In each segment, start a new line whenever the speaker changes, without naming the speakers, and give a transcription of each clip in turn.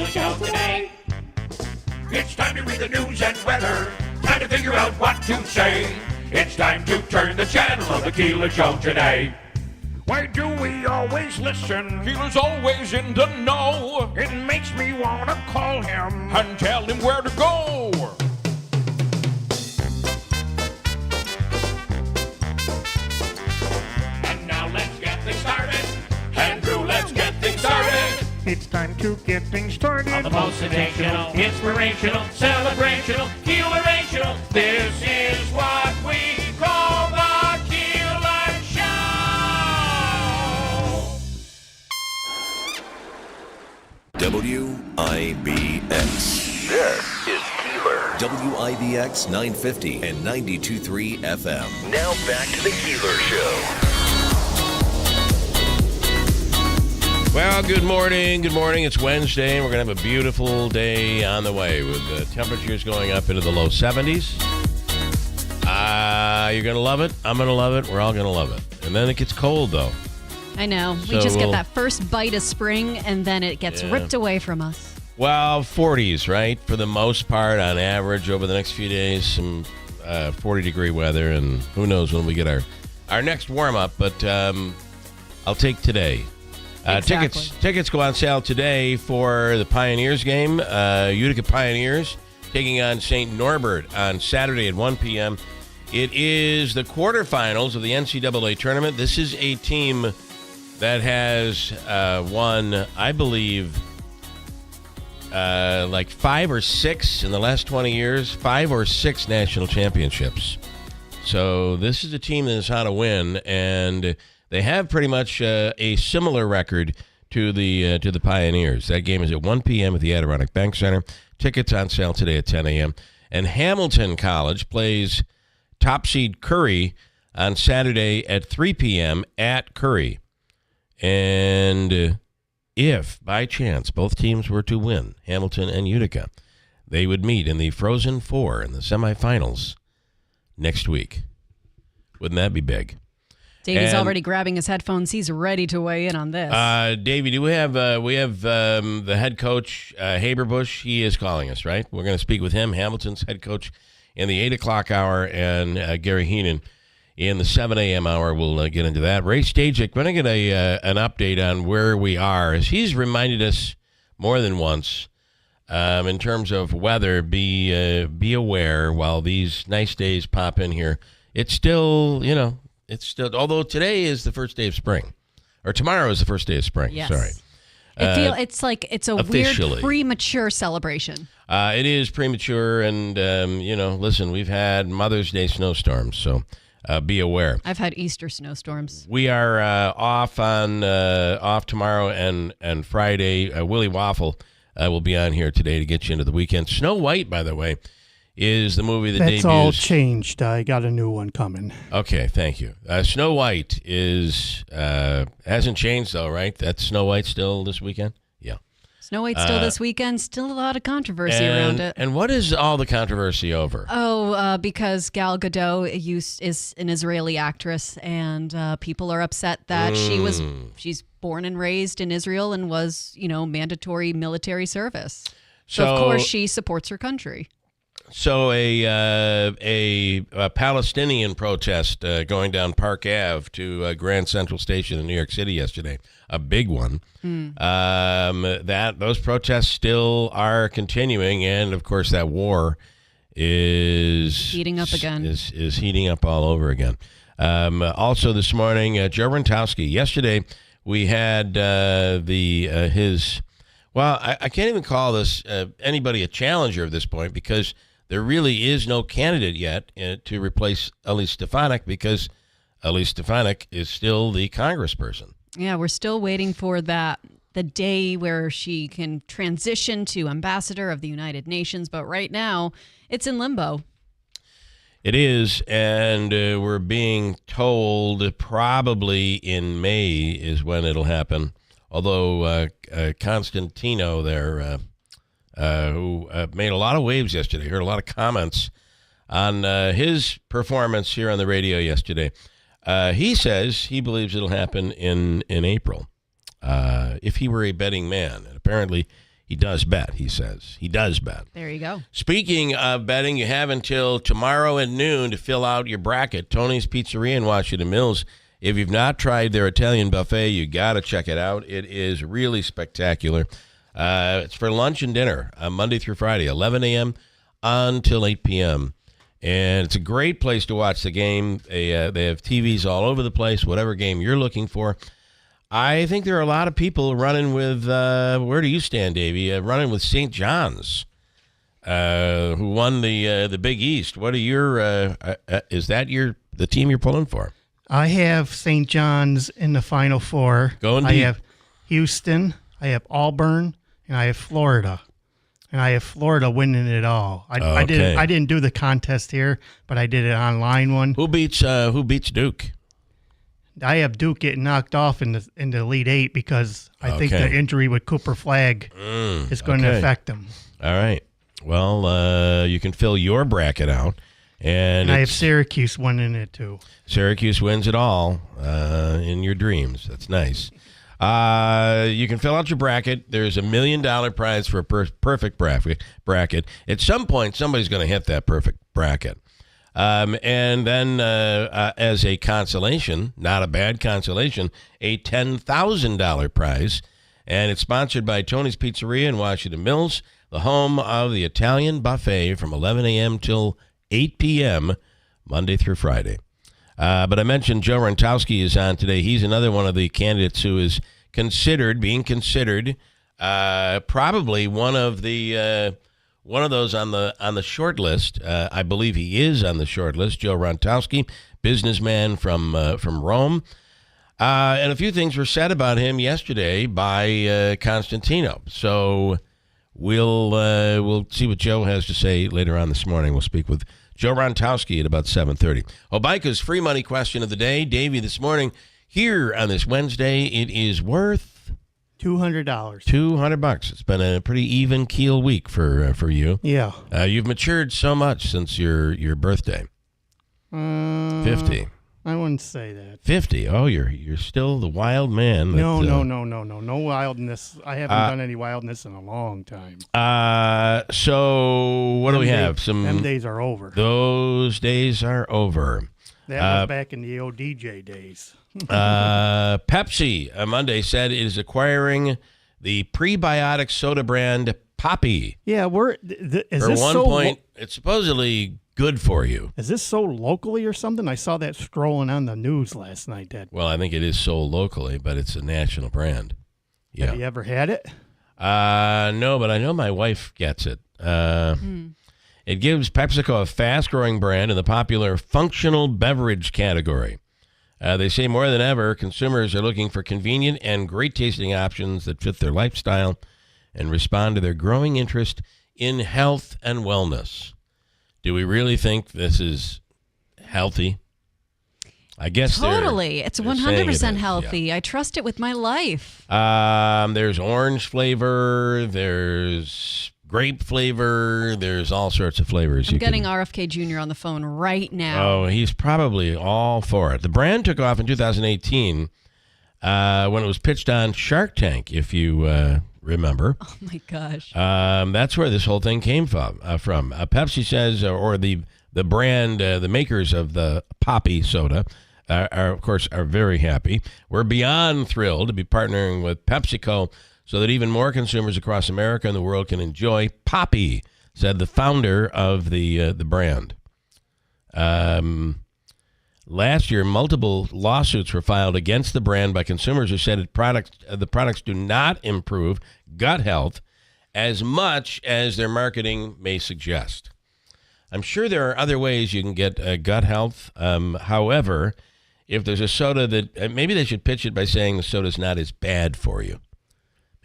Show today. It's time to read the news and weather. Time to figure out what to say. It's time to turn the channel of the Keeler Show today. Why do we always listen? Keeler's always in the know. It makes me want to call him and tell him where to go. And now let's get things started. Andrew, let's get things started.
It's time to get things started.
On the most sensational, inspirational, celebrational, Keelerational. This is what we call the Keeler Show.
WIBX.
This is Keeler.
WIBX 950 and 92.3 FM.
Now back to the Keeler Show.
Well, good morning. Good morning. It's Wednesday. We're going to have a beautiful day on the way with the temperatures going up into the low 70s. You're going to love it. I'm going to love it. We're all going to love it. And then it gets cold, though.
I know. We just get that first bite of spring, and then it gets ripped away from us.
Well, 40s, right? For the most part, on average, over the next few days, some 40-degree weather, and who knows when we get our next warm-up. But I'll take today.
Exactly.
Tickets go on sale today for the Pioneers game. Utica Pioneers taking on St. Norbert on Saturday at 1 p.m. It is the quarterfinals of the NCAA tournament. This is a team that has won, I believe, like 5 or 6 in the last 20 years, 5 or 6 national championships. So this is a team that knows how to win, and they have pretty much a similar record to the Pioneers. That game is at 1 p.m. at the Adirondack Bank Center. Tickets on sale today at 10 a.m. And Hamilton College plays top seed Curry on Saturday at 3 p.m. at Curry. And if, by chance, both teams were to win, Hamilton and Utica, they would meet in the Frozen Four in the semifinals next week. Wouldn't that be big?
Davey's already grabbing his headphones. He's ready to weigh in on this.
Davey, do we have the head coach, Haberbush? He is calling us, right? We're going to speak with him, Hamilton's head coach, in the 8 o'clock hour, and Gary Heenan in the 7 a.m. hour. We'll get into that. Ray Stajic, we're going to get an update on where we are, as he's reminded us more than once in terms of weather. Be aware while these nice days pop in here. It's still, although today is the first day of spring, or tomorrow is the first day of spring.
Yes.
Sorry.
It's like it's a
officially
weird premature celebration.
It is premature, and listen, we've had Mother's Day snowstorms, so be aware.
I've had Easter snowstorms.
We are off tomorrow and Friday. Willie Waffle will be on here today to get you into the weekend. Snow White, by the way, is the movie that debuts.
That's all changed. I got a new one coming.
Okay, thank you. Snow White hasn't changed, though, right? That's Snow White still this weekend? Yeah.
Snow White's still this weekend. Still a lot of controversy around it.
And what is all the controversy over?
Because Gal Gadot is an Israeli actress, and people are upset that she's born and raised in Israel and was, mandatory military service. So of course she supports her country.
So a Palestinian protest going down Park Ave to Grand Central Station in New York City yesterday, a big one. Those protests still are continuing, and of course that war is
heating up again.
Is heating up all over again. Also this morning, Joe Rentowski. Yesterday we had his. Well, I can't even call this anybody a challenger at this point, because there really is no candidate yet to replace Elise Stefanik, because Elise Stefanik is still the congressperson.
Yeah, we're still waiting for the day where she can transition to ambassador of the United Nations. But right now, it's in limbo.
It is, and we're being told probably in May is when it'll happen. Although Constantino there, who made a lot of waves yesterday, heard a lot of comments on his performance here on the radio yesterday. He says he believes it'll happen in April, if he were a betting man. And apparently He does bet, he says. He does bet.
There you go.
Speaking of betting, you have until tomorrow at noon to fill out your bracket. Tony's Pizzeria in Washington Mills. If you've not tried their Italian buffet, you got to check it out. It is really spectacular. It's for lunch and dinner, Monday through Friday, 11 a.m. until 8 p.m. And it's a great place to watch the game. They have TVs all over the place, whatever game you're looking for. I think there are a lot of people running with, where do you stand, Davey? Running with St. John's, who won the Big East. What are your, is that the team you're pulling for?
I have St. John's in the Final Four.
Going
I
deep.
have Houston, I have Auburn, and I have Florida. And I have Florida winning it all. I didn't do the contest here, but I did an online one.
Who beats Duke?
I have Duke getting knocked off in the Elite Eight because I think the injury with Cooper Flagg is going to affect them.
All right. Well, you can fill your bracket out. And
I have Syracuse winning it, too.
Syracuse wins it all in your dreams. That's nice. You can fill out your bracket. There's $1 million prize for a perfect bracket. At some point, somebody's going to hit that perfect bracket. And then as a consolation, not a bad consolation, a $10,000 prize. And it's sponsored by Tony's Pizzeria in Washington Mills, the home of the Italian buffet from 11 a.m. till 8 p.m., Monday through Friday. But I mentioned Joe Rentowski is on today. He's another one of the candidates who is being considered, probably one of those on the short list. I believe he is on the short list. Joe Rentowski, businessman from Rome, and a few things were said about him yesterday by Constantino. So we'll see what Joe has to say later on this morning. We'll speak with Joe Rentowski at about 7:30. Obika's free money question of the day. Davey, this morning here on this Wednesday, it is worth
$200.
$200. It's been a pretty even keel week for you.
Yeah.
You've matured so much since your birthday. 50.
I wouldn't say that.
50. Oh, you're still the wild man.
No wildness. I haven't done any wildness in a long time.
So what do we have?
Them days are over.
Those days are over.
That was back in the old DJ days.
Pepsi Monday said it is acquiring the prebiotic soda brand Poppy.
Yeah,
It's supposedly good for you.
Is this sold locally or something? I saw that scrolling on the news last night.
Well, I think it is sold locally, but it's a national brand. Yeah.
Have you ever had it?
No, but I know my wife gets it. It gives PepsiCo a fast-growing brand in the popular functional beverage category. They say more than ever, consumers are looking for convenient and great-tasting options that fit their lifestyle and respond to their growing interest in health and wellness. Do we really think this is healthy? I guess
totally. It's 100% healthy.
Yeah.
I trust it with my life.
There's orange flavor. There's grape flavor. There's all sorts of flavors.
I'm getting RFK Jr. on the phone right now.
Oh, he's probably all for it. The brand took off in 2018 when it was pitched on Shark Tank, if you remember.
Oh, my gosh.
That's where this whole thing came from. Pepsi says, or the brand, the makers of the Poppy soda, of course, are very happy. We're beyond thrilled to be partnering with PepsiCo so that even more consumers across America and the world can enjoy Poppy, said the founder of the brand. Last year, multiple lawsuits were filed against the brand by consumers who said the products do not improve gut health as much as their marketing may suggest. I'm sure there are other ways you can get gut health. However, if there's a soda that maybe they should pitch it by saying the soda's not as bad for you.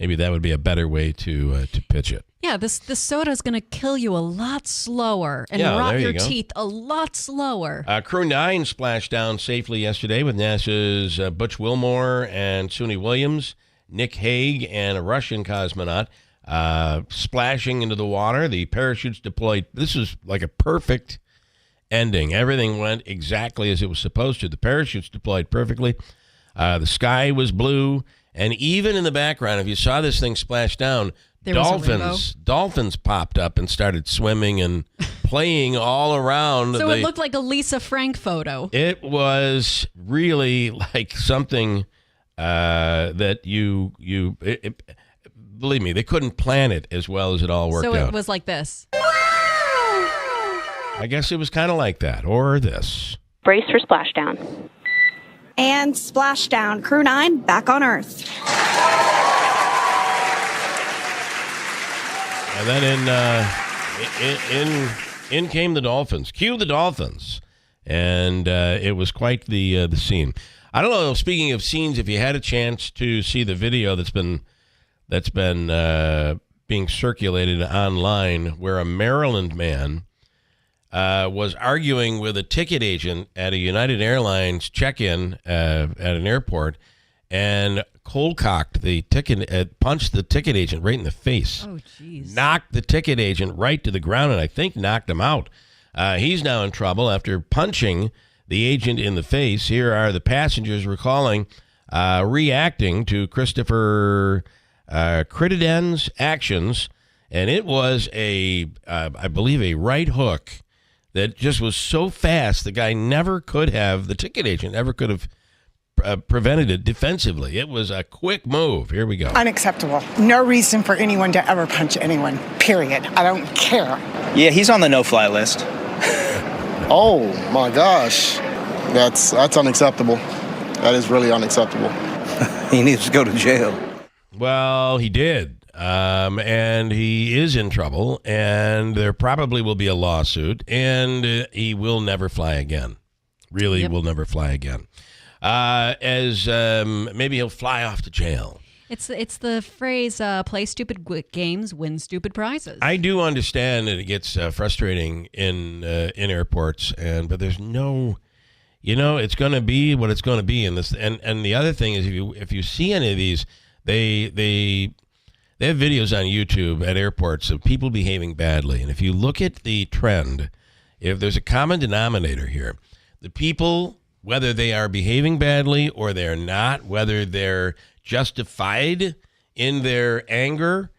Maybe that would be a better way to pitch it.
Yeah, this soda is going to kill you a lot slower and rot your teeth a lot slower.
Crew 9 splashed down safely yesterday with NASA's Butch Wilmore and Suni Williams, Nick Hague, and a Russian cosmonaut splashing into the water. The parachutes deployed. This is like a perfect ending. Everything went exactly as it was supposed to. The parachutes deployed perfectly. The sky was blue. And even in the background, if you saw this thing splash down,
There was a rainbow.
Dolphins popped up and started swimming and playing all around.
So it looked like a Lisa Frank photo.
It was really like something that believe me, they couldn't plan it as well as it all worked out.
So it was like this.
I guess it was kind of like that, or this.
Brace for splashdown.
And splashdown. Crew 9 back on Earth.
And then in came the Dolphins. Cue the Dolphins, and it was quite the scene. I don't know. Speaking of scenes, if you had a chance to see the video that's been being circulated online, where a Maryland man was arguing with a ticket agent at a United Airlines check-in at an airport, and cold-cocked the ticket, punched the ticket agent right in the face.
Oh, jeez.
Knocked the ticket agent right to the ground, and I think knocked him out. He's now in trouble after punching the agent in the face. Here are the passengers reacting to Christopher Critiden's actions, and it was I believe, a right hook that just was so fast the ticket agent never could have prevented it defensively. It was a quick move. Here we go.
Unacceptable. No reason for anyone to ever punch anyone, period. I don't care.
Yeah, he's on the no-fly list.
Oh, my gosh. That's unacceptable. That is really unacceptable.
He needs to go to jail.
Well, he did. And he is in trouble, and there probably will be a lawsuit, and he will never fly again. Really will never fly again. Maybe he'll fly off to jail.
It's the phrase, play stupid games, win stupid prizes.
I do understand that it gets frustrating in airports, but there's no, it's going to be what it's going to be in this. And the other thing is, if you see any of these, they have videos on YouTube at airports of people behaving badly. And if you look at the trend, if there's a common denominator here, the people, whether they are behaving badly or they're not, whether they're justified in their anger,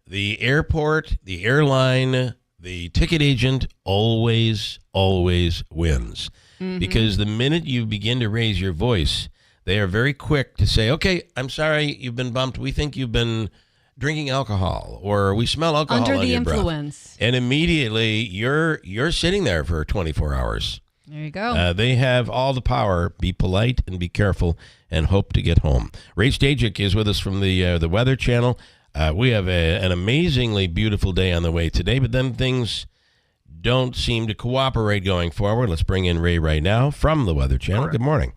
the airport, the airline, the ticket agent always wins. Mm-hmm. Because the minute you begin to raise your voice, they are very quick to say, okay, I'm sorry, you've been bumped. We think you've been drinking alcohol, or we smell alcohol
under
on
the
your
influence.
Breath. And immediately you're sitting there for 24 hours.
There you go.
They have all the power. Be polite and be careful, and hope to get home. Ray Stajic is with us from the Weather Channel. We have an amazingly beautiful day on the way today, but then things don't seem to cooperate going forward. Let's bring in Ray right now from the Weather Channel. Good morning.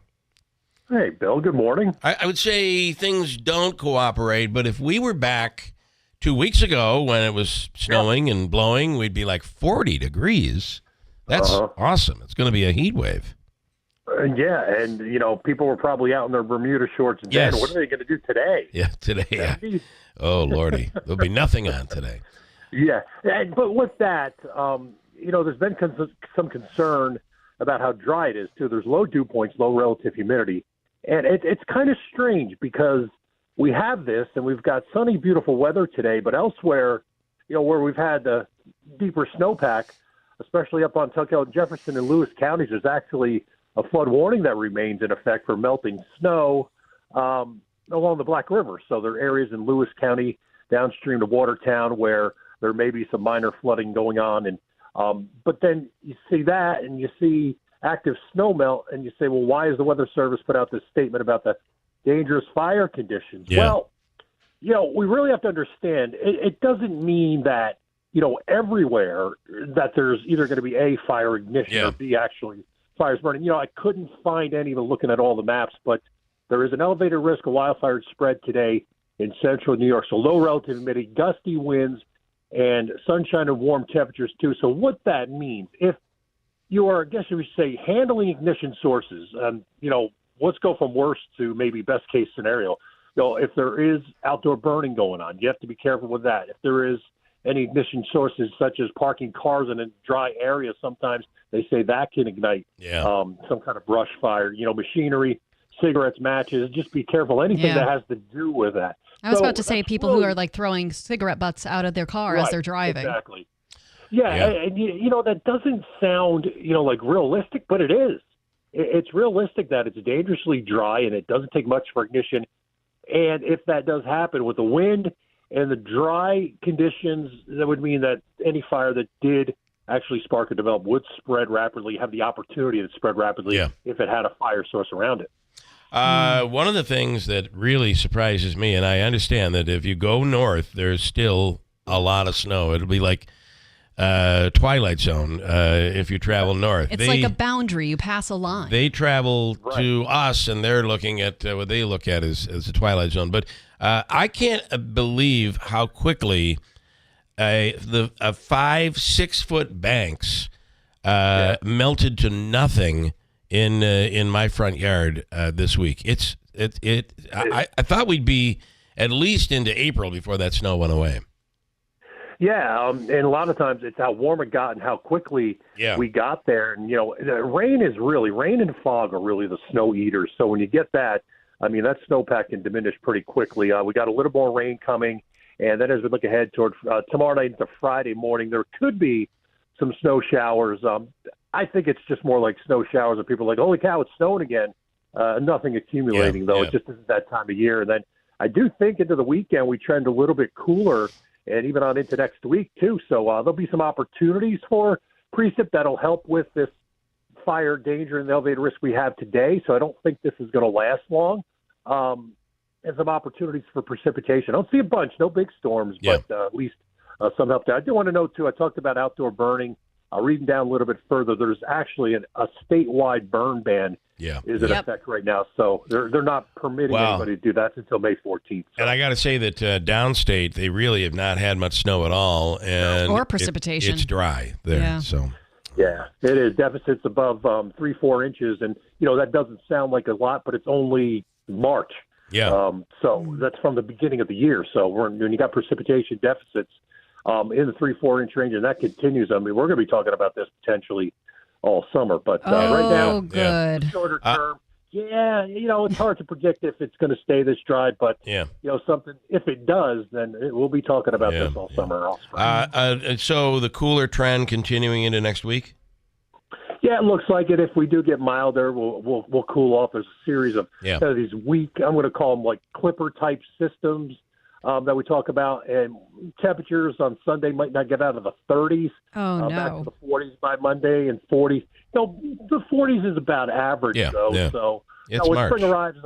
Hey, Bill. Good morning.
I would say things don't cooperate, but if we were back 2 weeks ago when it was snowing and blowing, we'd be like 40 degrees. That's awesome. It's going to be a heat wave.
Yeah, and, people were probably out in their Bermuda shorts. And
yes.
What are they going to do today?
Yeah, today. Yeah. Oh, Lordy. There'll be nothing on today.
Yeah, but with that, there's been some concern about how dry it is, too. There's low dew points, low relative humidity. And it's kind of strange because we have this, and we've got sunny, beautiful weather today, but elsewhere, where we've had the deeper snowpack, especially up on Tuckahoe, Jefferson, and Lewis counties, there's actually a flood warning that remains in effect for melting snow along the Black River. So there are areas in Lewis County downstream to Watertown where there may be some minor flooding going on. And but then you see that and you see active snow melt, and you say, well, why has the Weather Service put out this statement about the dangerous fire conditions?
Yeah.
Well, we really have to understand it doesn't mean that, everywhere that there's either going to be A, fire ignition or B, actually fires burning. I couldn't find any looking at all the maps, but there is an elevated risk of wildfire spread today in central New York. So low relative humidity, gusty winds, and sunshine and warm temperatures too. So what that means, if you are, I guess you would say, handling ignition sources, let's go from worst to maybe best case scenario. If there is outdoor burning going on, you have to be careful with that. If there is any ignition sources such as parking cars in a dry area, sometimes they say that can ignite some kind of brush fire. Machinery, cigarettes, matches. Just be careful. Anything that has to do with that.
I was about to say people who are like throwing cigarette butts out of their car as they're driving.
Exactly. Yeah, and that doesn't sound, like realistic, but it is. It's realistic that it's dangerously dry and it doesn't take much for ignition. And if that does happen with the wind and the dry conditions, that would mean that any fire that did actually spark or develop would spread rapidly, have the opportunity to spread rapidly if it had a fire source around it.
One of the things that really surprises me, and I understand that if you go north, there's still a lot of snow. It'll be like Twilight Zone if you travel north.
It's like a boundary. You pass a line.
They travel to us, and they're looking at what they look at as the Twilight Zone. But I can't believe how quickly the 5-6 foot banks melted to nothing in my front yard this week. I thought we'd be at least into April before that snow went away.
Yeah, and a lot of times it's how warm it got and how quickly we got there. And, rain and fog are really the snow eaters. So when you get that, that snowpack can diminish pretty quickly. We got a little more rain coming. And then as we look ahead toward tomorrow night into Friday morning, there could be some snow showers. I think it's just more like snow showers and people are like, holy cow, it's snowing again. Nothing accumulating, though. It just isn't that time of year. And then I do think into the weekend we trend a little bit cooler and even on into next week, too. So there'll be some opportunities for precip that'll help with this fire danger and the elevated risk we have today. So I don't think this is going to last long. And some opportunities for precipitation. I don't see a bunch, no big storms, but at least some help there. I do want to note, too, I talked about outdoor burning. Reading down a little bit further, there's actually a statewide burn ban is in effect right now. So they're not permitting anybody to do that until May 14th. So.
And I got to say that downstate, they really have not had much snow at all. And
or precipitation.
It's dry there.
Yeah.
So.
Yeah, it is. Deficits above 3-4 inches. And, that doesn't sound like a lot, but it's only March.
Yeah.
So that's from the beginning of the year. So when you got precipitation deficits in the 3-4 inch range, and that continues. We're going to be talking about this potentially all summer. But right now,
good.
Shorter term, it's hard to predict if it's going to stay this dry. But something if it does, then we'll be talking about this all summer, all spring.
So the cooler trend continuing into next week.
Yeah, it looks like it. If we do get milder, we'll cool off. There's a series of kind of these weak, I'm going to call them like clipper-type systems that we talk about. And temperatures on Sunday might not get out of the 30s.
Oh, no.
Back to the 40s by Monday and 40s. The 40s is about average, though. Yeah. So when spring arrives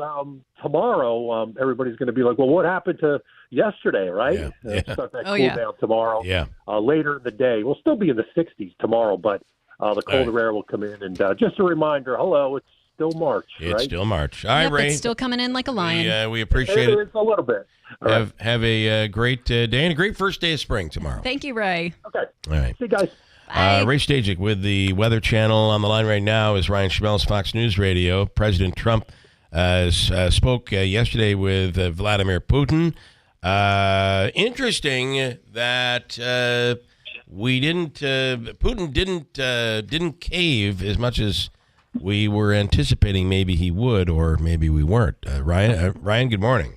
tomorrow, everybody's going to be like, well, what happened to yesterday, right? Start that cool down tomorrow.
Yeah.
Later in the day. We'll still be in the 60s tomorrow, but the colder air will come in. And just a reminder, it's still March, right?
It's still March. All right, Ray.
It's still coming in like a lion.
We appreciate it.
It's a little bit.
Have a great day and a great first day of spring tomorrow.
Thank you, Ray.
Okay.
All right.
See you guys.
Ray Stajic with the Weather Channel. On the line right now is Ryan Schmelz, Fox News Radio. President Trump spoke yesterday with Vladimir Putin. Interesting that Putin didn't cave as much as we were anticipating maybe he would, or maybe we weren't. Ryan, good morning.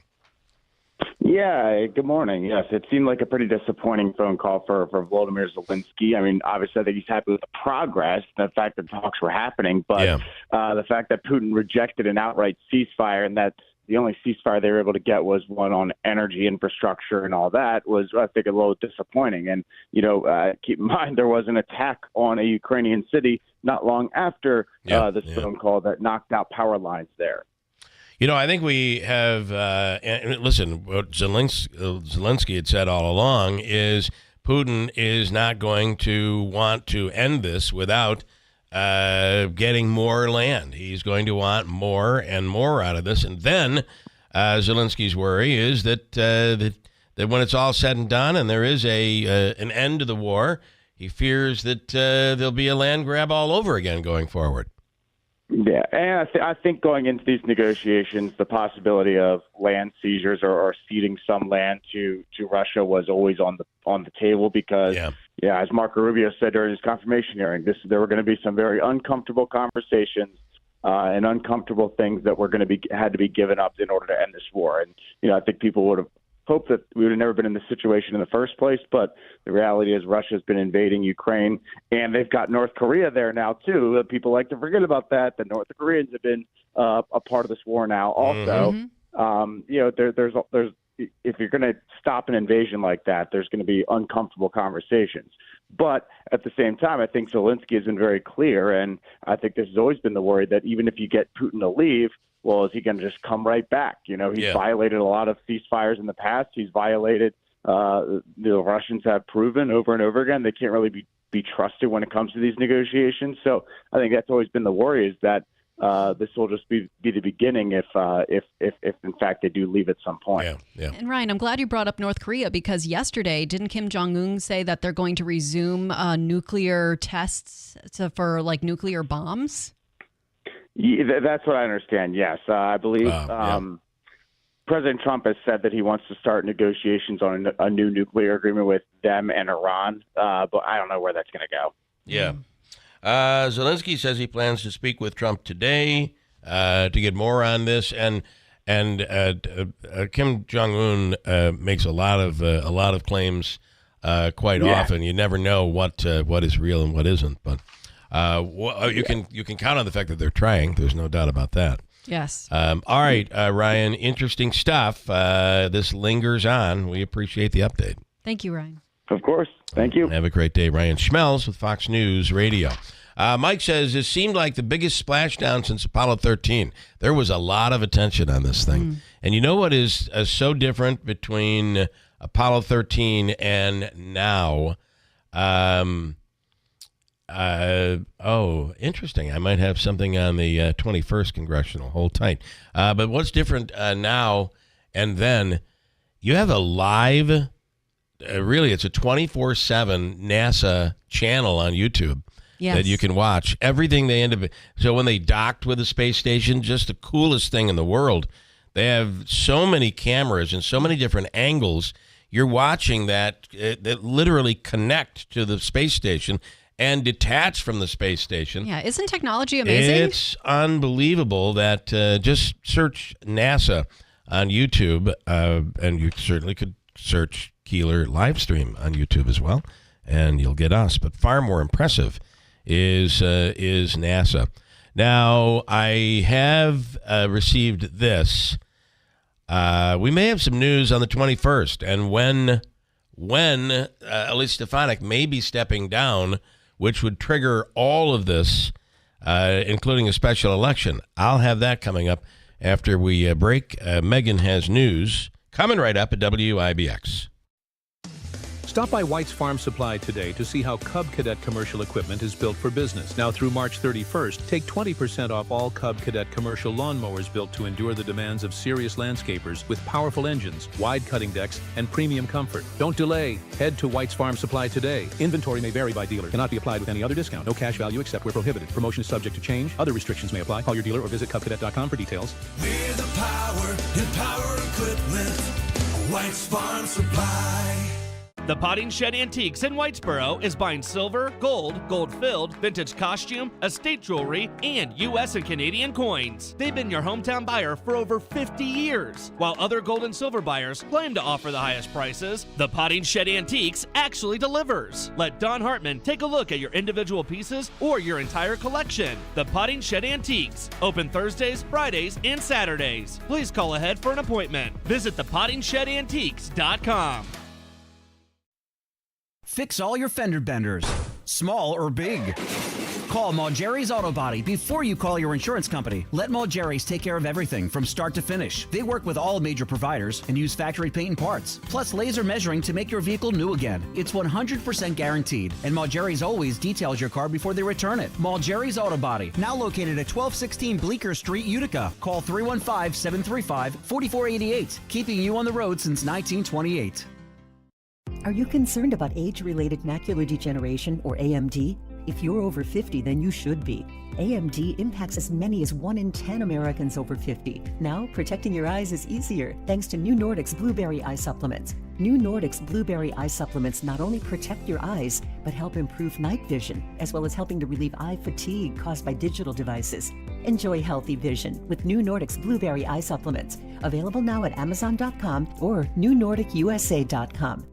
Yeah, good morning. Yes, it seemed like a pretty disappointing phone call for Volodymyr Zelensky. Obviously, I think he's happy with the progress, the fact that talks were happening, but the fact that Putin rejected an outright ceasefire and that the only ceasefire they were able to get was one on energy infrastructure and all that was, I think, a little disappointing. And, keep in mind, there was an attack on a Ukrainian city not long after this phone call that knocked out power lines there.
I think we have, and listen, what Zelensky had said all along is Putin is not going to want to end this without getting more land. He's going to want more and more out of this. And then Zelensky's worry is that when it's all said and done and there is an end to the war, he fears that there'll be a land grab all over again going forward.
Yeah, and I think going into these negotiations, the possibility of land seizures or ceding some land to Russia was always on the table because, as Marco Rubio said during his confirmation hearing, there were going to be some very uncomfortable conversations and uncomfortable things that were going to had to be given up in order to end this war. And I think people would have hope that we would have never been in this situation in the first place. But the reality is Russia's been invading Ukraine, and they've got North Korea there now, too. People like to forget about that. The North Koreans have been a part of this war now also. There's if you're going to stop an invasion like that, there's going to be uncomfortable conversations. But at the same time, I think Zelensky has been very clear, and I think this has always been the worry that even if you get Putin to leave, well, is he going to just come right back? He's violated a lot of ceasefires in the past. He's violated, the Russians have proven over and over again, they can't really be trusted when it comes to these negotiations. So I think that's always been the worry, is that this will just be the beginning if in fact they do leave at some point.
Yeah.
And Ryan, I'm glad you brought up North Korea, because yesterday, didn't Kim Jong-un say that they're going to resume nuclear tests for like nuclear bombs?
Yeah, that's what I understand. Yes, I believe President Trump has said that he wants to start negotiations on a new nuclear agreement with them and Iran, but I don't know where that's going to go.
Yeah. Zelensky says he plans to speak with Trump today to get more on this, and Kim Jong-un makes a lot of claims quite often. You never know what is real and what isn't, but you can count on the fact that they're trying. There's no doubt about that.
Yes.
All right, Ryan, interesting stuff. This lingers on. We appreciate the update.
Thank you, Ryan.
Of course. Thank you.
Have a great day. Ryan Schmelz with Fox News Radio. Mike says, it seemed like the biggest splashdown since Apollo 13. There was a lot of attention on this thing. And you know what is so different between Apollo 13 and now? Interesting. I might have something on the 21st Congressional. Hold tight. But what's different now and then? You have a live... really, it's a 24/7 NASA channel on YouTube that you can watch. Everything they end up. So when they docked with the space station, just the coolest thing in the world. They have so many cameras and so many different angles. You're watching that literally connect to the space station and detach from the space station.
Yeah, isn't technology amazing?
It's unbelievable that just search NASA on YouTube, and you certainly could search Keeler live stream on YouTube as well, and you'll get us. But far more impressive is NASA. Now, I have received this. We may have some news on the 21st, and when Elise Stefanik may be stepping down, which would trigger all of this, including a special election. I'll have that coming up after we break. Megan has news coming right up at WIBX.
Stop by White's Farm Supply today to see how Cub Cadet commercial equipment is built for business. Now through March 31st, take 20% off all Cub Cadet commercial lawnmowers built to endure the demands of serious landscapers with powerful engines, wide cutting decks, and premium comfort. Don't delay. Head to White's Farm Supply today. Inventory may vary by dealer. Cannot be applied with any other discount. No cash value except where prohibited. Promotion is subject to change. Other restrictions may apply. Call your dealer or visit cubcadet.com for details.
We're the power in power equipment. White's Farm Supply.
The Potting Shed Antiques in Whitesboro is buying silver, gold, gold-filled, vintage costume, estate jewelry, and U.S. and Canadian coins. They've been your hometown buyer for over 50 years. While other gold and silver buyers claim to offer the highest prices, the Potting Shed Antiques actually delivers. Let Don Hartman take a look at your individual pieces or your entire collection. The Potting Shed Antiques, open Thursdays, Fridays, and Saturdays. Please call ahead for an appointment. Visit thepottingshedantiques.com.
Fix all your fender benders, small or big. Call Malgeri's Auto Body before you call your insurance company. Let Malgeri's take care of everything from start to finish. They work with all major providers and use factory paint and parts, plus laser measuring to make your vehicle new again. It's 100% guaranteed, and Malgeri's always details your car before they return it. Malgeri's Auto Body, now located at 1216 Bleecker Street, Utica. Call 315-735-4488, keeping you on the road since 1928.
Are you concerned about age-related macular degeneration, or AMD? If you're over 50, then you should be. AMD impacts as many as 1 in 10 Americans over 50. Now, protecting your eyes is easier thanks to New Nordic's Blueberry Eye Supplements. New Nordic's Blueberry Eye Supplements not only protect your eyes, but help improve night vision, as well as helping to relieve eye fatigue caused by digital devices. Enjoy healthy vision with New Nordic's Blueberry Eye Supplements. Available now at Amazon.com or NewNordicUSA.com.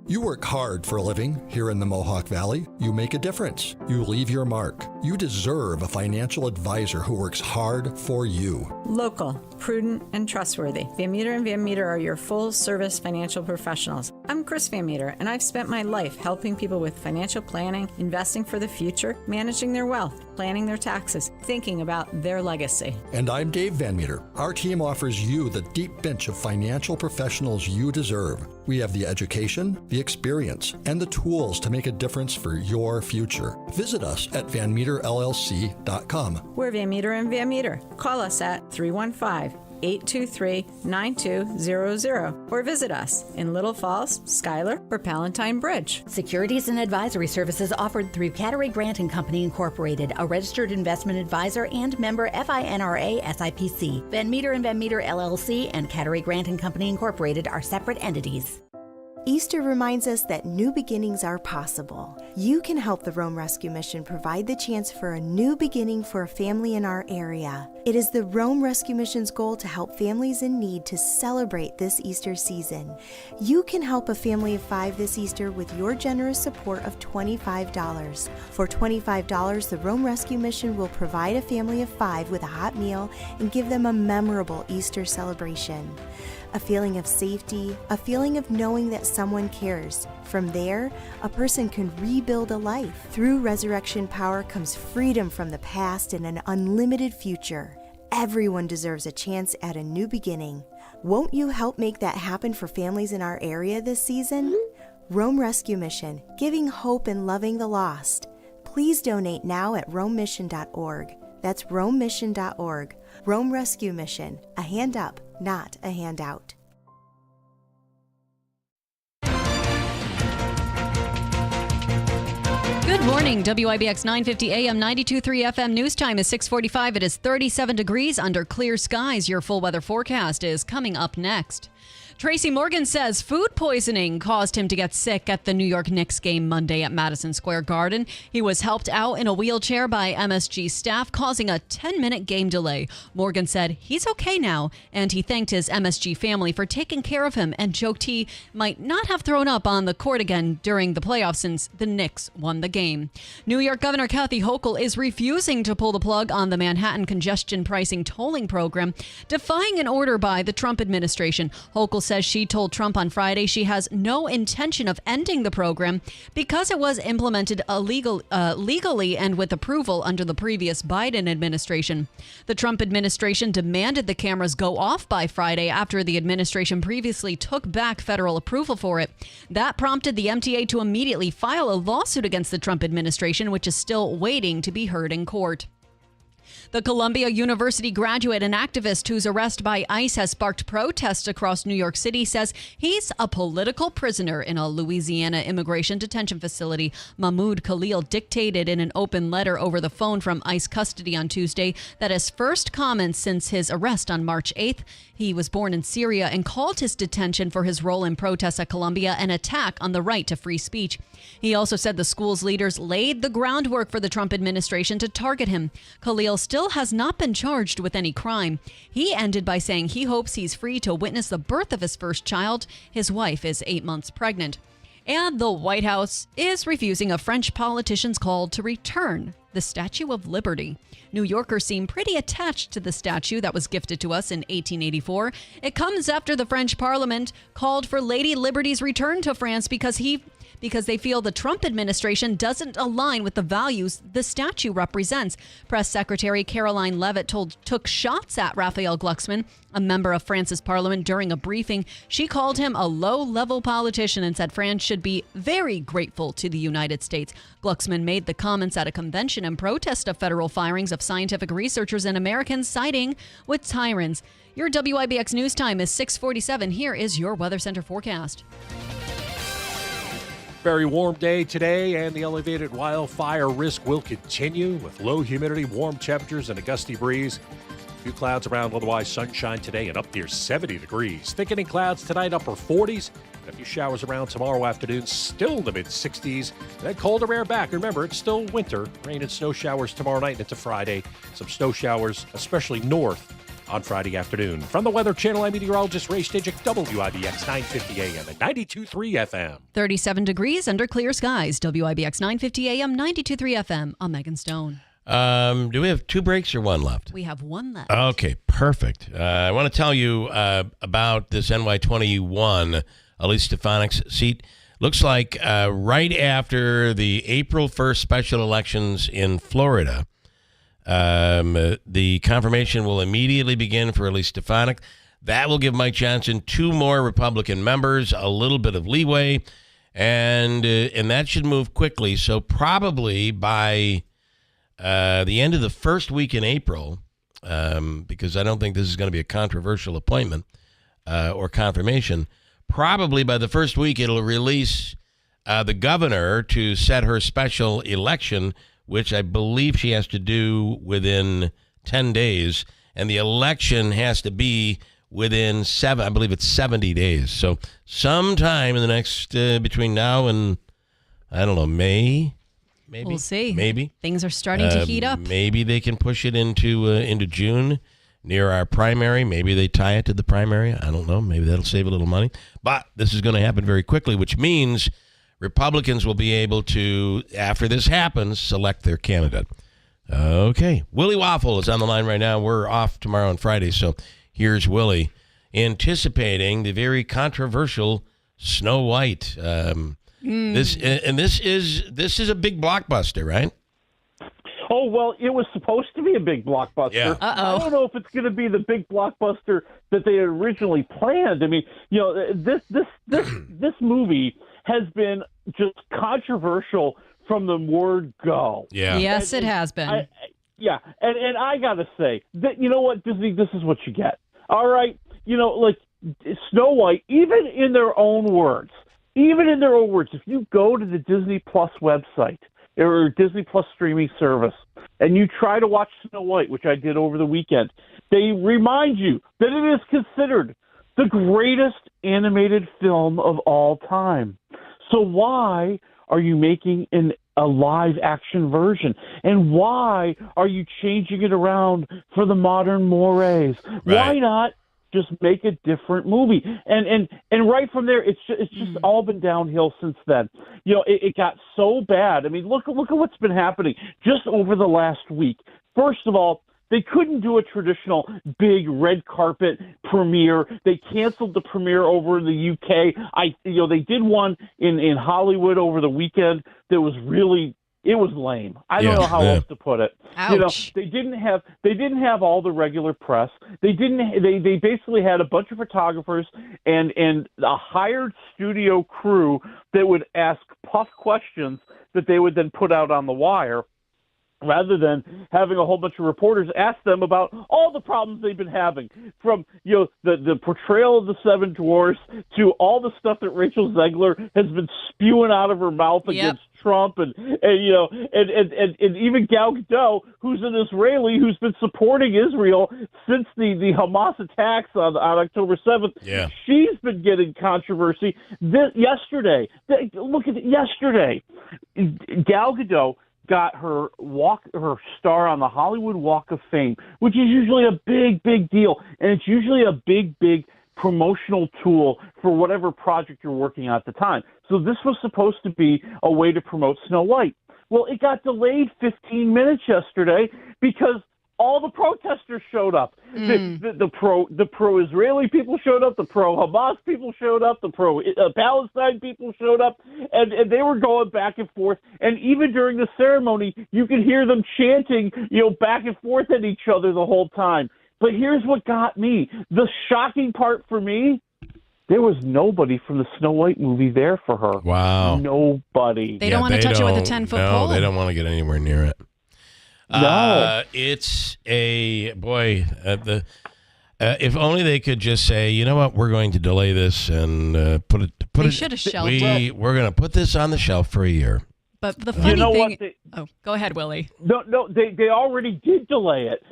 You work hard for a living here in the Mohawk Valley. You make a difference. You leave your mark. You deserve a financial advisor who works hard for you.
Local, prudent, and trustworthy. Van Meter and Van Meter are your full-service financial professionals. I'm Chris Van Meter, and I've spent my life helping people with financial planning, investing for the future, managing their wealth, planning their taxes, thinking about their legacy.
And I'm Dave Van Meter. Our team offers you the deep bench of financial professionals you deserve. We have the education, the experience, and the tools to make a difference for your future. Visit us at VanMeterLLC.com.
We're Van Meter and Van Meter. Call us at 315-823-9200 or visit us in Little Falls, Schuyler, or Palatine Bridge.
Securities and advisory services offered through Cattery Grant & Company Incorporated, a registered investment advisor and member FINRA SIPC. Van Meter and Van Meter LLC and Cattery Grant & Company Incorporated are separate entities.
Easter reminds us that new beginnings are possible. You can help the Rome Rescue Mission provide the chance for a new beginning for a family in our area. It is the Rome Rescue Mission's goal to help families in need to celebrate this Easter season. You can help a family of 5 this Easter with your generous support of $25. For $25, the Rome Rescue Mission will provide a family of 5 with a hot meal and give them a memorable Easter celebration. A feeling of safety, a feeling of knowing that someone cares. From there, a person can rebuild a life. Through resurrection power comes freedom from the past and an unlimited future. Everyone deserves a chance at a new beginning. Won't you help make that happen for families in our area this season? Rome Rescue Mission, giving hope and loving the lost. Please donate now at romemission.org. That's romemission.org. Rome Rescue Mission, a hand up, not a handout.
Good morning, WIBX 950 AM 92.3 FM news time is 6:45. It is 37 degrees under clear skies. Your full weather forecast is coming up next. Tracy Morgan says food poisoning caused him to get sick at the New York Knicks game Monday at Madison Square Garden. He was helped out in a wheelchair by MSG staff, causing a 10-minute game delay. Morgan said he's okay now, and he thanked his MSG family for taking care of him and joked he might not have thrown up on the court again during the playoffs since the Knicks won the game. New York Governor Kathy Hochul is refusing to pull the plug on the Manhattan congestion pricing tolling program, defying an order by the Trump administration. Hochul says she told Trump on Friday she has no intention of ending the program because it was implemented legally and with approval under the previous Biden administration. The Trump administration demanded the cameras go off by Friday after the administration previously took back federal approval for it. That prompted the MTA to immediately file a lawsuit against the Trump administration, which is still waiting to be heard in court. The Columbia University graduate and activist whose arrest by ICE has sparked protests across New York City says he's a political prisoner in a Louisiana immigration detention facility. Mahmoud Khalil dictated in an open letter over the phone from ICE custody on Tuesday that his first comments since his arrest on March 8th. He was born in Syria and called his detention for his role in protests at Columbia an attack on the right to free speech. He also said the school's leaders laid the groundwork for the Trump administration to target him. Khalil still has not been charged with any crime. He ended by saying he hopes he's free to witness the birth of his first child. His wife is 8 months pregnant. And the White House is refusing a French politician's call to return the Statue of Liberty. New Yorkers seem pretty attached to the statue that was gifted to us in 1884. It comes after the French Parliament called for Lady Liberty's return to France because they feel the Trump administration doesn't align with the values the statue represents. Press Secretary Caroline Leavitt took shots at Raphael Glucksmann, a member of France's parliament, during a briefing. She called him a low-level politician and said France should be very grateful to the United States. Glucksmann made the comments at a convention in protest of federal firings of scientific researchers and Americans siding with tyrants. Your WIBX news time is 6:47. Here is your Weather Center forecast.
Very warm day today, and the elevated wildfire risk will continue with low humidity, warm temperatures, and a gusty breeze. A few clouds around, otherwise sunshine today and up near 70 degrees. Thickening clouds tonight, upper 40s. And a few showers around tomorrow afternoon, still in the mid-60s. Then colder air back. Remember, it's still winter. Rain and snow showers tomorrow night and into Friday. Some snow showers, especially north, on Friday afternoon. From the Weather Channel, I'm meteorologist Ray Stidgick, WIBX 950 AM and 92.3 FM.
37 degrees under clear skies. WIBX 950 AM, 92.3 FM. I'm Megan Stone.
Do we have 2 breaks or 1 left?
We have 1 left.
Okay, perfect. I want to tell you about this NY21 Elise Stefanik's seat. Looks like right after the April 1st special elections in Florida, the confirmation will immediately begin for Elise Stefanik. That will give Mike Johnson 2 more Republican members, a little bit of leeway, and that should move quickly. So probably by the end of the first week in April, because I don't think this is going to be a controversial appointment or confirmation, probably by the first week it'll release the governor to set her special election, which I believe she has to do within 10 days, and the election has to be within 70 days. So sometime in the next, between now and, I don't know, May, maybe?
We'll see.
Maybe.
Things are starting to heat up.
Maybe they can push it into June near our primary. Maybe they tie it to the primary. I don't know. Maybe that'll save a little money. But this is going to happen very quickly, which means Republicans will be able to, after this happens, select their candidate. Okay. Willie Waffle is on the line right now. We're off tomorrow and Friday, so here's Willie anticipating the very controversial Snow White. This is a big blockbuster, right?
Oh, well, it was supposed to be a big blockbuster.
Yeah.
I don't know if it's going to be the big blockbuster that they had originally planned. I mean, this movie has been just controversial from the word go.
Yeah.
Yes, it has been.
And I got to say, that, you know what, Disney, this is what you get. All right? Like Snow White, even in their own words, if you go to the Disney Plus website or Disney Plus streaming service and you try to watch Snow White, which I did over the weekend, they remind you that it is considered the greatest animated film of all time. So why are you making a live-action version? And why are you changing it around for the modern mores? Right. Why not just make a different movie? And right from there, it's just all been downhill since then. It got so bad. I mean, look at what's been happening just over the last week. First of all, they couldn't do a traditional big red carpet premiere. They canceled the premiere over in the UK. They did one in Hollywood over the weekend that was really, it was lame. I don't know how else to put it.
Ouch.
They didn't have all the regular press. They basically had a bunch of photographers and a hired studio crew that would ask puff questions that they would then put out on the wire, rather than having a whole bunch of reporters ask them about all the problems they've been having, from the portrayal of the Seven Dwarfs to all the stuff that Rachel Zegler has been spewing out of her mouth against Trump, and even Gal Gadot, who's an Israeli who's been supporting Israel since the Hamas attacks on October 7th.
Yeah.
She's been getting controversy. Yesterday, Gal Gadot got her star on the Hollywood Walk of Fame, which is usually a big deal, and it's usually a big promotional tool for whatever project you're working on at the time. So this was supposed to be a way to promote Snow White. Well, it got delayed 15 minutes yesterday because all the protesters showed up. The pro-Israeli people showed up. The pro-Hamas people showed up. The pro-Palestine people showed up. And they were going back and forth. And even during the ceremony, you could hear them chanting, back and forth at each other the whole time. But here's what got me. The shocking part for me, there was nobody from the Snow White movie there for her.
Wow.
Nobody.
They don't want to touch it with a 10-foot pole.
No, they don't want to get anywhere near it.
No.
It's a boy. If only they could just say, you know what, we're going to delay this and
They should have shelved it.
We're going to put this on the shelf for a year.
But the funny thing... go ahead, Willie.
No, they already did delay it.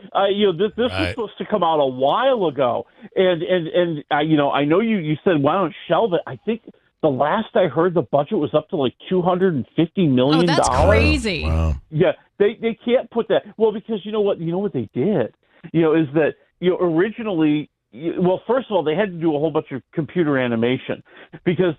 This was supposed to come out a while ago. And I know you said, why don't shelve it? I think the last I heard, the budget was up to like $250 million.
Oh, that's crazy.
Wow.
Yeah, they can't put that. Well, because you know what they did? Is that originally... Well, first of all, they had to do a whole bunch of computer animation because,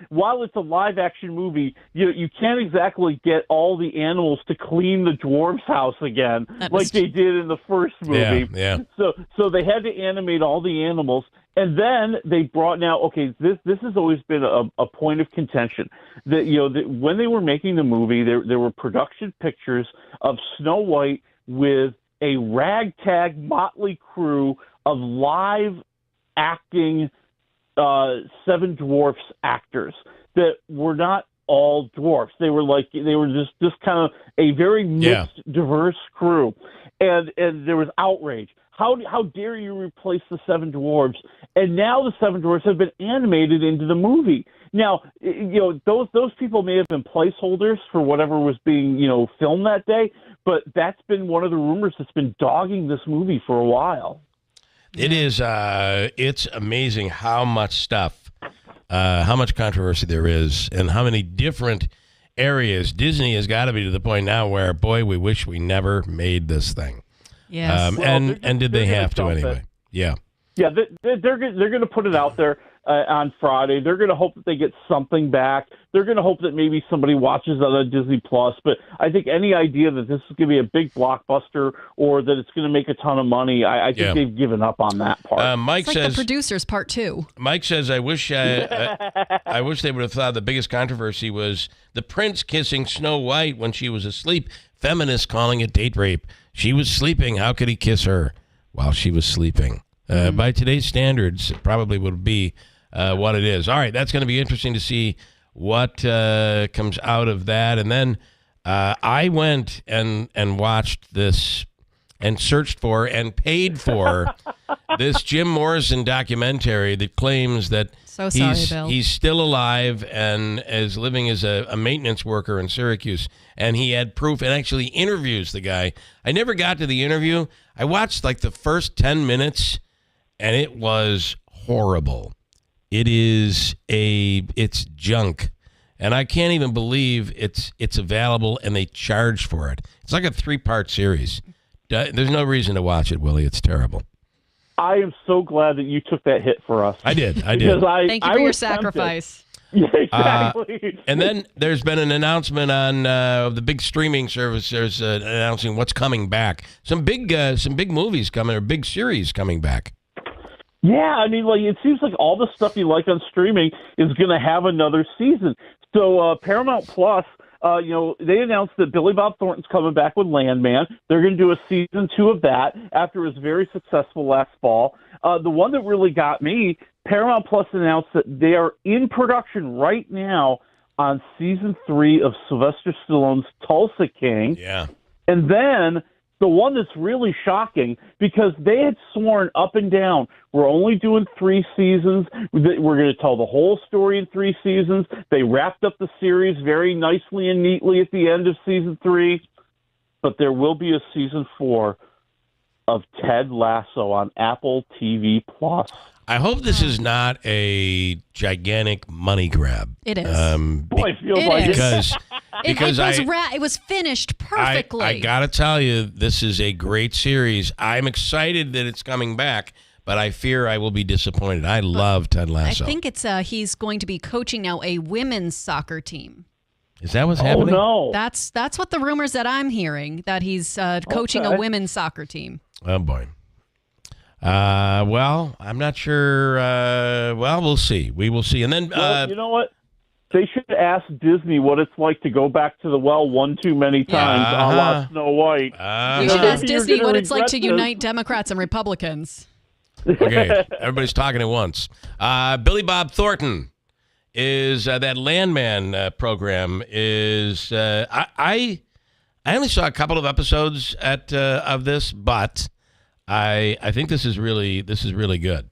while it's a live-action movie, you can't exactly get all the animals to clean the dwarf's house again like they did in the first movie.
Yeah.
So they had to animate all the animals, and then they brought this has always been a point of contention that when they were making the movie, there were production pictures of Snow White with a ragtag motley crew of live acting Seven Dwarfs actors that were not all dwarfs. They were just kind of a very mixed, diverse crew, and there was outrage. How dare you replace the Seven Dwarfs? And now the Seven Dwarfs have been animated into the movie. Now, those people may have been placeholders for whatever was being filmed that day, but that's been one of the rumors that's been dogging this movie for a while.
It is. It's amazing how much stuff, how much controversy there is, and how many different areas. Disney has got to be to the point now where, boy, we wish we never made this thing.
Yes.
And did they have to anyway? Yeah.
Yeah, they're going to put it out there on Friday. They're going to hope that they get something back. They're going to hope that maybe somebody watches it on Disney Plus. But I think any idea that this is going to be a big blockbuster or that it's going to make a ton of money, I think they've given up on that part.
Mike
it's
says,
like the producers part 2.
Mike says, I wish I wish they would have thought the biggest controversy was the prince kissing Snow White when she was asleep. Feminists calling it date rape. She was sleeping. How could he kiss her while she was sleeping? By today's standards, it probably would be what it is. All right, that's going to be interesting to see what comes out of that. And then I went and watched this and searched for and paid for this Jim Morrison documentary that claims that he's still alive and is living as a maintenance worker in Syracuse. And he had proof and actually interviews the guy. I never got to the interview. I watched like the first 10 minutes, and it was horrible. It's junk. And I can't even believe it's available and they charge for it. It's like a 3-part series. There's no reason to watch it, Willie. It's terrible.
I am so glad that you took that hit for us.
I did.
Thank you for your sacrifice.
Yeah, exactly.
And then there's been an announcement on the big streaming services announcing what's coming back. Some big movies coming, or big series coming back.
Yeah, I mean, it seems like all the stuff you like on streaming is going to have another season. So Paramount Plus, they announced that Billy Bob Thornton's coming back with Landman. They're going to do a season 2 of that after it was very successful last fall. The one that really got me, Paramount Plus announced that they are in production right now on season 3 of Sylvester Stallone's Tulsa King.
Yeah.
And then the one that's really shocking, because they had sworn up and down, we're only doing 3 seasons. We're going to tell the whole story in 3 seasons. They wrapped up the series very nicely and neatly at the end of season 3. But there will be a season 4 of Ted Lasso on Apple TV Plus.
I hope this is not a gigantic money grab.
It is.
Boy, it feels like
because
it was finished perfectly.
I got to tell you, this is a great series. I'm excited that it's coming back, but I fear I will be disappointed. I love Ted Lasso.
I think it's he's going to be coaching now a women's soccer team.
Is that what's happening?
Oh, no.
That's what the rumors that I'm hearing, that he's coaching a women's soccer team.
Oh, boy. Well, I'm not sure. We'll see. We will see. And then,
you know what? They should ask Disney what it's like to go back to the well one too many times, a la Snow White.
You should ask Disney what it's like to unite Democrats and Republicans.
Okay, everybody's talking at once. Billy Bob Thornton is that Landman program is. I only saw a couple of episodes of this, but I think this is really good.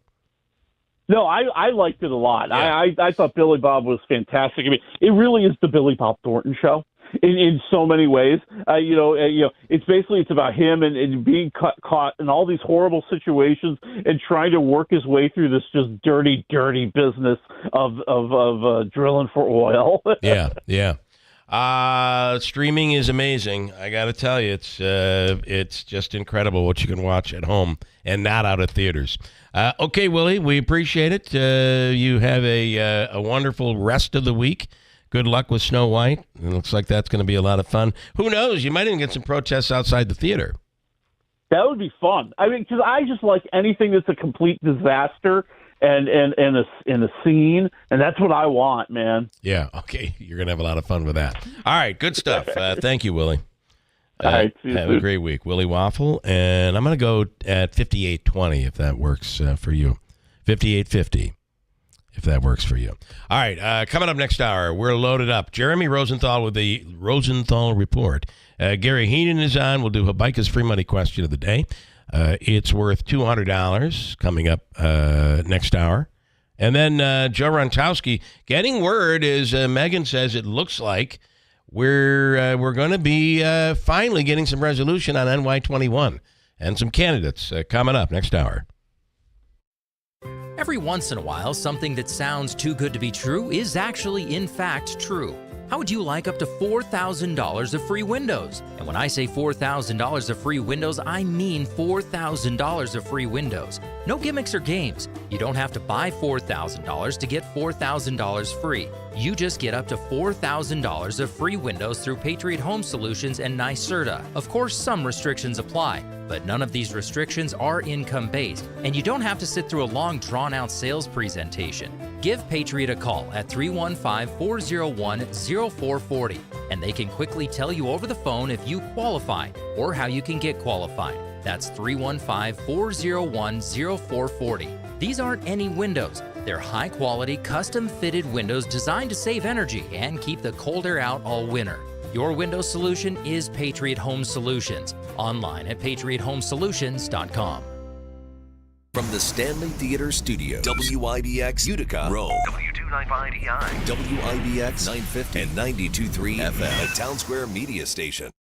No, I liked it a lot.
Yeah.
I thought Billy Bob was fantastic. I mean, it really is the Billy Bob Thornton show in so many ways. It's about him and being caught in all these horrible situations and trying to work his way through this just dirty business of drilling for oil.
Yeah. Streaming is amazing. I got to tell you, it's just incredible what you can watch at home and not out of theaters. Okay, Willie, we appreciate it. You have a wonderful rest of the week. Good luck with Snow White. It looks like that's going to be a lot of fun. Who knows? You might even get some protests outside the theater.
That would be fun. I mean, because I just like anything that's a complete disaster and a scene, and that's what I want, man.
Yeah, okay. You're going to have a lot of fun with that. All right, good stuff. Thank you, Willie.
All right,
have a great week. Willie Waffle, and I'm going to go at 58.20 if that works for you. 58.50 if that works for you. All right, coming up next hour, we're loaded up. Jeremy Rosenthal with the Rosenthal Report. Gary Heenan is on. We'll do Habaika's free money question of the day. It's worth $200 coming up next hour. And then Joe Rontowski, getting word is Megan says it looks like we're going to be finally getting some resolution on NY21 and some candidates coming up next hour.
Every once in a while, something that sounds too good to be true is actually, in fact, true. How would you like up to $4,000 of free windows? And when I say $4,000 of free windows, I mean $4,000 of free windows. No gimmicks or games. You don't have to buy $4,000 to get $4,000 free. You just get up to $4,000 of free windows through Patriot Home Solutions and NYSERDA. Of course, some restrictions apply, but none of these restrictions are income-based, and you don't have to sit through a long, drawn-out sales presentation. Give Patriot a call at 315-401-0440, and they can quickly tell you over the phone if you qualify or how you can get qualified. That's 315-401-0440. These aren't any windows. They're high-quality, custom-fitted windows designed to save energy and keep the cold air out all winter. Your window solution is Patriot Home Solutions. Online at patriothomesolutions.com.
From the Stanley Theater Studios, WIBX Utica, Rome, W295EI, WIBX 950 and 92.3 FM, a Town Square media station.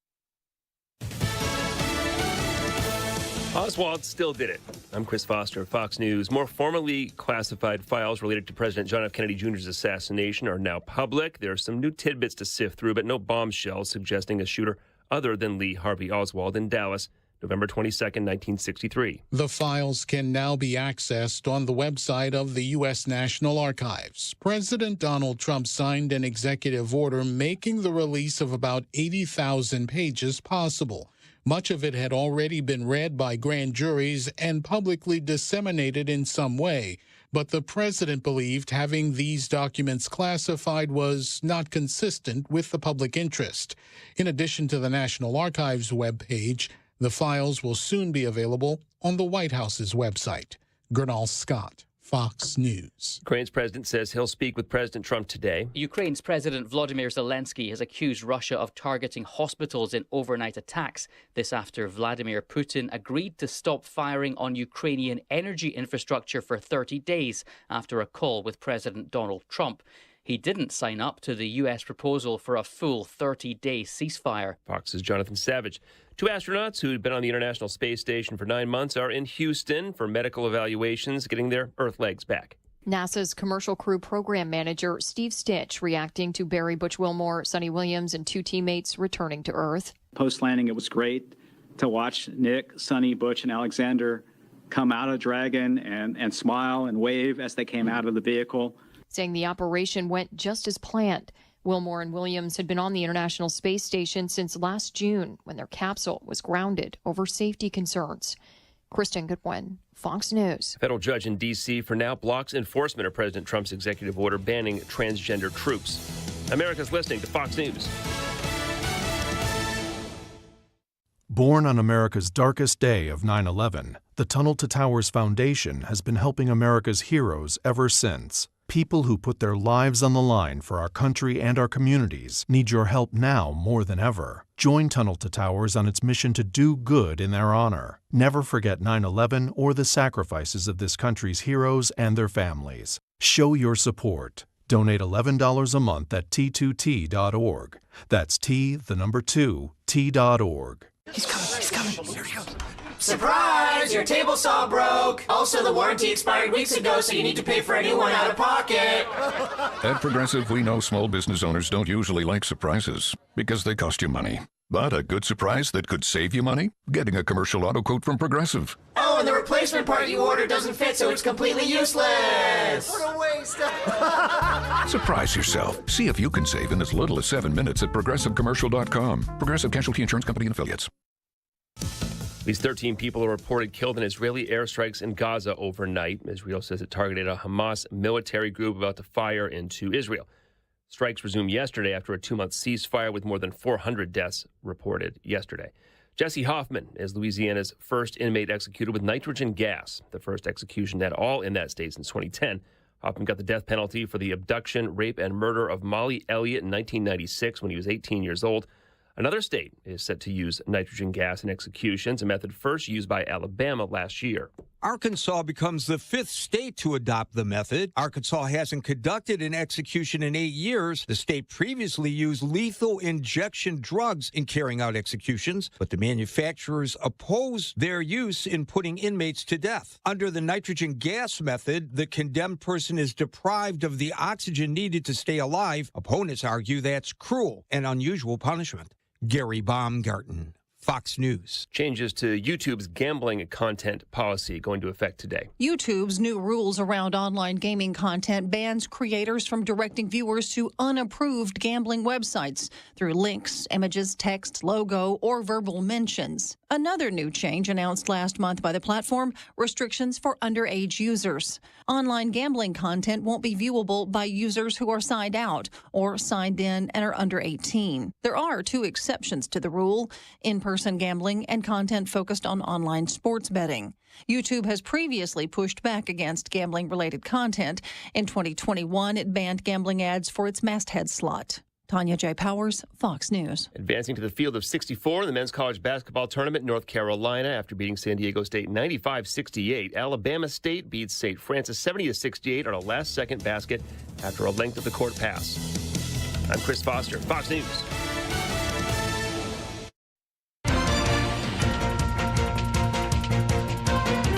Oswald still did it. I'm Chris Foster of Fox News. More formally classified files related to President John F. Kennedy Jr.'s assassination are now public. There are some new tidbits to sift through, but no bombshells suggesting a shooter other than Lee Harvey Oswald in Dallas, November 22nd, 1963.
The files can now be accessed on the website of the U.S. National Archives. President Donald Trump signed an executive order making the release of about 80,000 pages possible. Much of it had already been read by grand juries and publicly disseminated in some way, but the president believed having these documents classified was not consistent with the public interest. In addition to the National Archives webpage, the files will soon be available on the White House's website. Gernal Scott, Fox News.
Ukraine's president says he'll speak with President Trump today.
Ukraine's President Volodymyr Zelensky has accused Russia of targeting hospitals in overnight attacks. This after Vladimir Putin agreed to stop firing on Ukrainian energy infrastructure for 30 days after a call with President Donald Trump. He didn't sign up to the U.S. proposal for a full 30-day ceasefire.
Fox's Jonathan Savage. Two astronauts who'd been on the International Space Station for 9 months are in Houston for medical evaluations, getting their Earth legs back.
NASA's Commercial Crew Program Manager Steve Stitch reacting to Barry Butch Wilmore, Sonny Williams, and two teammates returning to Earth.
Post-landing, it was great to watch Nick, Sonny, Butch, and Alexander come out of Dragon and smile and wave as they came out of the vehicle.
Saying the operation went just as planned. Wilmore and Williams had been on the International Space Station since last June when their capsule was grounded over safety concerns. Kristen Goodwin, Fox News.
A federal judge in D.C. for now blocks enforcement of President Trump's executive order banning transgender troops. America's listening to Fox News.
Born on America's darkest day of 9/11, the Tunnel to Towers Foundation has been helping America's heroes ever since. People who put their lives on the line for our country and our communities need your help now more than ever. Join Tunnel to Towers on its mission to do good in their honor. Never forget 9/11 or the sacrifices of this country's heroes and their families. Show your support. Donate $11 a month at t2t.org. That's T2T.org.
He's coming. Here he goes. Surprise! Your table saw broke. Also, the warranty expired weeks ago, so you need to pay for a new one out of pocket.
At Progressive, we know small business owners don't usually like surprises because they cost you money. But a good surprise that could save you money? Getting a commercial auto quote from Progressive.
Oh, and the replacement part you ordered doesn't fit, so it's completely useless. What a waste.
Surprise yourself. See if you can save in as little as 7 minutes at ProgressiveCommercial.com. Progressive Casualty Insurance Company and Affiliates.
At least 13 people are reported killed in Israeli airstrikes in Gaza overnight. Israel says it targeted a Hamas military group about to fire into Israel. Strikes resumed yesterday after a 2-month ceasefire with more than 400 deaths reported yesterday. Jesse Hoffman is Louisiana's first inmate executed with nitrogen gas, the first execution at all in that state since 2010. Hoffman got the death penalty for the abduction, rape, and murder of Molly Elliott in 1996 when he was 18 years old. Another state is set to use nitrogen gas in executions, a method first used by Alabama last year.
Arkansas becomes the 5th state to adopt the method. Arkansas hasn't conducted an execution in 8 years. The state previously used lethal injection drugs in carrying out executions, but the manufacturers oppose their use in putting inmates to death. Under the nitrogen gas method, the condemned person is deprived of the oxygen needed to stay alive. Opponents argue that's cruel and unusual punishment. Gary Baumgarten, Fox News.
Changes to YouTube's gambling content policy go into effect today.
YouTube's new rules around online gaming content bans creators from directing viewers to unapproved gambling websites through links, images, text, logo, or verbal mentions. Another new change announced last month by the platform, restrictions for underage users. Online gambling content won't be viewable by users who are signed out or signed in and are under 18. There are 2 exceptions to the rule: in-person gambling and content focused on online sports betting. YouTube has previously pushed back against gambling-related content. In 2021, it banned gambling ads for its masthead slot. Tanya J. Powers, Fox News.
Advancing to the field of 64 in the men's college basketball tournament, North Carolina, after beating San Diego State 95-68. Alabama State beats St. Francis 70-68 on a last-second basket after a length of the court pass. I'm Chris Foster, Fox News.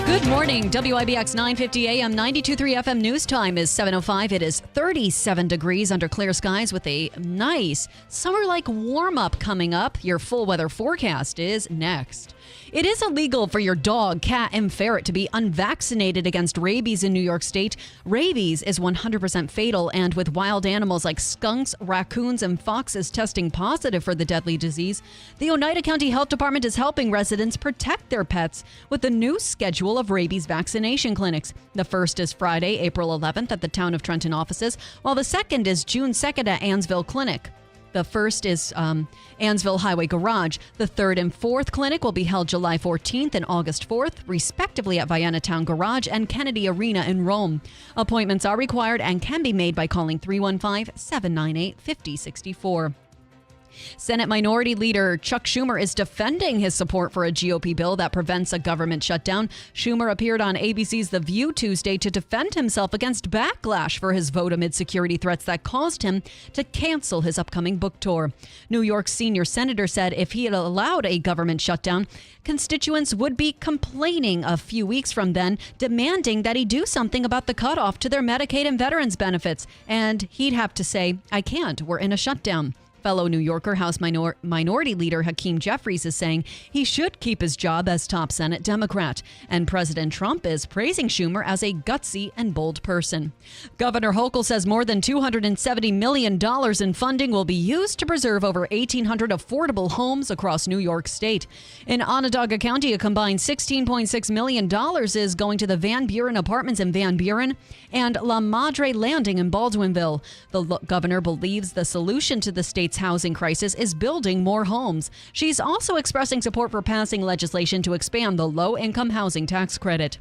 Good morning. WIBX 950 AM 92.3 FM news time is 7:05. It is 37 degrees under clear skies with a nice summer-like warm-up coming up. Your full weather forecast is next. It is illegal for your dog, cat, and ferret to be unvaccinated against rabies in New York State. Rabies is 100% fatal, and with wild animals like skunks, raccoons, and foxes testing positive for the deadly disease, the Oneida County Health Department is helping residents protect their pets with a new schedule of rabies vaccination clinics. The first is Friday, April 11th at the Town of Trenton offices, while the second is June 2nd at Ansville Clinic. The first is Ansville Highway Garage. The third and fourth clinic will be held July 14th and August 4th, respectively at Vienna Town Garage and Kennedy Arena in Rome. Appointments are required and can be made by calling 315-798-5064. Senate Minority Leader Chuck Schumer is defending his support for a GOP bill that prevents a government shutdown. Schumer appeared on ABC's The View Tuesday to defend himself against backlash for his vote amid security threats that caused him to cancel his upcoming book tour. New York's senior senator said if he had allowed a government shutdown, constituents would be complaining a few weeks from then, demanding that he do something about the cutoff to their Medicaid and veterans benefits. And he'd have to say, I can't, we're in a shutdown. Fellow New Yorker House Minority Leader Hakeem Jeffries is saying he should keep his job as top Senate Democrat. And President Trump is praising Schumer as a gutsy and bold person. Governor Hochul says more than $270 million in funding will be used to preserve over 1,800 affordable homes across New York State. In Onondaga County, a combined $16.6 million is going to the Van Buren Apartments in Van Buren and La Madre Landing in Baldwinville. The governor believes the solution to the state's housing crisis is building more homes. She's also expressing support for passing legislation to expand the low-income housing tax credit.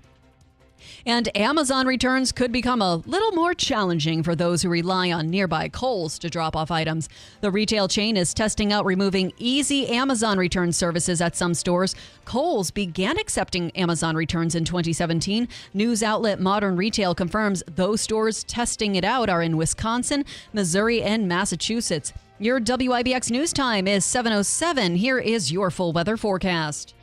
And Amazon returns could become a little more challenging for those who rely on nearby Kohl's to drop off items. The retail chain is testing out removing easy Amazon return services at some stores. Kohl's began accepting Amazon returns in 2017. News outlet Modern Retail confirms those stores testing it out are in Wisconsin, Missouri, and Massachusetts. Your WIBX news time is 7:07. Here is your full weather forecast.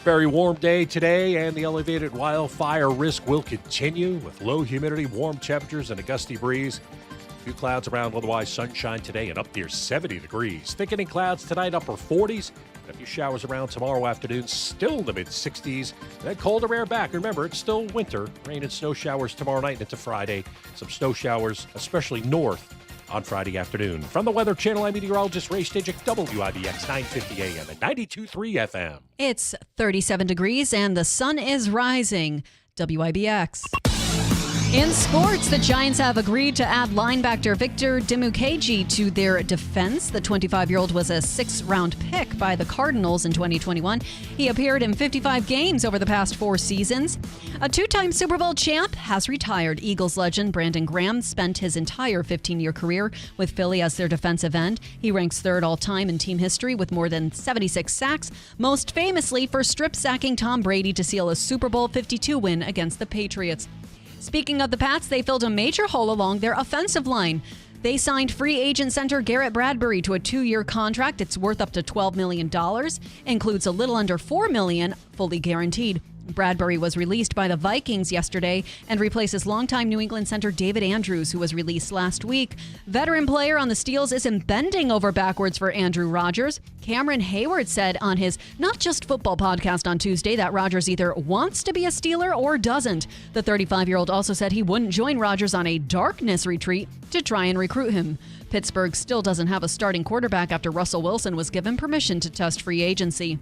Very warm day today, and the elevated wildfire risk will continue with low humidity, warm temperatures, and a gusty breeze. A few clouds around, otherwise sunshine today and up near 70 degrees. Thickening clouds tonight, upper 40s. And a few showers around tomorrow afternoon, still in the mid-60s. Then colder air back. Remember, it's still winter. Rain and snow showers tomorrow night into Friday. Some snow showers, especially north, on Friday afternoon. From the Weather Channel, I'm meteorologist Ray Stijik, WIBX 950 AM and 92.3 FM.
It's 37 degrees and the sun is rising. WIBX. In sports, the Giants have agreed to add linebacker Victor Dimukeji to their defense. The 25-year-old was a sixth-round pick by the Cardinals in 2021. He appeared in 55 games over the past 4 seasons. A 2-time Super Bowl champ has retired. Eagles legend Brandon Graham spent his entire 15-year career with Philly as their defensive end. He ranks 3rd all-time in team history with more than 76 sacks, most famously for strip-sacking Tom Brady to seal a Super Bowl 52 win against the Patriots. Speaking of the Pats, they filled a major hole along their offensive line. They signed free agent center Garrett Bradbury to a 2-year contract. It's worth up to $12 million, includes a little under $4 million fully guaranteed. Bradbury was released by the Vikings yesterday and replaces longtime New England center David Andrews, who was released last week. Veteran player on the Steelers isn't bending over backwards for Andrew Rodgers. Cameron Hayward said on his Not Just Football podcast on Tuesday that Rodgers either wants to be a Steeler or doesn't. The 35-year-old also said he wouldn't join Rodgers on a darkness retreat to try and recruit him. Pittsburgh still doesn't have a starting quarterback after Russell Wilson was given permission to test free agency.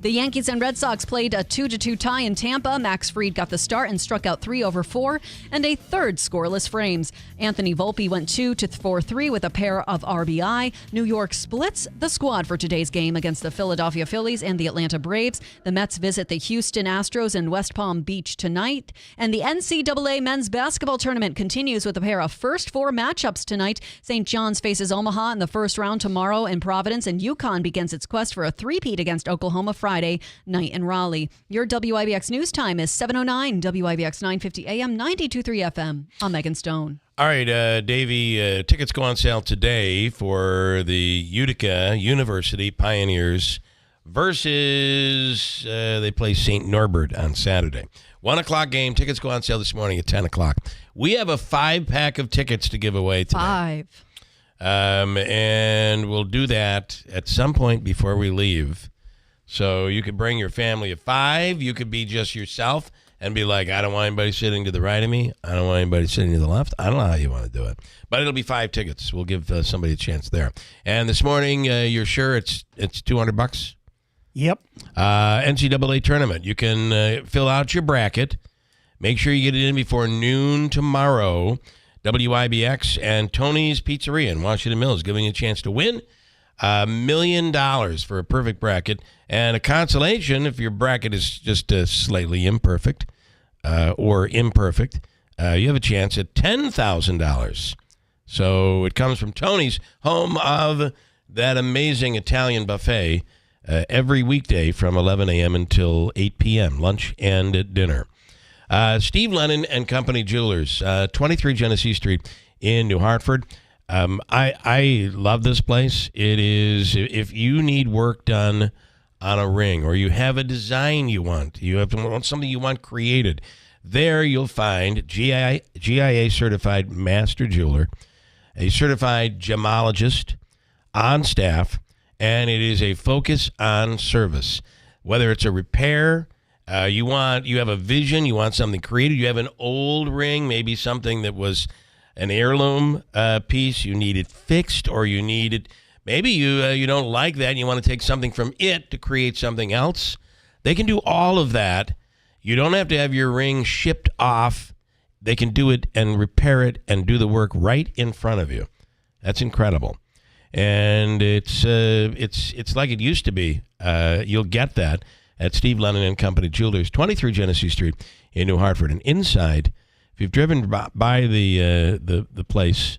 The Yankees and Red Sox played a 2-2 tie in Tampa. Max Fried got the start and struck out 3 over 4 and a third scoreless frames. Anthony Volpe went 2-for-3 with a pair of RBI. New York splits the squad for today's game against the Philadelphia Phillies and the Atlanta Braves. The Mets visit the Houston Astros in West Palm Beach tonight. And the NCAA men's basketball tournament continues with a pair of first 4 matchups tonight. St. John's faces Omaha in the first round tomorrow in Providence, and UConn begins its quest for a three-peat against Oklahoma Friday night in Raleigh. Your WIBX news time is 7:09. WIBX 950 AM, 92.3 FM. I'm Megan Stone.
All right, Davey, tickets go on sale today for the Utica University Pioneers versus they play St. Norbert on Saturday. 1 o'clock game. Tickets go on sale this morning at 10 o'clock. We have a 5-pack of tickets to give away today.
5.
And we'll do that at some point before we leave. So you could bring your family of 5. You could be just yourself and be like, I don't want anybody sitting to the right of me. I don't want anybody sitting to the left. I don't know how you want to do it. But it'll be 5 tickets. We'll give somebody a chance there. And this morning, you're sure it's $200?
Yep.
NCAA tournament. You can fill out your bracket. Make sure you get it in before noon tomorrow. WIBX and Tony's Pizzeria in Washington Mills giving you a chance to win $1 million for a perfect bracket. And a consolation, if your bracket is just slightly imperfect or imperfect, you have a chance at $10,000. So it comes from Tony's, home of that amazing Italian buffet, every weekday from 11 a.m. until 8 p.m., lunch and dinner. Steve Lennon and Company Jewelers, 23 Genesee Street in New Hartford. I love this place. It is, if you need work done on a ring, or you have a design you want something you want created, there you'll find GIA certified master jeweler, a certified gemologist on staff, and it is a focus on service. Whether it's a repair, you have a vision, you want something created, you have an old ring, maybe something that was an heirloom piece, you need it fixed, or you need it. Maybe you don't like that and you want to take something from it to create something else. They can do all of that. You don't have to have your ring shipped off. They can do it and repair it and do the work right in front of you. That's incredible. And it's like it used to be. You'll get that at Steve Lennon and Company Jewelers, 23 Genesee Street in New Hartford. And inside, if you've driven by the place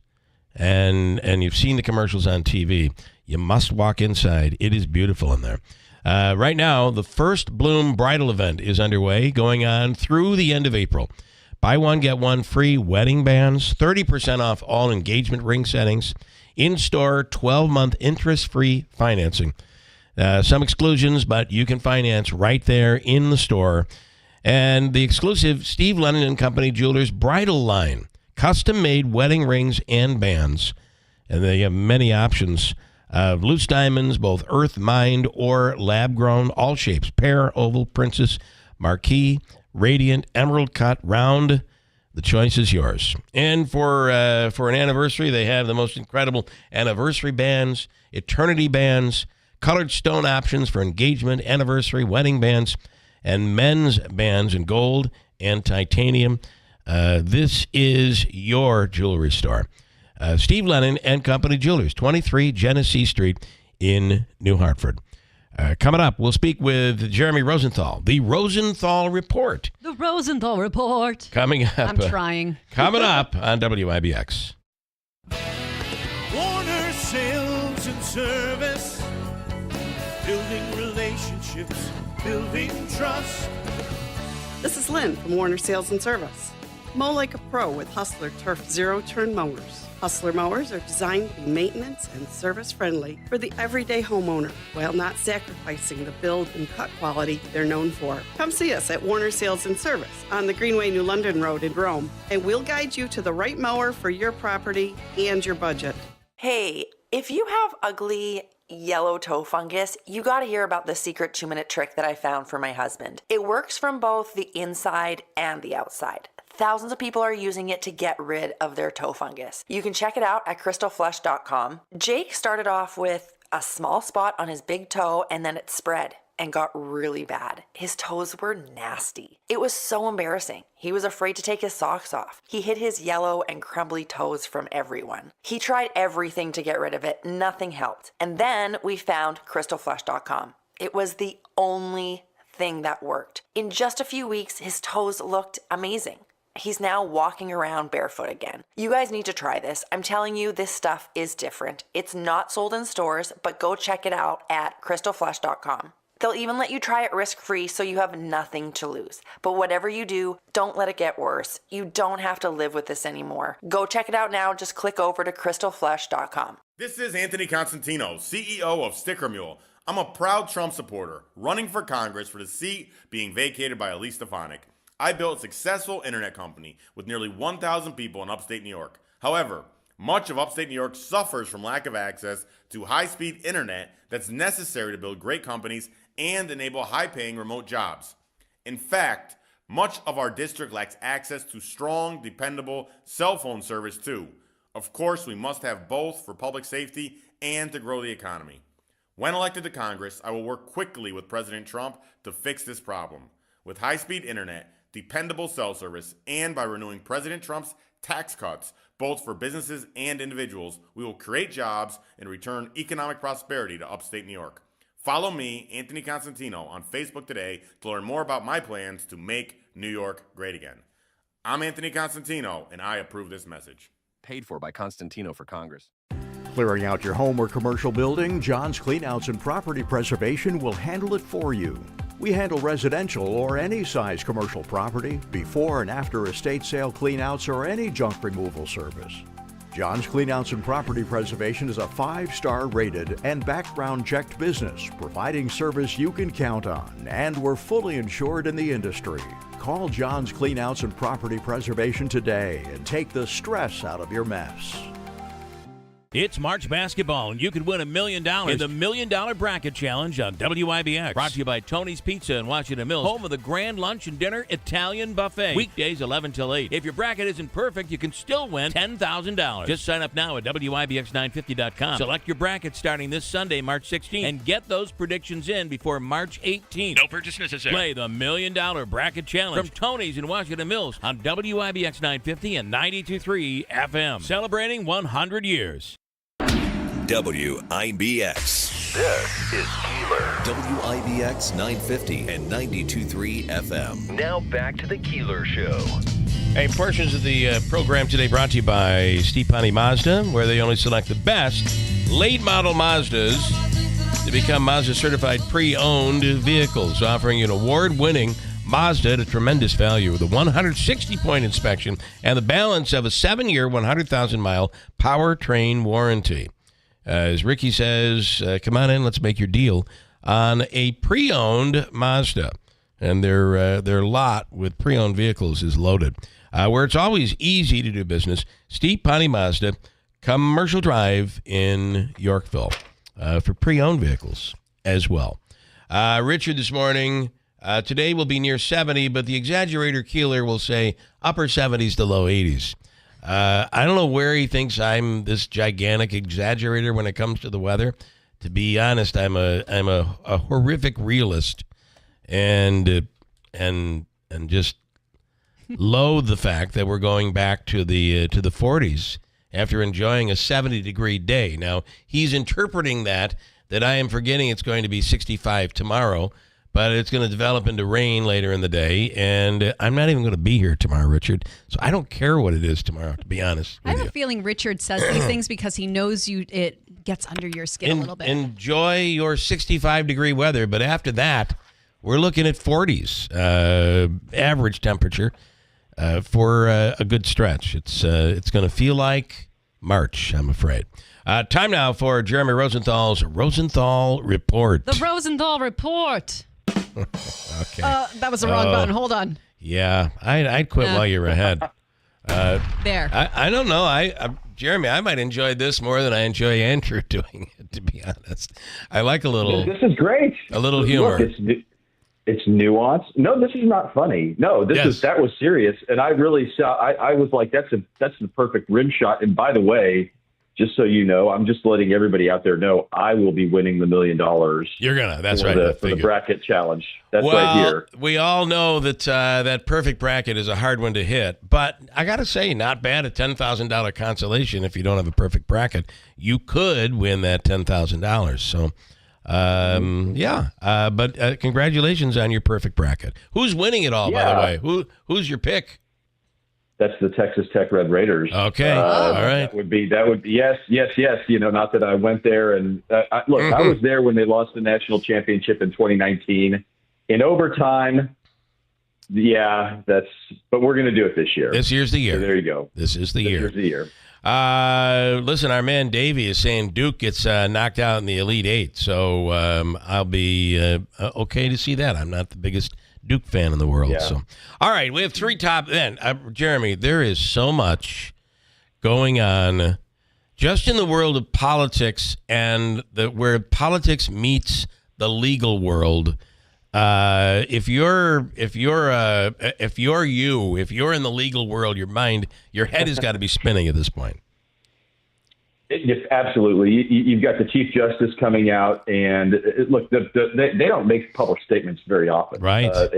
and you've seen the commercials on TV, you must walk inside. It is beautiful in there. Right now, the First Bloom Bridal event is underway, going on through the end of April. Buy one, get one free wedding bands, 30% off all engagement ring settings, in-store 12-month interest-free financing. Some exclusions, but you can finance right there in the store. And the exclusive Steve Lennon and Company Jewelers bridal line, custom-made wedding rings and bands. And they have many options of loose diamonds, both earth mined or lab-grown, all shapes, pear, oval, princess, marquise, radiant, emerald cut, round. The choice is yours. And for an anniversary, they have the most incredible anniversary bands, eternity bands, colored stone options for engagement, anniversary, wedding bands, and men's bands in gold and titanium. This is your jewelry store. Steve Lennon and Company Jewelers, 23 Genesee Street in New Hartford. Coming up, we'll speak with Jeremy Rosenthal, the Rosenthal Report.
The Rosenthal Report.
Coming up.
I'm trying.
Coming up on WIBX.
Warner Sales and Service. Building relationships, building trust.
This is Lynn from Warner Sales and Service. Mow like a pro with Hustler Turf Zero-Turn Mowers. Hustler mowers are designed to be maintenance and service friendly for the everyday homeowner while not sacrificing the build and cut quality they're known for. Come see us at Warner Sales and Service on the Greenway New London Road in Rome, and we'll guide you to the right mower for your property and your budget.
Hey, if you have ugly yellow toe fungus, you got to hear about the secret 2-minute trick that I found for my husband. It works from both the inside and the outside. Thousands of people are using it to get rid of their toe fungus. You can check it out at crystalflesh.com. Jake started off with a small spot on his big toe, and then it spread and got really bad. His toes were nasty. It was so embarrassing. He was afraid to take his socks off. He hid his yellow and crumbly toes from everyone. He tried everything to get rid of it. Nothing helped. And then we found crystalflesh.com. It was the only thing that worked. In just a few weeks, his toes looked amazing. He's now walking around barefoot again. You guys need to try this. I'm telling you, this stuff is different. It's not sold in stores, but go check it out at crystalflesh.com. They'll even let you try it risk-free so you have nothing to lose. But whatever you do, don't let it get worse. You don't have to live with this anymore. Go check it out now. Just click over to crystalflesh.com.
This is Anthony Constantino, CEO of Sticker Mule. I'm a proud Trump supporter, running for Congress for the seat being vacated by Elise Stefanik. I built a successful internet company with nearly 1,000 people in upstate New York. However, much of upstate New York suffers from lack of access to high-speed internet that's necessary to build great companies and enable high-paying remote jobs. In fact, much of our district lacks access to strong, dependable cell phone service too. Of course, we must have both for public safety and to grow the economy. When elected to Congress, I will work quickly with President Trump to fix this problem. With high-speed internet, dependable cell service, and by renewing President Trump's tax cuts, both for businesses and individuals, we will create jobs and return economic prosperity to upstate New York. Follow me, Anthony Constantino, on Facebook today to learn more about my plans to make New York great again. I'm Anthony Constantino, and I approve this message.
Paid for by Constantino for Congress.
Clearing out your home or commercial building, John's Cleanouts and Property Preservation will handle it for you. We handle residential or any size commercial property, before and after estate sale cleanouts, or any junk removal service. John's Cleanouts and Property Preservation is a 5-star rated and background checked business, providing service you can count on, and we're fully insured in the industry. Call John's Cleanouts and Property Preservation today and take the stress out of your mess.
It's March basketball, and you could win $1 million in the $1 Million Bracket Challenge on WIBX. Brought to you by Tony's Pizza in Washington Mills, home of the Grand Lunch and Dinner Italian Buffet. Weekdays 11 till 8. If your bracket isn't perfect, you can still win $10,000. Just sign up now at WIBX950.com. Select your bracket starting this Sunday, March 16th, and get those predictions in before March 18th.
No purchase necessary.
Play the $1 Million Bracket Challenge from Tony's in Washington Mills on WIBX 950 and 92.3 FM. Celebrating 100 years.
WIBX. This is Keeler. WIBX 950 and 92.3 FM.
Now back to the Keeler Show.
Hey, portions of the program today brought to you by Steepani Mazda, where they only select the best late model Mazdas to become Mazda certified pre-owned vehicles, offering you an award-winning Mazda at a tremendous value with a 160-point inspection and the balance of a 7-year, 100,000-mile powertrain warranty. As Ricky says, come on in, let's make your deal on a pre-owned Mazda. And their lot with pre-owned vehicles is loaded. Where it's always easy to do business, Steepani Mazda, Commercial Drive in Yorkville, for pre-owned vehicles as well. Richard this morning, today will be near 70, but the exaggerator Keeler will say upper 70s to low 80s. I don't know where he thinks I'm this gigantic exaggerator when it comes to the weather. To be honest, I'm a horrific realist, and just loathe the fact that we're going back to the 40s after enjoying a 70-degree day. Now, he's interpreting that I am forgetting it's going to be 65 tomorrow, but it's going to develop into rain later in the day, and I'm not even going to be here tomorrow, Richard. So I don't care what it is tomorrow, to be honest with
I have
you.
a feeling Richard says these things because he knows it gets under your skin a little bit.
Enjoy your 65-degree weather, but after that, we're looking at 40s average temperature for a good stretch. It's going to feel like March, I'm afraid. Time now for Jeremy Rosenthal's Rosenthal Report.
The Rosenthal Report.
Okay.
That was the wrong button. Hold on.
Yeah, I'd quit while you were ahead.
There.
I don't know. Jeremy, I might enjoy this more than I enjoy Andrew doing it, to be honest. I like a little...
This is great.
A little humor.
Look, it's nuance. No, this is not funny. No, that was serious. And I really saw, I was like, that's the perfect rim shot. And by the way, just so you know, I'm just letting everybody out there know I will be winning the $1 million.
You're gonna. That's
for
right.
For the bracket challenge. That's
well,
right here.
We all know that that perfect bracket is a hard one to hit, but I got to say, not bad. A $10,000 consolation if you don't have a perfect bracket. You could win that $10,000. So, but congratulations on your perfect bracket. Who's winning it all, by the way? Who's your pick?
That's the Texas Tech Red Raiders.
Okay, all right.
That would be yes. You know, not that I went there and I was there when they lost the national championship in 2019 in overtime. Yeah, but we're going to do it this year.
This year's the year.
So there you go.
This is the year.
This is the year.
Listen, our man Davey is saying Duke gets knocked out in the Elite Eight, so I'll be okay to see that. I'm not the biggest Duke fan in the world.
Yeah.
So, all right, we have three top. Then, Jeremy, there is so much going on just in the world of politics and where politics meets the legal world. If you're in the legal world, your head has got to be spinning at this point.
Yes, absolutely. You've got the Chief Justice coming out, and look, they don't make public statements very often,
right?
So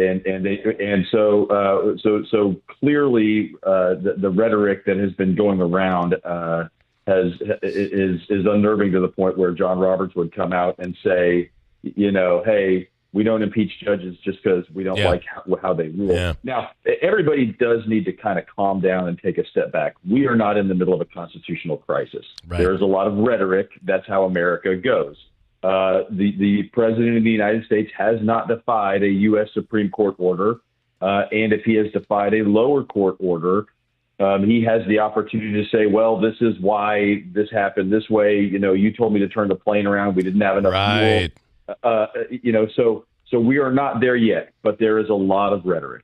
clearly, the rhetoric that has been going around is unnerving to the point where John Roberts would come out and say, hey, we don't impeach judges just because we don't like how they rule.
Yeah.
Now, everybody does need to kind of calm down and take a step back. We are not in the middle of a constitutional crisis.
Right.
There's a lot of rhetoric. That's how America goes. The president of the United States has not defied a U.S. Supreme Court order. And if he has defied a lower court order, he has the opportunity to say, well, this is why this happened this way. You told me to turn the plane around. We didn't have enough fuel. So we are not there yet, but there is a lot of rhetoric.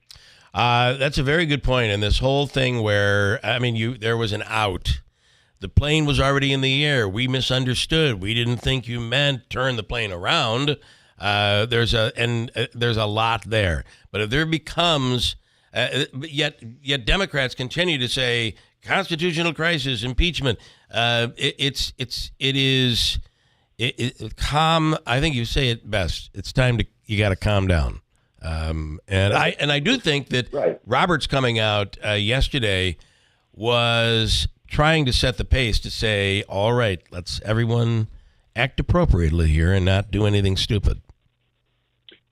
That's a very good point. And this whole thing where, there was an out. The plane was already in the air. We misunderstood. We didn't think you meant turn the plane around. There's a lot there. But if there becomes, yet Democrats continue to say constitutional crisis, impeachment. Calm. I think you say it best. It's time you got to calm down. I do think that Roberts coming out yesterday was trying to set the pace to say, all right, let's everyone act appropriately here and not do anything stupid.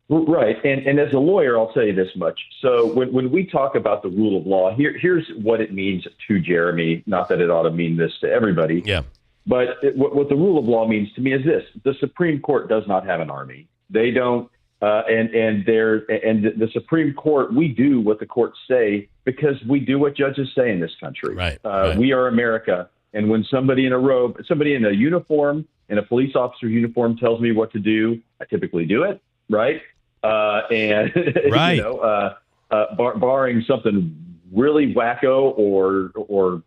Right. And as a lawyer, I'll tell you this much. So when we talk about the rule of law, here's what it means to Jeremy. Not that it ought to mean this to everybody.
Yeah.
But what the rule of law means to me is this: the Supreme Court does not have an army. They don't. And the Supreme Court, we do what the courts say because we do what judges say in this country.
Right.
We are America. And when somebody in a robe, somebody in a uniform, in a police officer uniform tells me what to do, I typically do it. Right. Right. Barring something really wacko or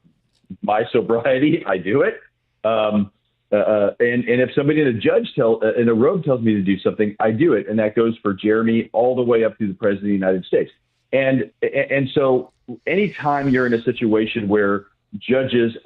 my sobriety, I do it. And if somebody in a robe tells me to do something, I do it. And that goes for Jeremy all the way up to the president of the United States. And so anytime you're in a situation where judges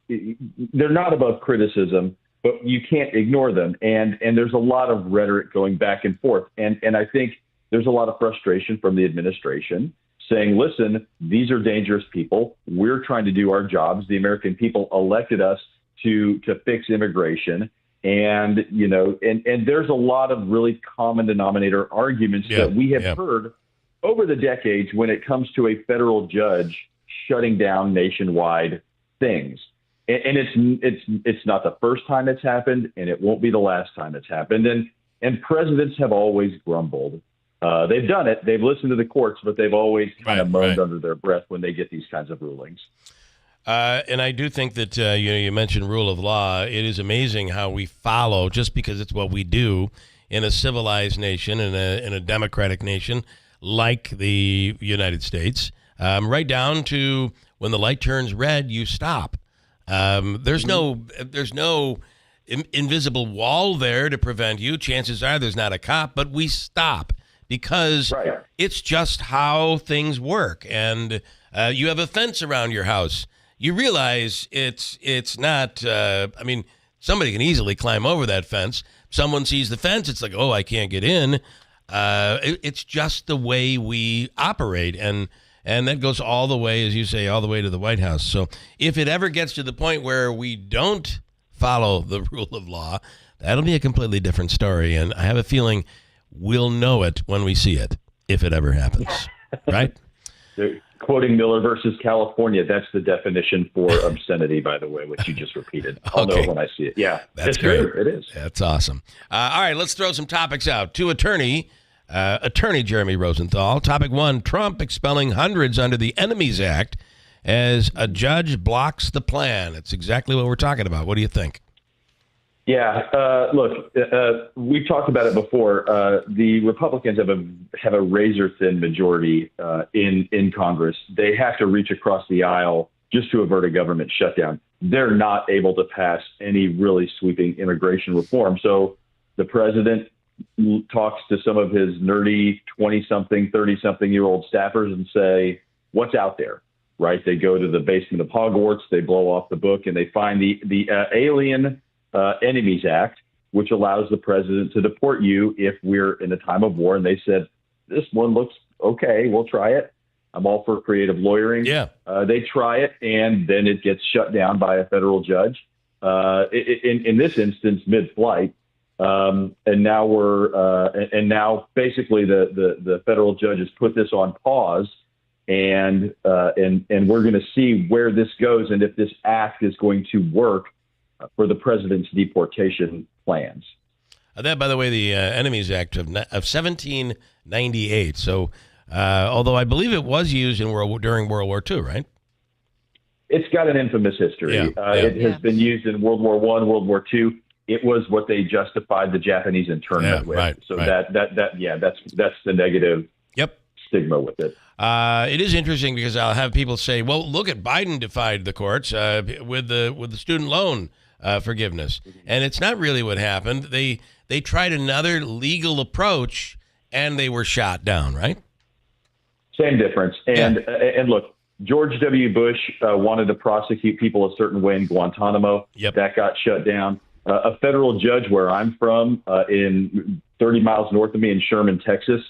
they're not above criticism, but you can't ignore them. And there's a lot of rhetoric going back and forth. And I think there's a lot of frustration from the administration saying, listen, these are dangerous people. We're trying to do our jobs. The American people elected us to fix immigration. And, and there's a lot of really common denominator arguments that we have heard over the decades when it comes to a federal judge shutting down nationwide things. And it's not the first time it's happened, and it won't be the last time it's happened. And presidents have always grumbled. They've done it. They've listened to the courts, but they've always kind of moaned under their breath when they get these kinds of rulings.
And I do think that you mentioned rule of law. It is amazing how we follow, just because it's what we do in a civilized nation, in a democratic nation like the United States, right down to when the light turns red, you stop. There's no invisible wall there to prevent you. Chances are there's not a cop, but we stop because it's just how things work. And you have a fence around your house. You realize it's not, somebody can easily climb over that fence. Someone sees the fence. It's like, oh, I can't get in. It's just the way we operate. And that goes all the way, as you say, all the way to the White House. So if it ever gets to the point where we don't follow the rule of law, that'll be a completely different story. And I have a feeling we'll know it when we see it, if it ever happens. Right?
Quoting Miller versus California, that's the definition for obscenity, by the way, which you just repeated. I'll know when I see it. Yeah,
that's
great.
True.
It is.
That's awesome. All right, let's throw some topics out. To attorney Jeremy Rosenthal. Topic 1, Trump expelling hundreds under the Enemies Act as a judge blocks the plan. It's exactly what we're talking about. What do you think?
Yeah, look, we've talked about it before. The Republicans have a razor-thin majority in Congress. They have to reach across the aisle just to avert a government shutdown. They're not able to pass any really sweeping immigration reform. So the president talks to some of his nerdy 20-something, 30-something-year-old staffers and say, what's out there, right? They go to the basement of Hogwarts, they blow off the book, and they find the Alien Enemies Act, which allows the president to deport you if we're in a time of war. And they said, this one looks okay, we'll try it. I'm all for creative lawyering.
Yeah.
They try it, and then it gets shut down by a federal judge. In this instance, mid-flight. And now basically the federal judge has put this on pause, and we're going to see where this goes and if this act is going to work for the president's deportation plans.
That, by the way, the Enemies Act of 1798. So, although I believe it was used during World War II, right?
It's got an infamous history. It has been used in World War I, World War II. It was what they justified the Japanese internment with.
Right,
so
right.
That's the negative stigma with it.
It is interesting because I'll have people say, well, look at Biden defied the courts with the student loan forgiveness. And it's not really what happened. They tried another legal approach and they were shot down, right?
Same difference. And look, George W. Bush wanted to prosecute people a certain way in Guantanamo. That got shut down. A federal judge where I'm from, in 30 miles north of me in Sherman, Texas,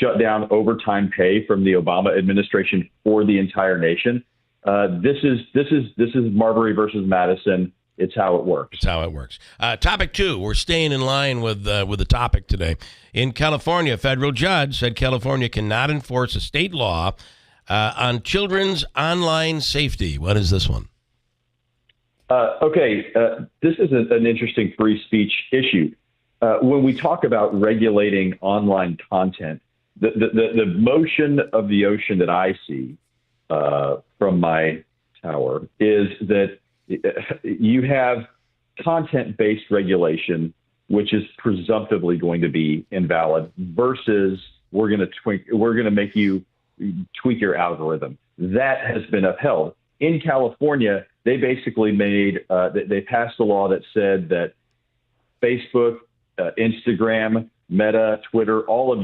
shut down overtime pay from the Obama administration for the entire nation. This is Marbury versus Madison. It's how it works.
It's how it works. Topic 2. We're staying in line with the topic today. In California, a federal judge said California cannot enforce a state law on children's online safety. What is this one?
This is an interesting free speech issue. When we talk about regulating online content, the motion of the ocean that I see from my tower is that you have content-based regulation, which is presumptively going to be invalid, versus we're going to make you tweak your algorithm. That has been upheld. In California, they basically they passed a law that said that Facebook, Instagram, Meta, Twitter, all of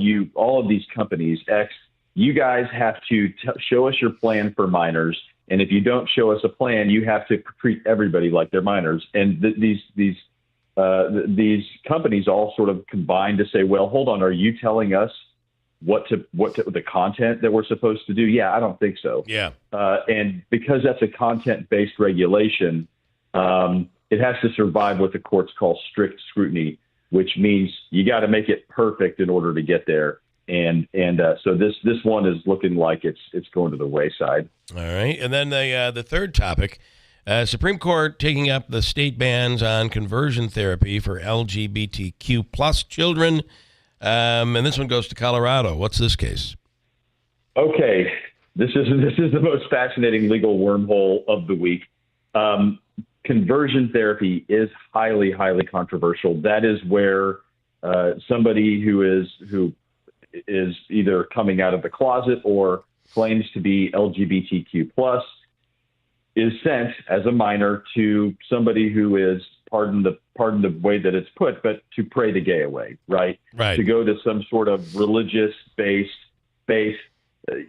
these companies, X, you guys have to show us your plan for minors. And if you don't show us a plan, you have to treat everybody like they're minors. And these companies all sort of combine to say, well, hold on, are you telling us what the content that we're supposed to do? Yeah, I don't think so.
Yeah.
And because that's a content-based regulation, it has to survive what the courts call strict scrutiny, which means you got to make it perfect in order to get there. And so this one is looking like it's going to the wayside.
All right. And then the third topic, Supreme Court taking up the state bans on conversion therapy for LGBTQ plus children. And this one goes to Colorado. What's this case?
Okay. This is the most fascinating legal wormhole of the week. Conversion therapy is highly, highly controversial. That is where somebody who is either coming out of the closet or claims to be LGBTQ plus is sent as a minor to somebody who is, pardon the way that it's put, but to pray the gay away, right?
Right.
To go to some sort of religious-based faith,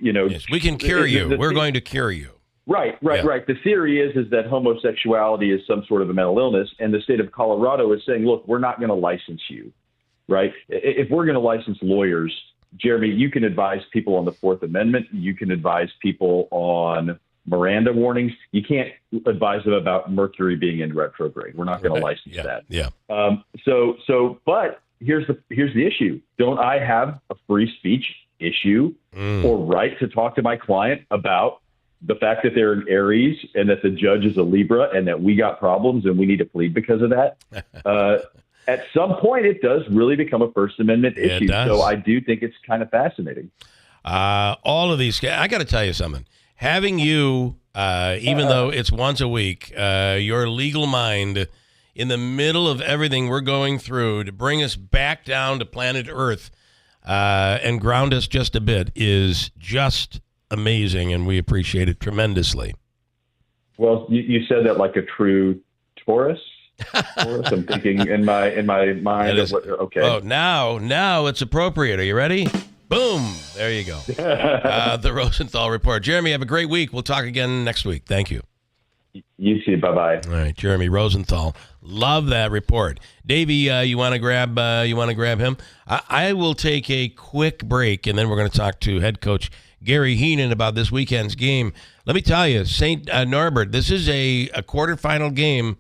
Yes, we can cure you. We're going to cure you.
Right. The theory is that homosexuality is some sort of a mental illness, and the state of Colorado is saying, look, we're not going to license you, right? If we're going to license lawyers, Jeremy, you can advise people on the Fourth Amendment. You can advise people on Miranda warnings. You can't advise them about Mercury being in retrograde. We're not going to license that.
Yeah.
But here's the issue. Don't I have a free speech issue or right to talk to my client about the fact that they're an Aries and that the judge is a Libra and that we got problems and we need to plead because of that? At some point, it does really become a First Amendment issue. So I do think it's kind of fascinating.
All of these, I got to tell you something. Having you, even though it's once a week, your legal mind in the middle of everything we're going through to bring us back down to planet Earth and ground us just a bit is just amazing, and we appreciate it tremendously.
Well, you said that like a true Taurus. I'm thinking in my mind. Okay.
Oh, now it's appropriate. Are you ready? Boom. There you go. The Rosenthal Report. Jeremy, have a great week. We'll talk again next week. Thank you.
You too. Bye-bye.
All right, Jeremy Rosenthal. Love that report. Davey, you want to grab him? I will take a quick break, and then we're going to talk to head coach Gary Heenan about this weekend's game. Let me tell you, St. Norbert, this is a quarterfinal game.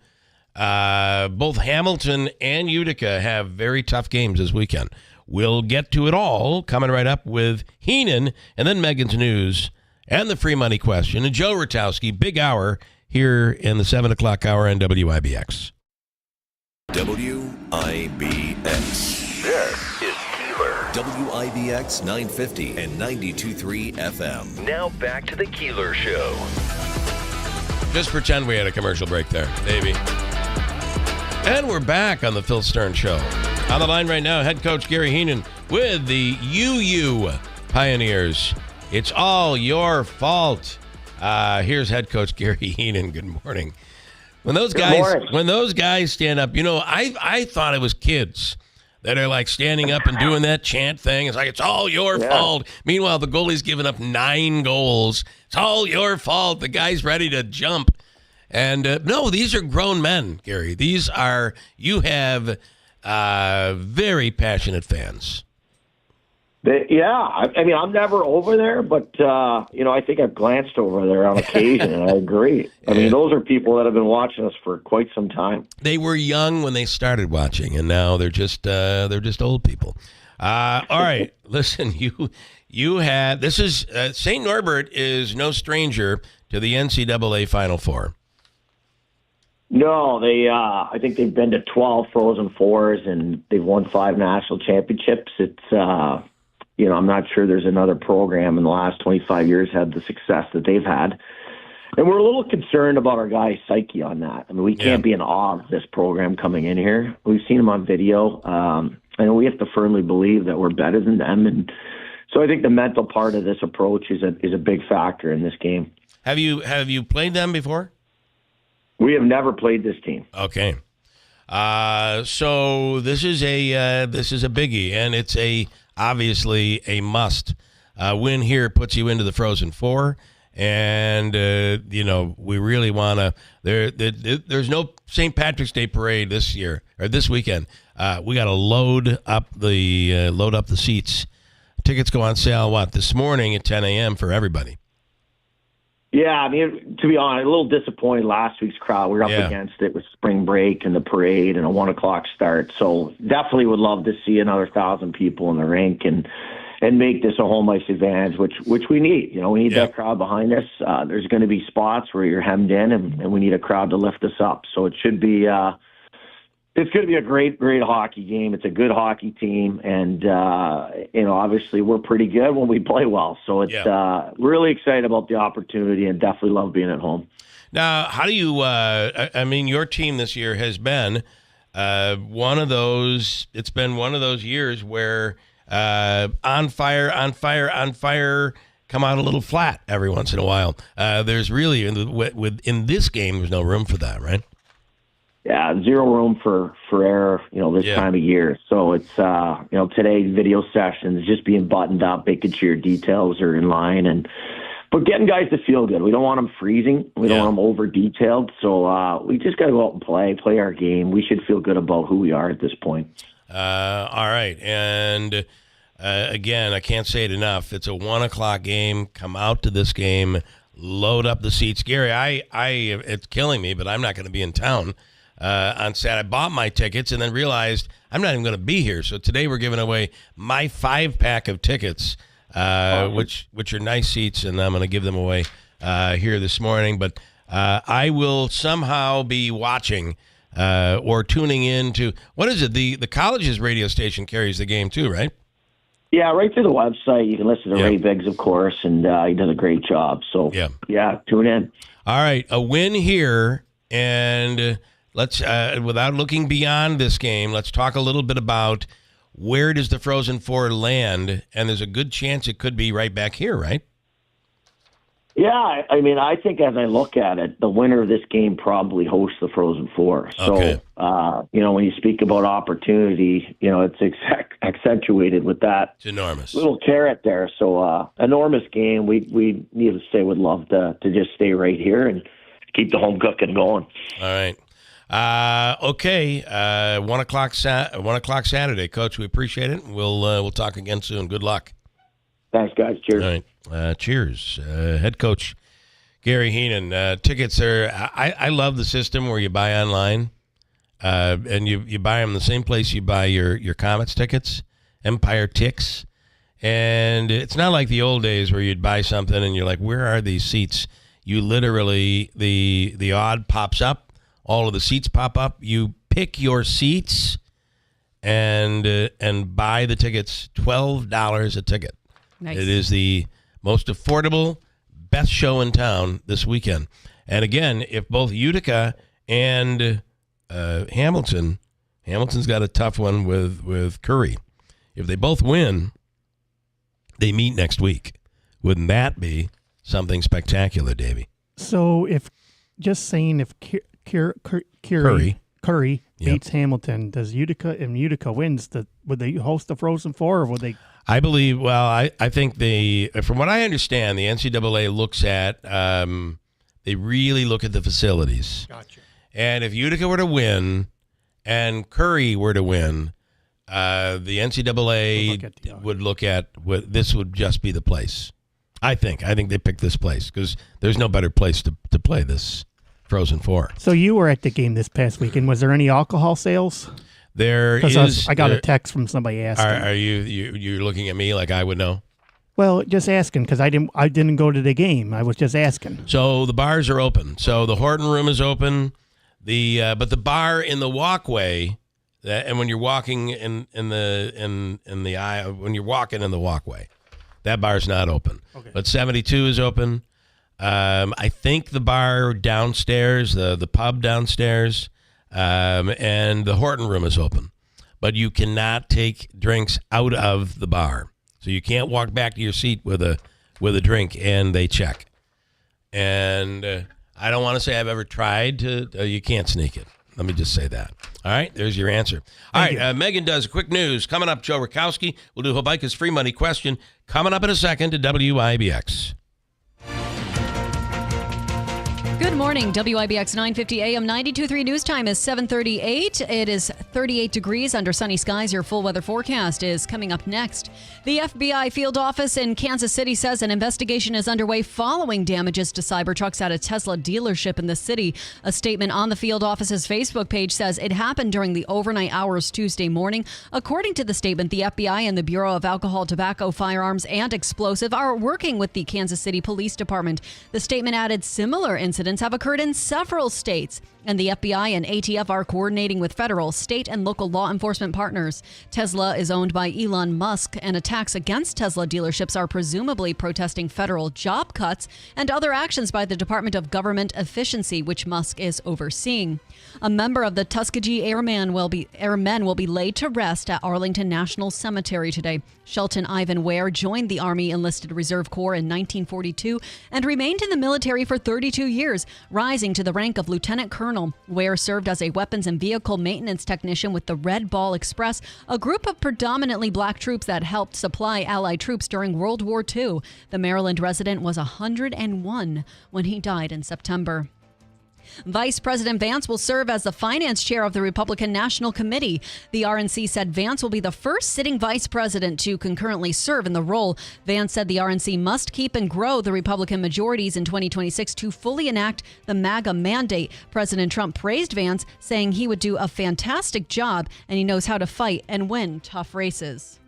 Both Hamilton and Utica have very tough games this weekend. We'll get to it all coming right up with Heenan and then Megan's News and the free money question and Joe Rotowski. Big hour here in the 7 o'clock hour on WIBX.
WIBX.
This is Keeler.
WIBX 950 and 92.3 FM.
Now back to the Keeler Show.
Just pretend we had a commercial break there, baby. And we're back on the Phil Stern Show. On the line right now, head coach Gary Heenan with the UU Pioneers. It's all your fault. Here's head coach Gary Heenan. Good morning. When those guys stand up, I thought it was kids that are like standing up and doing that chant thing. It's like, it's all your fault. Meanwhile, the goalie's given up 9 goals. It's all your fault. The guy's ready to jump. And no, these are grown men, Gary. You have very passionate fans.
I mean, I'm never over there, but, I think I've glanced over there on occasion, and I agree. I mean, those are people that have been watching us for quite some time.
They were young when they started watching, and now they're just old people. All right, listen, you had this is St. Norbert is no stranger to the NCAA Final Four.
No, I think they've been to 12 Frozen Fours, and they've won 5 national championships. It's I'm not sure there's another program in the last 25 years had the success that they've had. And we're a little concerned about our guy's psyche on that. I mean, we can't be in awe of this program coming in here. We've seen them on video. And we have to firmly believe that we're better than them. And so I think the mental part of this approach is a big factor in this game.
Have you played them before?
We have never played this team.
Okay. So this is a biggie, and it's obviously a must. Win here puts you into the Frozen Four, and we really want to. There's no St. Patrick's Day parade this year or this weekend. We got to load up the seats. Tickets go on sale this morning at 10 a.m. for everybody.
Yeah, I mean, to be honest, a little disappointed last week's crowd. We were up against it with spring break and the parade and a 1:00 start. So definitely would love to see another 1,000 people in the rink and make this a home ice advantage, which we need. We need that crowd behind us. There's going to be spots where you're hemmed in, and we need a crowd to lift us up. So it should be. It's going to be a great, great hockey game. It's a good hockey team, and obviously we're pretty good when we play well. So it's really excited about the opportunity, and definitely love being at home.
Now, how do you? Your team this year has been one of those. It's been one of those years where on fire, come out a little flat every once in a while. There's really in this game, there's no room for that, right?
Yeah, zero room for error, this time of year. So it's, today's video sessions, just being buttoned up, making sure your details are in line, but getting guys to feel good. We don't want them freezing. We don't want them over-detailed. So we just got to go out and play our game. We should feel good about who we are at this point.
All right. And, again, I can't say it enough. It's a 1:00 game. Come out to this game. Load up the seats. Gary, it's killing me, but I'm not going to be in town on Saturday. I bought my tickets and then realized I'm not even going to be here. So today we're giving away my 5-pack of tickets, which are nice seats, and I'm going to give them away here this morning. But I will somehow be watching or tuning in to, what is it? The college's radio station carries the game too, right?
Yeah, right through the website. You can listen to Ray Biggs, of course, and he does a great job. So, tune in.
All right, a win here, and let's, without looking beyond this game, let's talk a little bit about where does the Frozen Four land, and there's a good chance it could be right back here, right?
Yeah, I mean, I think as I look at it, the winner of this game probably hosts the Frozen Four. So, when you speak about opportunity, it's accentuated with that.
It's enormous.
Little carrot there. So, enormous game. We need to say would love to just stay right here and keep the home cooking going.
All right. Okay. 1:00 Saturday, Coach. We appreciate it. We'll talk again soon. Good luck.
Thanks, guys. Cheers.
All right. Cheers. Head coach Gary Heenan. Tickets are. I love the system where you buy online, and you buy them the same place you buy your Comets tickets, Empire Tix, and it's not like the old days where you'd buy something and you're like, where are these seats? You literally the odd pops up, all of the seats pop up. You pick your seats, and buy the tickets. $12 a ticket. Nice. It is the most affordable, best show in town this weekend. And again, if both Utica and Hamilton's got a tough one with Curry. If they both win, they meet next week. Wouldn't that be something spectacular, Davey?
So if Curry beats Hamilton, does Utica wins, would they host the Frozen Four, or would they?
I believe, I think from what I understand, the NCAA looks at, they really look at the facilities.
Gotcha.
And if Utica were to win and Curry were to win, the NCAA would look at this would just be the place. I think they picked this place because there's no better place to play this Frozen Four.
So you were at the game this past weekend. Was there any alcohol sales?
There is.
I got a text from somebody asking.
Are you're looking at me like I would know?
Well, just asking because I didn't go to the game. I was just asking.
So the bars are open. So the Horton Room is open. But the bar in the walkway, and when you're walking in the aisle, when you're walking in the walkway, that bar's not open. Okay. But 72 is open. I think the bar downstairs, the pub downstairs, and the Horton Room is open. But you cannot take drinks out of the bar. So you can't walk back to your seat with a drink and they check. And I don't want to say I've ever tried to. You can't sneak it. Let me just say that. All right, there's your answer. All right, Megan does quick news. Coming up, Joe Rakowski. We'll do Hobica's free money question. Coming up in a second to WIBX.
Good morning. WIBX 950 AM 92.3 news time is 7:38. It is 38 degrees under sunny skies. Your full weather forecast is coming up next. The FBI field office in Kansas City says an investigation is underway following damages to Cybertrucks at a Tesla dealership in the city. A statement on the field office's Facebook page says it happened during the overnight hours Tuesday morning. According to the statement, the FBI and the Bureau of Alcohol, Tobacco, Firearms, and Explosive are working with the Kansas City Police Department. The statement added similar incidents have occurred in several states, and the FBI and ATF are coordinating with federal, state, and local law enforcement partners. Tesla is owned by Elon Musk, and attacks against Tesla dealerships are presumably protesting federal job cuts and other actions by the Department of Government Efficiency, which Musk is overseeing. A member of the Tuskegee Airmen will be laid to rest at Arlington National Cemetery today. Shelton Ivan Ware joined the Army Enlisted Reserve Corps in 1942 and remained in the military for 32 years, rising to the rank of Lieutenant Colonel. Ware served as a weapons and vehicle maintenance technician with the Red Ball Express, a group of predominantly black troops that helped supply Allied troops during World War II. The Maryland resident was 101 when he died in September. Vice President Vance will serve as the finance chair of the Republican National Committee. The RNC said Vance will be the first sitting vice president to concurrently serve in the role. Vance said the RNC must keep and grow the Republican majorities in 2026 to fully enact the MAGA mandate. President Trump praised Vance, saying he would do a fantastic job and he knows how to fight and win tough races.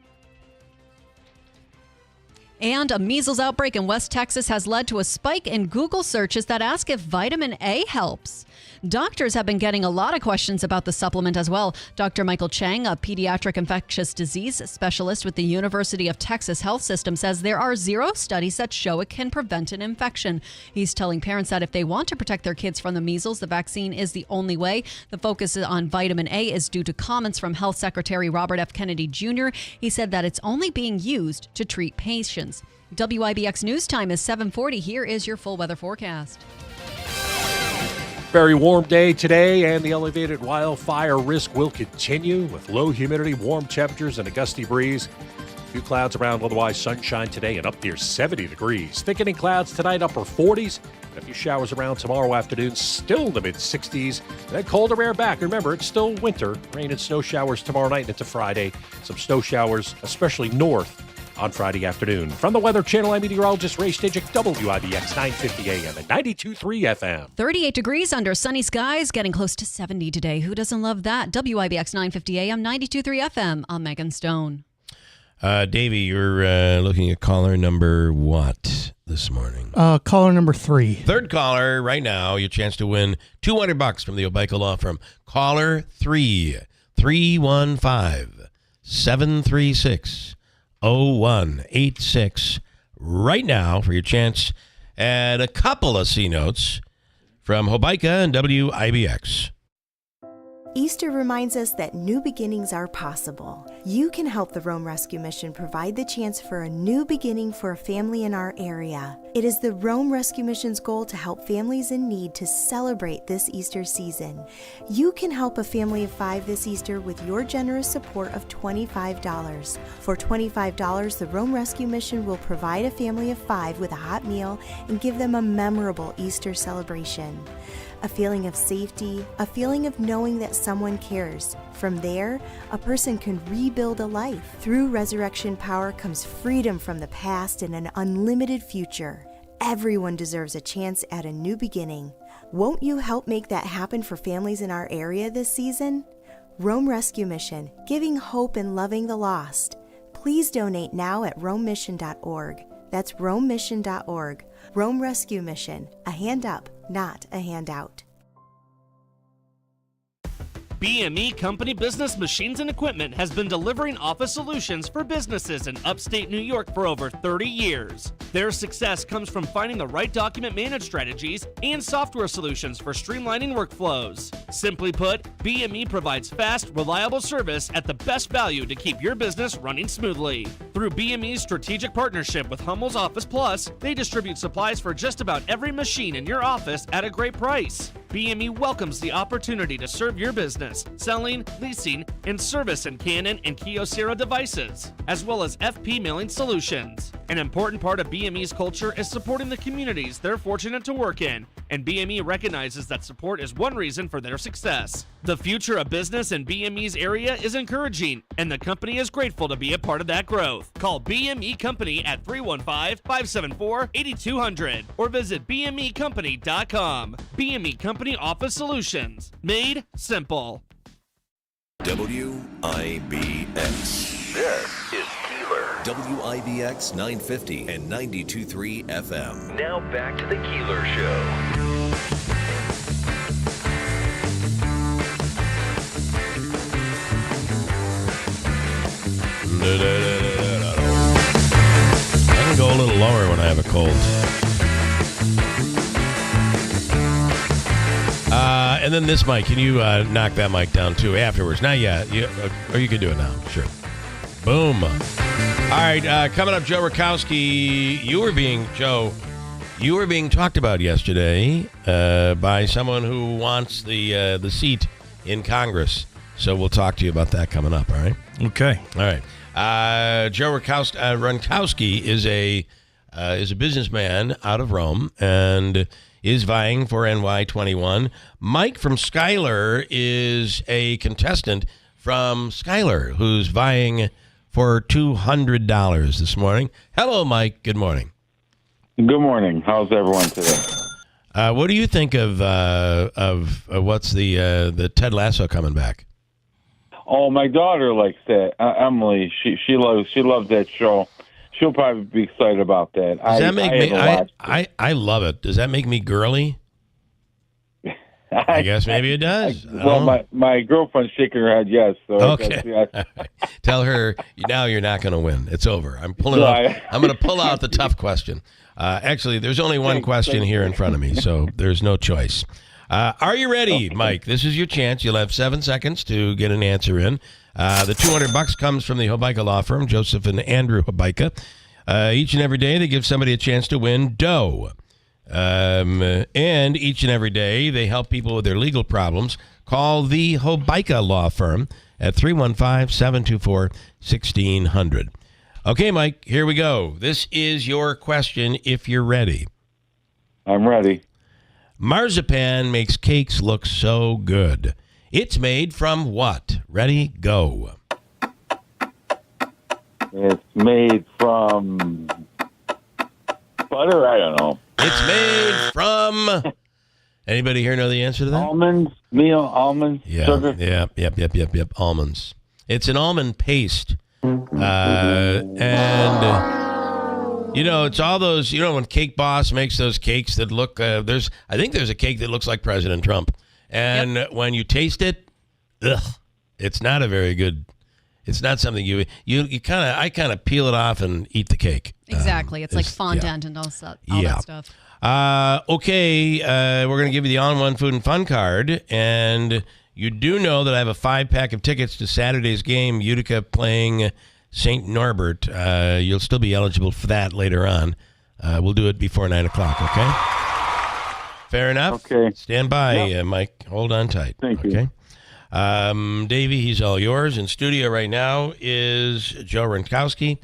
And a measles outbreak in West Texas has led to a spike in Google searches that ask if vitamin A helps. Doctors have been getting a lot of questions about the supplement as well. Dr. Michael Chang, a pediatric infectious disease specialist with the University of Texas Health System, says there are 0 studies that show it can prevent an infection. He's telling parents that if they want to protect their kids from the measles, the vaccine is the only way. The focus on vitamin A is due to comments from Health Secretary Robert F. Kennedy Jr. He said that it's only being used to treat patients. WIBX News Time is 7:40. Here is your full weather forecast.
Very warm day today, and the elevated wildfire risk will continue with low humidity, warm temperatures, and a gusty breeze. A few clouds around, otherwise sunshine today and up near 70 degrees. Thickening clouds tonight, upper 40s. And a few showers around tomorrow afternoon, still in the mid-60s. Then colder air back. Remember, it's still winter. Rain and snow showers tomorrow night into Friday. Some snow showers, especially north, on Friday afternoon. From the Weather Channel, I'm meteorologist Ray Stijik, WIBX 950 AM and 92.3 FM.
38 degrees under sunny skies, getting close to 70 today. Who doesn't love that? WIBX 950 AM, 92.3 FM. I'm Megan Stone.
Davey, you're looking at caller number what this morning?
Caller number 3.
Third caller right now. Your chance to win $200 from the Obica Law Firm. Caller 3, 315-736. 0186 right now for your chance at a couple of C notes from Hobica and WIBX.
Easter reminds us that new beginnings are possible. You can help the Rome Rescue Mission provide the chance for a new beginning for a family in our area. It is the Rome Rescue Mission's goal to help families in need to celebrate this Easter season. You can help a family of 5 this Easter with your generous support of $25. For $25, the Rome Rescue Mission will provide a family of 5 with a hot meal and give them a memorable Easter celebration. a feeling of safety, a feeling of knowing that someone cares. From there, a person can rebuild a life. Through resurrection power comes freedom from the past and an unlimited future. Everyone deserves a chance at a new beginning. Won't you help make that happen for families in our area this season? Rome Rescue Mission, giving hope and loving the lost. Please donate now at romemission.org. That's romemission.org. Rome Rescue Mission, a hand up, not a handout.
BME Company Business Machines and Equipment has been delivering office solutions for businesses in upstate New York for over 30 years. Their success comes from finding the right document management strategies and software solutions for streamlining workflows. Simply put, BME provides fast, reliable service at the best value to keep your business running smoothly. Through BME's strategic partnership with Hummel's Office Plus, they distribute supplies for just about every machine in your office at a great price. BME welcomes the opportunity to serve your business, selling, leasing, and servicing Canon and Kyocera devices, as well as FP mailing solutions. An important part of BME's culture is supporting the communities they're fortunate to work in, and BME recognizes that support is one reason for their success. The future of business in BME's area is encouraging, and the company is grateful to be a part of that growth. Call BME Company at 315-574-8200 or visit bmecompany.com. BME Company Office Solutions. Made simple.
WIBX.
This is Keeler.
WIBX 950 and 92.3 FM.
Now back to the Keeler Show.
I can go a little lower when I have a cold. And then this mic, can you knock that mic down too afterwards? Not yet. Or you can do it now. Sure. Boom. All right, coming up, Joe Rakowski. You were being talked about yesterday by someone who wants the seat in Congress. So we'll talk to you about that coming up, all right?
Okay.
All right. Joe Rakowski is a businessman out of Rome and is vying for NY21. Mike from Schuyler is a contestant from Schuyler who's vying for $200 this morning. Hello, Mike. Good morning.
Good morning. How's everyone today?
What do you think of what's the Ted Lasso coming back?
Oh, my daughter likes that. Emily, she loves that show. She'll probably be excited about that.
Does that make me? I love it. Does that make me girly? I guess maybe it does.
My girlfriend's shaking her head yes. So
okay. Tell her now you're not going to win. It's over. I'm going to pull out the tough question. Actually, there's only one question here in front of me, so there's no choice. Are you ready, Mike? This is your chance. You'll have 7 seconds to get an answer in. The $200 comes from the Hobeika law firm, Joseph and Andrew Hobeika. Each and every day, they give somebody a chance to win dough. And each and every day, they help people with their legal problems. Call the Hobeika law firm at 315-724-1600. Okay, Mike, here we go. This is your question if you're ready.
I'm ready.
Marzipan makes cakes look so good. It's made from what? Ready? Go.
It's made from butter? I don't know.
It's made from... Anybody here know the answer to that?
Almonds, almonds, sugar.
Yep. Almonds. It's an almond paste. It's all those, when Cake Boss makes those cakes that look, I think there's a cake that looks like President Trump. And when you taste it, it's not a very good, it's not something I kind of peel it off and eat the cake.
Exactly. It's like fondant and all that stuff.
Okay, we're going to give you the All-in-One Food and Fun card. And you do know that I have a 5-pack of tickets to Saturday's game, Utica playing St. Norbert. You'll still be eligible for that later on. We'll do it before 9 o'clock, okay? Fair enough?
Okay.
Stand by, Mike. Hold on tight.
Thank you.
Okay. Davey, he's all yours. In studio right now is Joe Rakowski.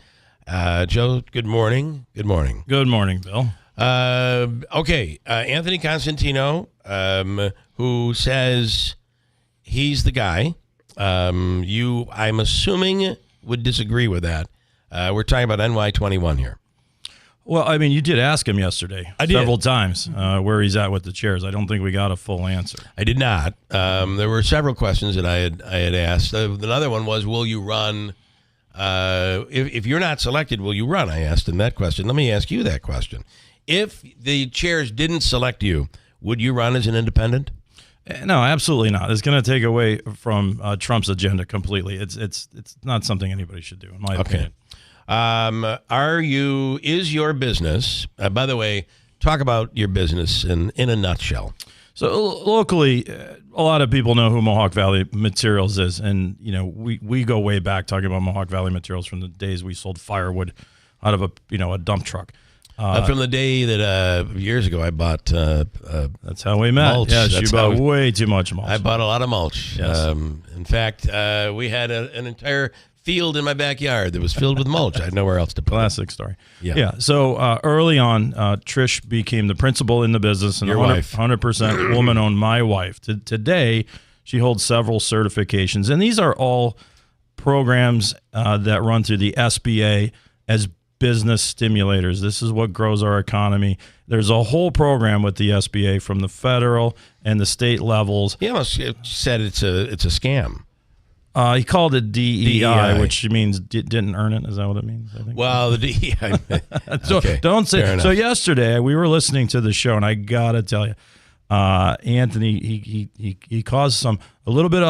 Joe, good morning. Good morning.
Good morning, Bill.
Okay, Anthony Constantino, who says he's the guy. You, I'm assuming, would disagree with that. We're talking about NY21 here.
Well, I mean, you did ask him yesterday several times where he's at with the chairs. I don't think we got a full answer.
I did not. There were several questions that I had asked. Another one was, will you run? If you're not selected, will you run? I asked him that question. Let me ask you that question. If the chairs didn't select you, would you run as an independent?
No, absolutely not. It's going to take away from Trump's agenda completely. It's not something anybody should do, in my opinion.
Is your business, by the way, talk about your business in a nutshell.
So locally, a lot of people know who Mohawk Valley Materials is. And, we go way back talking about Mohawk Valley Materials from the days we sold firewood out of a dump truck.
From the day that years ago I bought
that's how we met.
Mulch.
Yes, you bought way too much mulch.
I bought a lot of mulch.
Yes.
In fact, we had an entire field in my backyard that was filled with mulch. I had nowhere else to put
Classic story.
Yeah.
So early on, Trish became the principal in the business, and
Your wife.
100% woman-owned. My wife. Today, she holds several certifications, and these are all programs that run through the SBA as business stimulators. This is what grows our economy. There's a whole program with the SBA from the federal and the state levels.
He almost said it's a scam.
He called it DEI, which means didn't earn it. Is that what it means? I think.
Well, the DEI.
So
okay,
don't say.
fair enough.
So yesterday we were listening to the show, and I gotta tell you, Anthony, he caused a little bit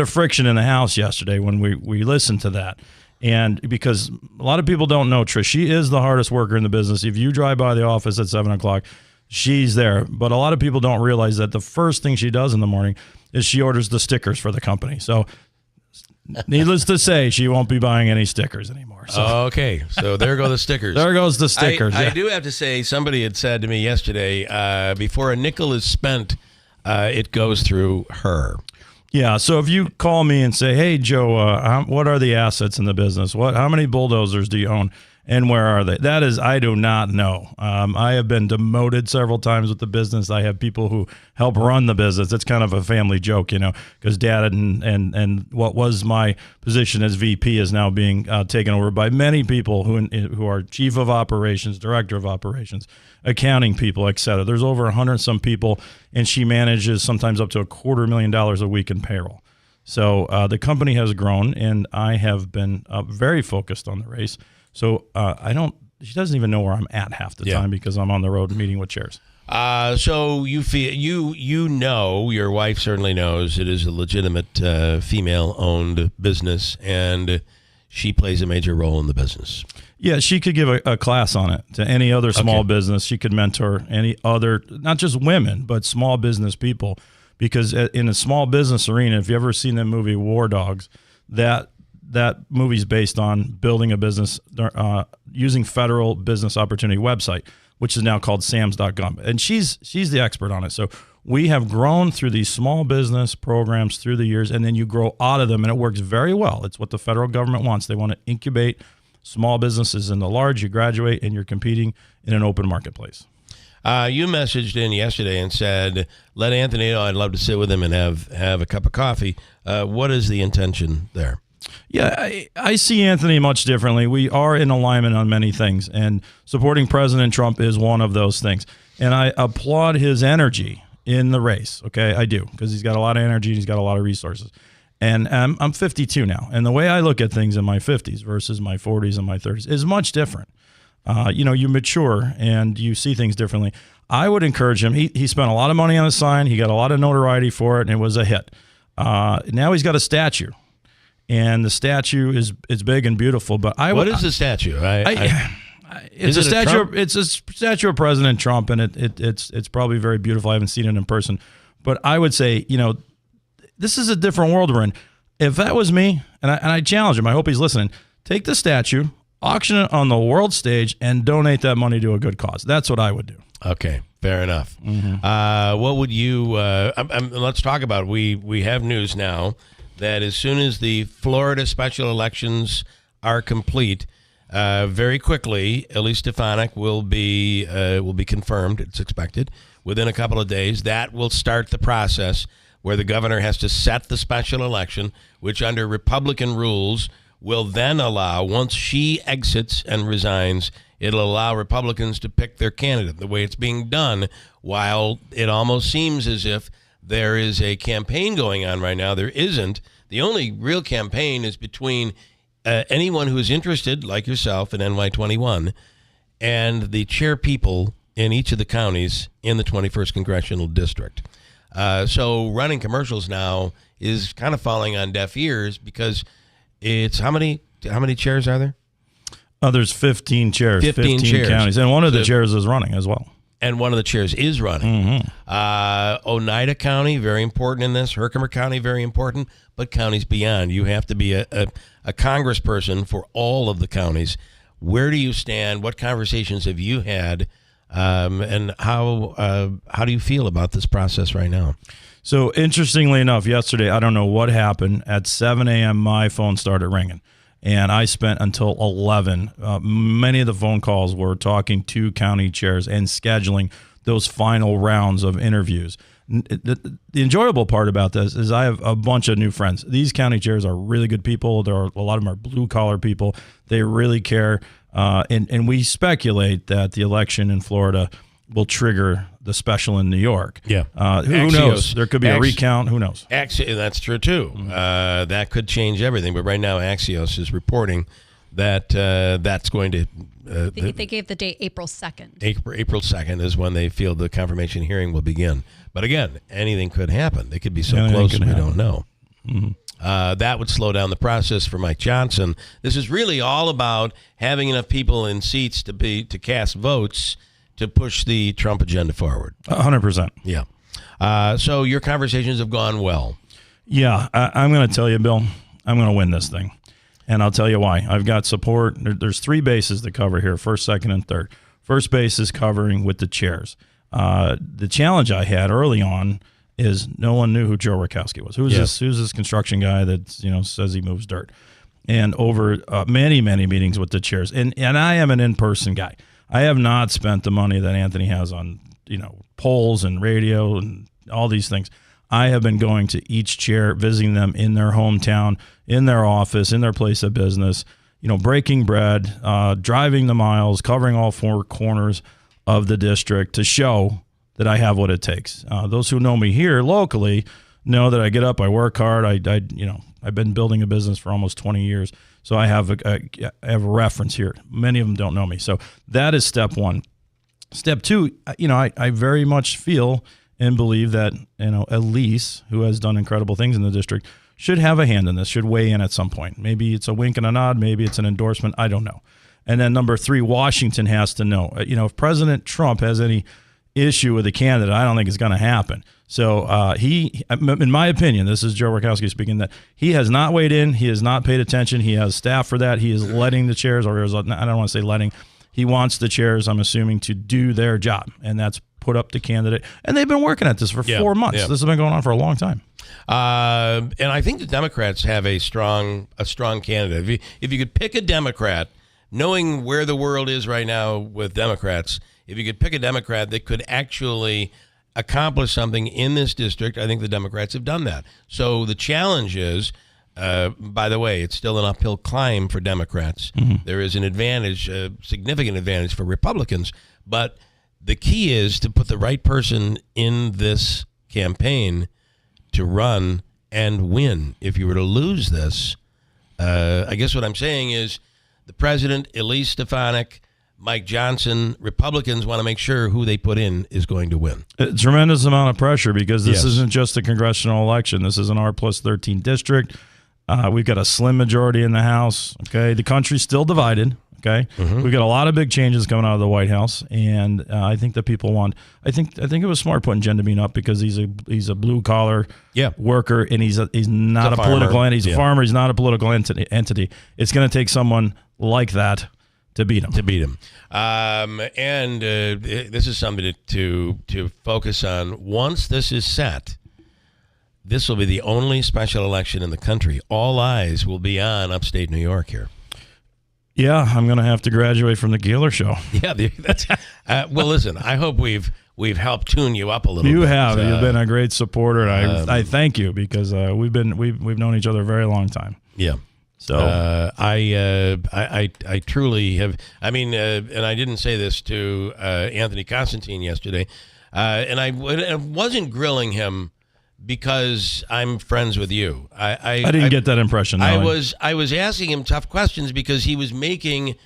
of friction in the house yesterday when we listened to that. And because a lot of people don't know Trish, she is the hardest worker in the business. If you drive by the office at 7 o'clock, she's there. But a lot of people don't realize that the first thing she does in the morning is she orders the stickers for the company. So needless to say, she won't be buying any stickers anymore. So.
Okay, so there go the stickers.
There goes the stickers.
I do have to say, somebody had said to me yesterday, before a nickel is spent, it goes through her.
Yeah, so if you call me and say, hey, Joe, what are the assets in the business? How many bulldozers do you own, and where are they? That is, I do not know. I have been demoted several times with the business. I have people who help run the business. It's kind of a family joke, because Dad and what was my position as VP is now being taken over by many people who are chief of operations, director of operations, accounting people, et cetera. There's over 100 some people, and she manages sometimes up to $250,000 a week in payroll. So the company has grown, and I have been very focused on the race. So she doesn't even know where I'm at half the time because I'm on the road meeting with chairs.
So you feel your wife certainly knows it is a legitimate female-owned business, and she plays a major role in the business.
Yeah, she could give a class on it to any other small business. She could mentor any other, not just women, but small business people. Because in a small business arena, if you've ever seen the movie War Dogs, that movie's based on building a business using federal business opportunity website, which is now called SAMS.gov. And she's the expert on it. So we have grown through these small business programs through the years, and then you grow out of them, and it works very well. It's what the federal government wants. They want to incubate small businesses in the large. You graduate, and you're competing in an open marketplace.
You messaged in yesterday and said, let Anthony know I'd love to sit with him and have a cup of coffee. What is the intention there?
Yeah, I see Anthony much differently. We are in alignment on many things, and supporting President Trump is one of those things. And I applaud his energy in the race, okay? I do, because he's got a lot of energy and he's got a lot of resources. And I'm 52 now, and the way I look at things in my 50s versus my 40s and my 30s is much different. You mature and you see things differently. I would encourage him. He spent a lot of money on the sign. He got a lot of notoriety for it, and it was a hit. Now he's got a statue. And the statue is big and beautiful, but
what is the statue?
It's a statue. It's a statue of President Trump, and it's probably very beautiful. I haven't seen it in person, but I would say, this is a different world we're in. If that was me, and I challenge him, I hope he's listening. Take the statue, auction it on the world stage, and donate that money to a good cause. That's what I would do.
Okay, fair enough.
Mm-hmm.
What would you? Let's talk about. We have news now that as soon as the Florida special elections are complete, very quickly, Elise Stefanik will be confirmed. It's expected within a couple of days. That will start the process where the governor has to set the special election, which under Republican rules will then allow, once she exits and resigns, it'll allow Republicans to pick their candidate. The way it's being done, while it almost seems as if there is a campaign going on right now, there isn't. The only real campaign is between anyone who is interested, like yourself in NY21, and the chair people in each of the counties in the 21st Congressional District. So running commercials now is kind of falling on deaf ears because it's how many chairs are there?
There's 15 chairs,
15 chairs.
counties, and one of the chairs is running as well.
And one of the chairs is running. Oneida County, very important in this. Herkimer County, very important. But counties beyond. You have to be a congressperson for all of the counties. Where do you stand? What conversations have you had? And how do you feel about this process right now?
So interestingly enough, yesterday, I don't know what happened. At 7 a.m., my phone started ringing. And I spent until 11. Many of the phone calls were talking to county chairs and scheduling those final rounds of interviews. The enjoyable part about this is I have a bunch of new friends. These county chairs are really good people. A lot of them are blue-collar people. They really care. And we speculate that the election in Florida will trigger the special in New York.
Yeah.
Who knows? There could be a recount. Who knows?
That's true, too. That could change everything. But right now, Axios is reporting that that's going to...
They gave the date April 2nd.
April 2nd is when they feel the confirmation hearing will begin. But again, anything could happen. They could be so close we don't know. That would slow down the process for Mike Johnson. This is really all about having enough people in seats to cast votes to push the Trump agenda forward.
100%.
Yeah. So your conversations have gone well.
Yeah. I'm going to tell you, Bill, I'm going to win this thing. And I'll tell you why. I've got support. There's three bases to cover here, first, second, and third. First base is covering with the chairs. The challenge I had early on is no one knew who Joe Rakowski was. Who's this construction guy that says he moves dirt? And over many meetings with the chairs, and I am an in-person guy. I have not spent the money that Anthony has on polls and radio and all these things. I have been going to each chair, visiting them in their hometown, in their office, in their place of business, breaking bread, driving the miles, covering all four corners of the district to show that I have what it takes. Those who know me here locally know that I get up, I work hard. I've been building a business for almost 20 years, so I have a reference here. Many of them don't know me, so that is step one. Step two, I very much feel and believe that Elise, who has done incredible things in the district, should have a hand in this, should weigh in at some point. Maybe it's a wink and a nod, maybe it's an endorsement, I don't know. And then number three, Washington has to know. If President Trump has any issue with a candidate, I don't think it's going to happen. So he, in my opinion, this is Joe Rakowski speaking, that he has not weighed in, he has not paid attention, he has staff for that, he is letting the chairs, I don't want to say letting, he wants the chairs, I'm assuming, to do their job, and that's put up the candidate. And they've been working at this for 4 months. Yeah. This has been going on for a long time.
And I think the Democrats have a strong candidate. If you could pick a Democrat, knowing where the world is right now with Democrats, if you could pick a Democrat that could actually accomplish something in this district, I think the Democrats have done that. So the challenge is, by the way, it's still an uphill climb for Democrats. Mm-hmm. There is an advantage, a significant advantage for Republicans, but the key is to put the right person in this campaign to run and win. If you were to lose this, I guess what I'm saying is the president, Elise Stefanik, Mike Johnson, Republicans want to make sure who they put in is going to win.
A tremendous amount of pressure because this isn't just a congressional election. This is an R+13 district. We've got a slim majority in the House. Okay, the country's still divided. Okay, we've got a lot of big changes coming out of the White House, and I think that people want. I think it was smart putting Jen Devine up because he's a blue collar worker, and he's not a political entity. He's a farmer. He's not a political entity. It's going to take someone like that to beat him.
And this is something to focus on. Once this is set, this will be the only special election in the country. All eyes will be on upstate New York here.
Yeah, I'm going to have to graduate from the Keeler show.
Yeah, that's well. Listen, I hope we've helped tune you up a little.
You
bit.
have. You've been a great supporter, and I thank you because we've known each other a very long time.
Yeah.
So
I truly have. I mean, and I didn't say this to Anthony Constantine yesterday, and I wasn't grilling him because I'm friends with you. I
didn't get that impression. No.
I was asking him tough questions because he was making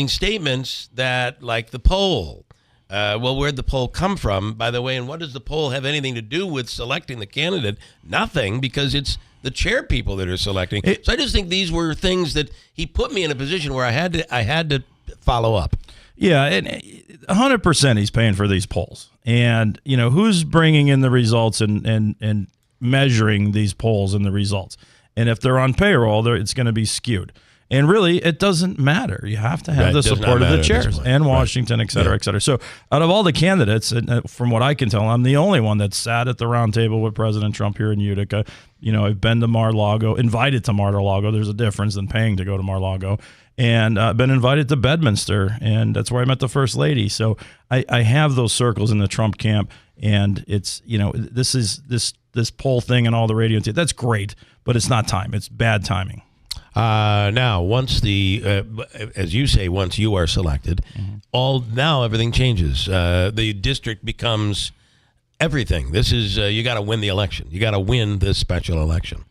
statements that, like the poll. Well, where'd the poll come from, by the way? And what does the poll have anything to do with selecting the candidate? Nothing, because it's the chair people that are selecting. So I just think these were things that he put me in a position where I had to follow up.
Yeah, and 100% he's paying for these polls. And, who's bringing in the results and measuring these polls and the results? And if they're on payroll, it's going to be skewed. And really, it doesn't matter. You have to have the support of the chairs and Washington, et cetera, et cetera. So out of all the candidates, from what I can tell, I'm the only one that sat at the round table with President Trump here in Utica. I've been to Mar-a-Lago, invited to Mar-a-Lago. There's a difference than paying to go to Mar-a-Lago. And been invited to Bedminster, and that's where I met the First Lady. So I have those circles in the Trump camp, and it's, this poll thing and all the radio, that's great, but it's not time. It's bad timing.
Now, once as you say, once you are selected, now everything changes. The district becomes everything. This is you got to win the election. You got to win this special election.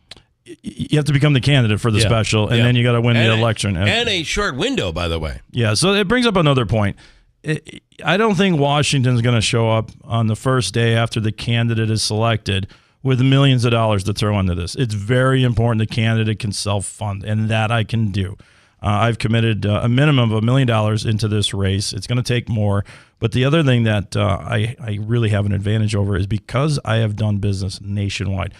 You have to become the candidate for the special, and then you got to win the election.
And a short window, by the way.
Yeah, so it brings up another point. I don't think Washington's going to show up on the first day after the candidate is selected with millions of dollars to throw into this. It's very important the candidate can self-fund, and that I can do. I've committed a minimum of $1 million into this race. It's going to take more. But the other thing that I really have an advantage over is because I have done business nationwide.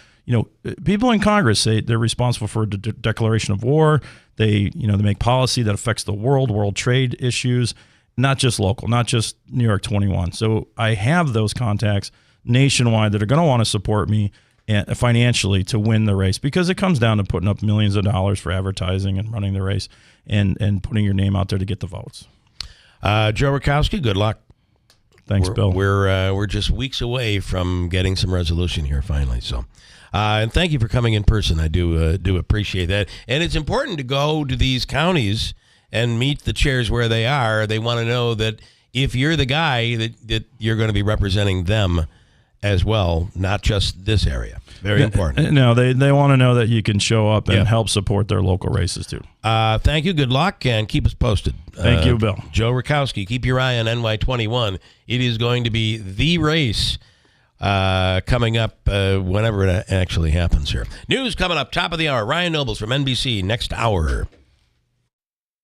People in Congress say they're responsible for a declaration of war. They make policy that affects the world trade issues, not just local, not just New York 21. So I have those contacts nationwide that are going to want to support me financially to win the race, because it comes down to putting up millions of dollars for advertising and running the race and putting your name out there to get the votes.
Joe Rakowski, good luck.
Thanks, Bill.
We're just weeks away from getting some resolution here finally. So, and thank you for coming in person. I do appreciate that. And it's important to go to these counties and meet the chairs where they are. They want to know that if you're the guy that you're going to be representing them as well, not just this area. Very important.
No, they want to know that you can show up and help support their local races too.
Thank you. Good luck, and keep us posted.
Thank you, Bill.
Joe Rakowski, keep your eye on NY21. It is going to be the race coming up whenever it actually happens here. News coming up, top of the hour. Ryan Nobles from NBC, next hour.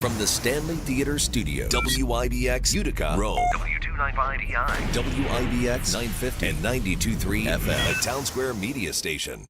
From the Stanley Theater Studios, WIBX Utica, Rome.
W295EI.
WIBX 950 and 92.3 FM, a Town Square media station.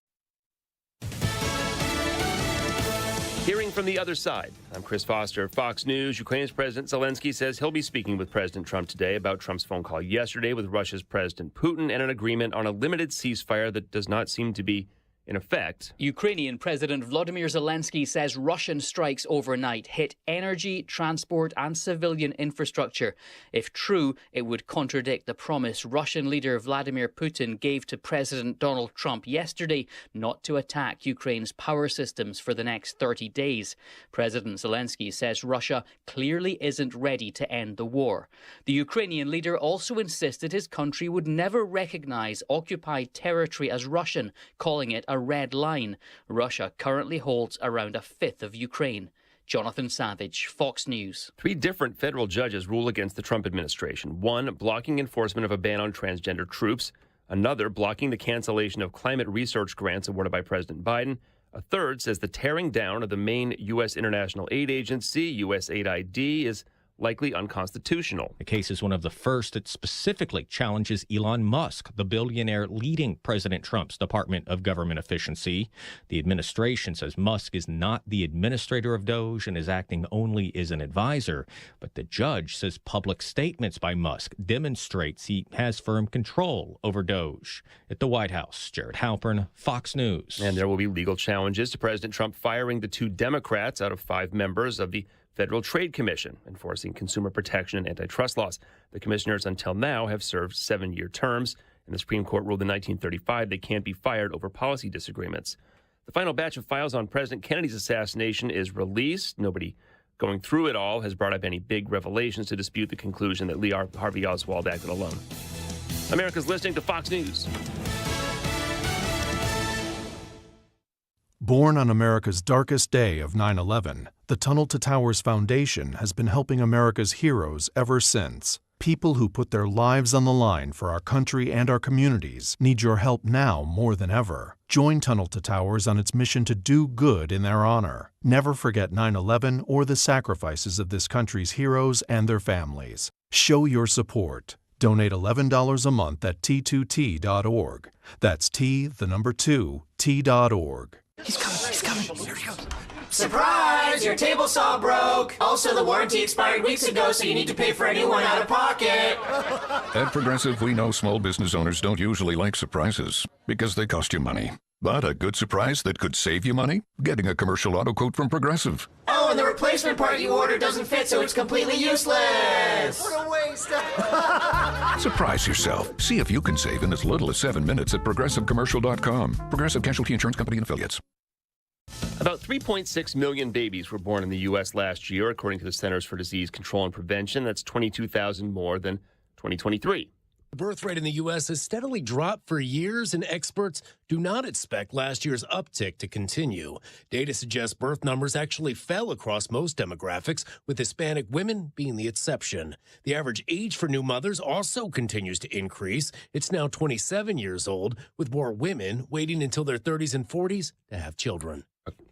Hearing from the other side, I'm Chris Foster, Fox News. Ukraine's President Zelensky says he'll be speaking with President Trump today about Trump's phone call yesterday with Russia's President Putin and an agreement on a limited ceasefire that does not seem to be in effect.
Ukrainian President Volodymyr Zelensky says Russian strikes overnight hit energy, transport and civilian infrastructure. If true, it would contradict the promise Russian leader Vladimir Putin gave to President Donald Trump yesterday not to attack Ukraine's power systems for the next 30 days. President Zelensky says Russia clearly isn't ready to end the war. The Ukrainian leader also insisted his country would never recognize occupied territory as Russian, calling it a red line. Russia currently holds around a fifth of Ukraine. Jonathan Savage, Fox News.
3 different federal judges rule against the Trump administration. One blocking enforcement of a ban on transgender troops. Another blocking the cancellation of climate research grants awarded by President Biden. A third says the tearing down of the main U.S. international aid agency, USAID, is likely unconstitutional.
The case is one of the first that specifically challenges Elon Musk, the billionaire leading President Trump's Department of Government Efficiency. The administration says Musk is not the administrator of Doge and is acting only as an advisor. But the judge says public statements by Musk demonstrates he has firm control over Doge. At the White House, Jared Halpern, Fox News.
And there will be legal challenges to President Trump firing the 2 Democrats out of 5 members of the Federal Trade Commission, enforcing consumer protection and antitrust laws. The commissioners until now have served 7-year terms, and the Supreme Court ruled in 1935 they can't be fired over policy disagreements. The final batch of files on President Kennedy's assassination is released. Nobody going through it all has brought up any big revelations to dispute the conclusion that Lee Harvey Oswald acted alone. America's listening to Fox News.
Born on America's darkest day of 9/11, the Tunnel to Towers Foundation has been helping America's heroes ever since. People who put their lives on the line for our country and our communities need your help now more than ever. Join Tunnel to Towers on its mission to do good in their honor. Never forget 9/11 or the sacrifices of this country's heroes and their families. Show your support. Donate $11 a month at t2t.org. That's T2T.org.
He's coming. Here he goes. Surprise! Your table saw broke. Also, the warranty expired weeks ago, so you need to pay for a new one out of pocket.
At Progressive, we know small business owners don't usually like surprises because they cost you money. But a good surprise that could save you money? Getting a commercial auto quote from Progressive.
Oh, and the replacement part you ordered doesn't fit, so it's completely useless. What a waste.
Surprise yourself. See if you can save in as little as 7 minutes at ProgressiveCommercial.com. Progressive Casualty Insurance Company and Affiliates.
About 3.6 million babies were born in the U.S. last year, according to the Centers for Disease Control and Prevention. That's 22,000 more than 2023.
The birth rate in the U.S. has steadily dropped for years, and experts do not expect last year's uptick to continue. Data suggests birth numbers actually fell across most demographics, with Hispanic women being the exception. The average age for new mothers also continues to increase. It's now 27 years old, with more women waiting until their 30s and 40s to have children.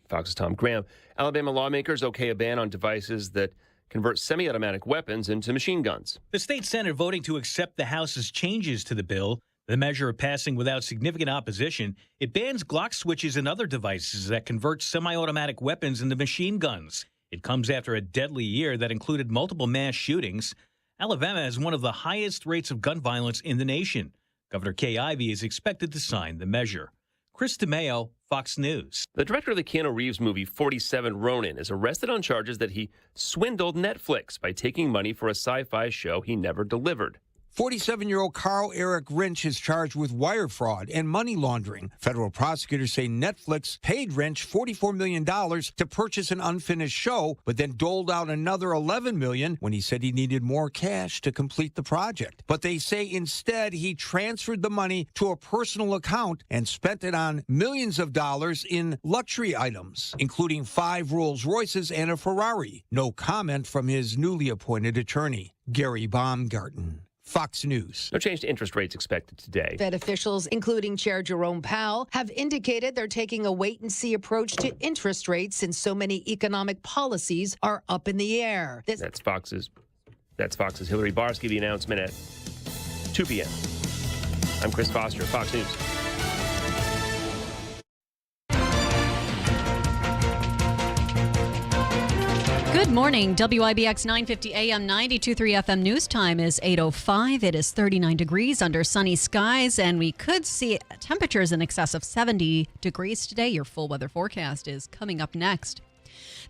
Fox's Tom Graham. Alabama lawmakers okay a ban on devices that convert semi-automatic weapons into machine guns.
The state Senate voting to accept the House's changes to the bill. The measure passing without significant opposition. It bans Glock switches and other devices that convert semi-automatic weapons into machine guns. It comes after a deadly year that included multiple mass shootings. Alabama has one of the highest rates of gun violence in the nation. Governor Kay Ivey is expected to sign the measure. Chris DeMeo, Fox News.
The director of the Keanu Reeves movie 47 Ronin is arrested on charges that he swindled Netflix by taking money for a sci-fi show he never delivered.
47-year-old Carl Eric Rynch is charged with wire fraud and money laundering. Federal prosecutors say Netflix paid Rynch $44 million to purchase an unfinished show, but then doled out another $11 million when he said he needed more cash to complete the project. But they say instead he transferred the money to a personal account and spent it on millions of dollars in luxury items, including 5 Rolls Royces and a Ferrari. No comment from his newly appointed attorney, Gary Baumgarten. Fox News.
No change to interest rates expected today.
Fed officials, including Chair Jerome Powell, have indicated they're taking a wait-and-see approach to interest rates since so many economic policies are up in the air.
That's Fox's Hillary Barsky, the announcement at 2 p.m. I'm Chris Foster, Fox News.
Good morning. WIBX 950 AM 92.3 FM news time is 8:05. It is 39 degrees under sunny skies, and we could see temperatures in excess of 70 degrees today. Your full weather forecast is coming up next.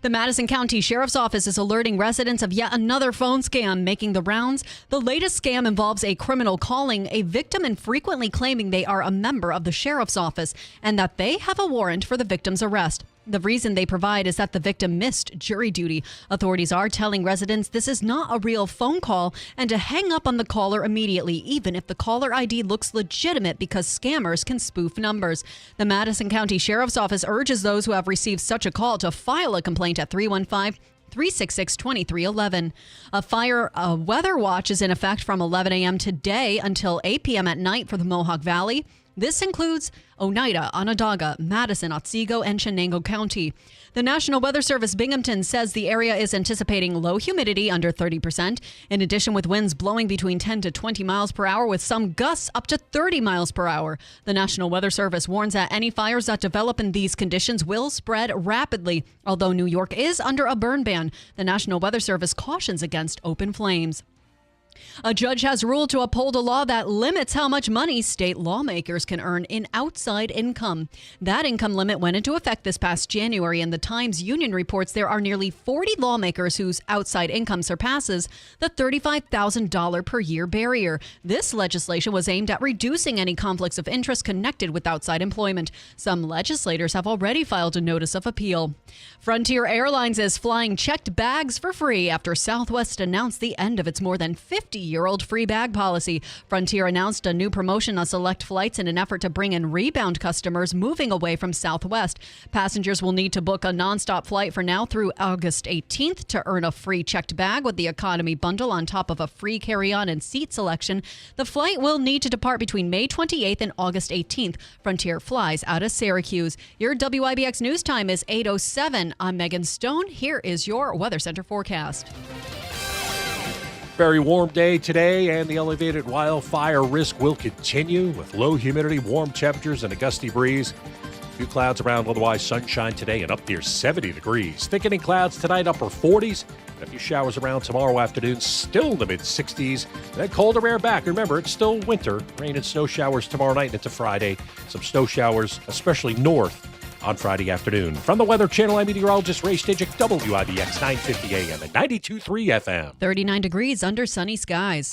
The Madison County Sheriff's Office is alerting residents of yet another phone scam making the rounds. The latest scam involves a criminal calling a victim and frequently claiming they are a member of the Sheriff's Office and that they have a warrant for the victim's arrest. The reason they provide is that the victim missed jury duty. Authorities are telling residents this is not a real phone call and to hang up on the caller immediately, even if the caller ID looks legitimate, because scammers can spoof numbers. The Madison County Sheriff's Office urges those who have received such a call to file a complaint at 315-366-2311. A weather watch is in effect from 11 a.m. today until 8 p.m. at night for the Mohawk Valley. This includes Oneida, Onondaga, Madison, Otsego, and Chenango County. The National Weather Service Binghamton says the area is anticipating low humidity under 30%, in addition with winds blowing between 10 to 20 miles per hour with some gusts up to 30 miles per hour. The National Weather Service warns that any fires that develop in these conditions will spread rapidly. Although New York is under a burn ban, the National Weather Service cautions against open flames. A judge has ruled to uphold a law that limits how much money state lawmakers can earn in outside income. That income limit went into effect this past January, and the Times Union reports there are nearly 40 lawmakers whose outside income surpasses the $35,000 per year barrier. This legislation was aimed at reducing any conflicts of interest connected with outside employment. Some legislators have already filed a notice of appeal. Frontier Airlines is flying checked bags for free after Southwest announced the end of its more than 50-year-old free bag policy. Frontier announced a new promotion on select flights in an effort to bring in rebound customers moving away from Southwest. Passengers will need to book a nonstop flight for now through August 18th to earn a free checked bag with the economy bundle on top of a free carry-on and seat selection. The flight will need to depart between May 28th and August 18th. Frontier flies out of Syracuse. Your WIBX news time is 8:07. I'm Megan Stone. Here is your Weather Center forecast.
Very warm day today, and the elevated wildfire risk will continue with low humidity, warm temperatures, and a gusty breeze. A few clouds around, otherwise sunshine today and up near 70 degrees. Thickening clouds tonight, upper 40s. And a few showers around tomorrow afternoon, still in the mid-60s. Then colder air back. Remember, it's still winter. Rain and snow showers tomorrow night and into Friday. Some snow showers, especially north, on Friday afternoon. From the Weather Channel, I'm meteorologist Ray Stidgick, WIBX 950 AM and 92.3 FM.
39 degrees under sunny skies.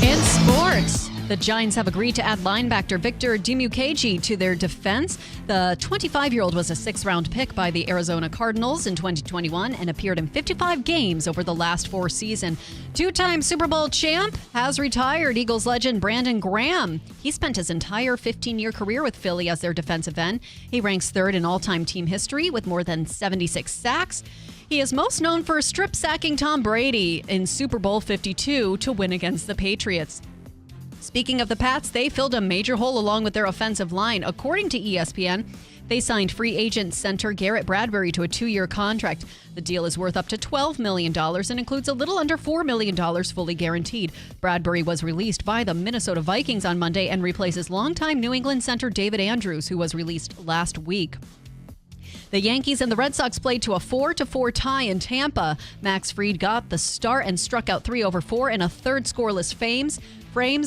In sports, the Giants have agreed to add linebacker Victor Dimukeji to their defense. The 25-year-old was a sixth-round pick by the Arizona Cardinals in 2021 and appeared in 55 games over the last 4 seasons. Two-time Super Bowl champ has retired Eagles legend Brandon Graham. He spent his entire 15-year career with Philly as their defensive end. He ranks third in all-time team history with more than 76 sacks. He is most known for strip-sacking Tom Brady in Super Bowl 52 to win against the Patriots. Speaking of the Pats, they filled a major hole along with their offensive line. According to ESPN, they signed free agent center Garrett Bradbury to a 2-year contract. The deal is worth up to $12 million and includes a little under $4 million fully guaranteed. Bradbury was released by the Minnesota Vikings on Monday and replaces longtime New England center David Andrews, who was released last week. The Yankees and the Red Sox played to a 4-4 tie in Tampa. Max Fried got the start and struck out 3 over 4 in a third scoreless frames.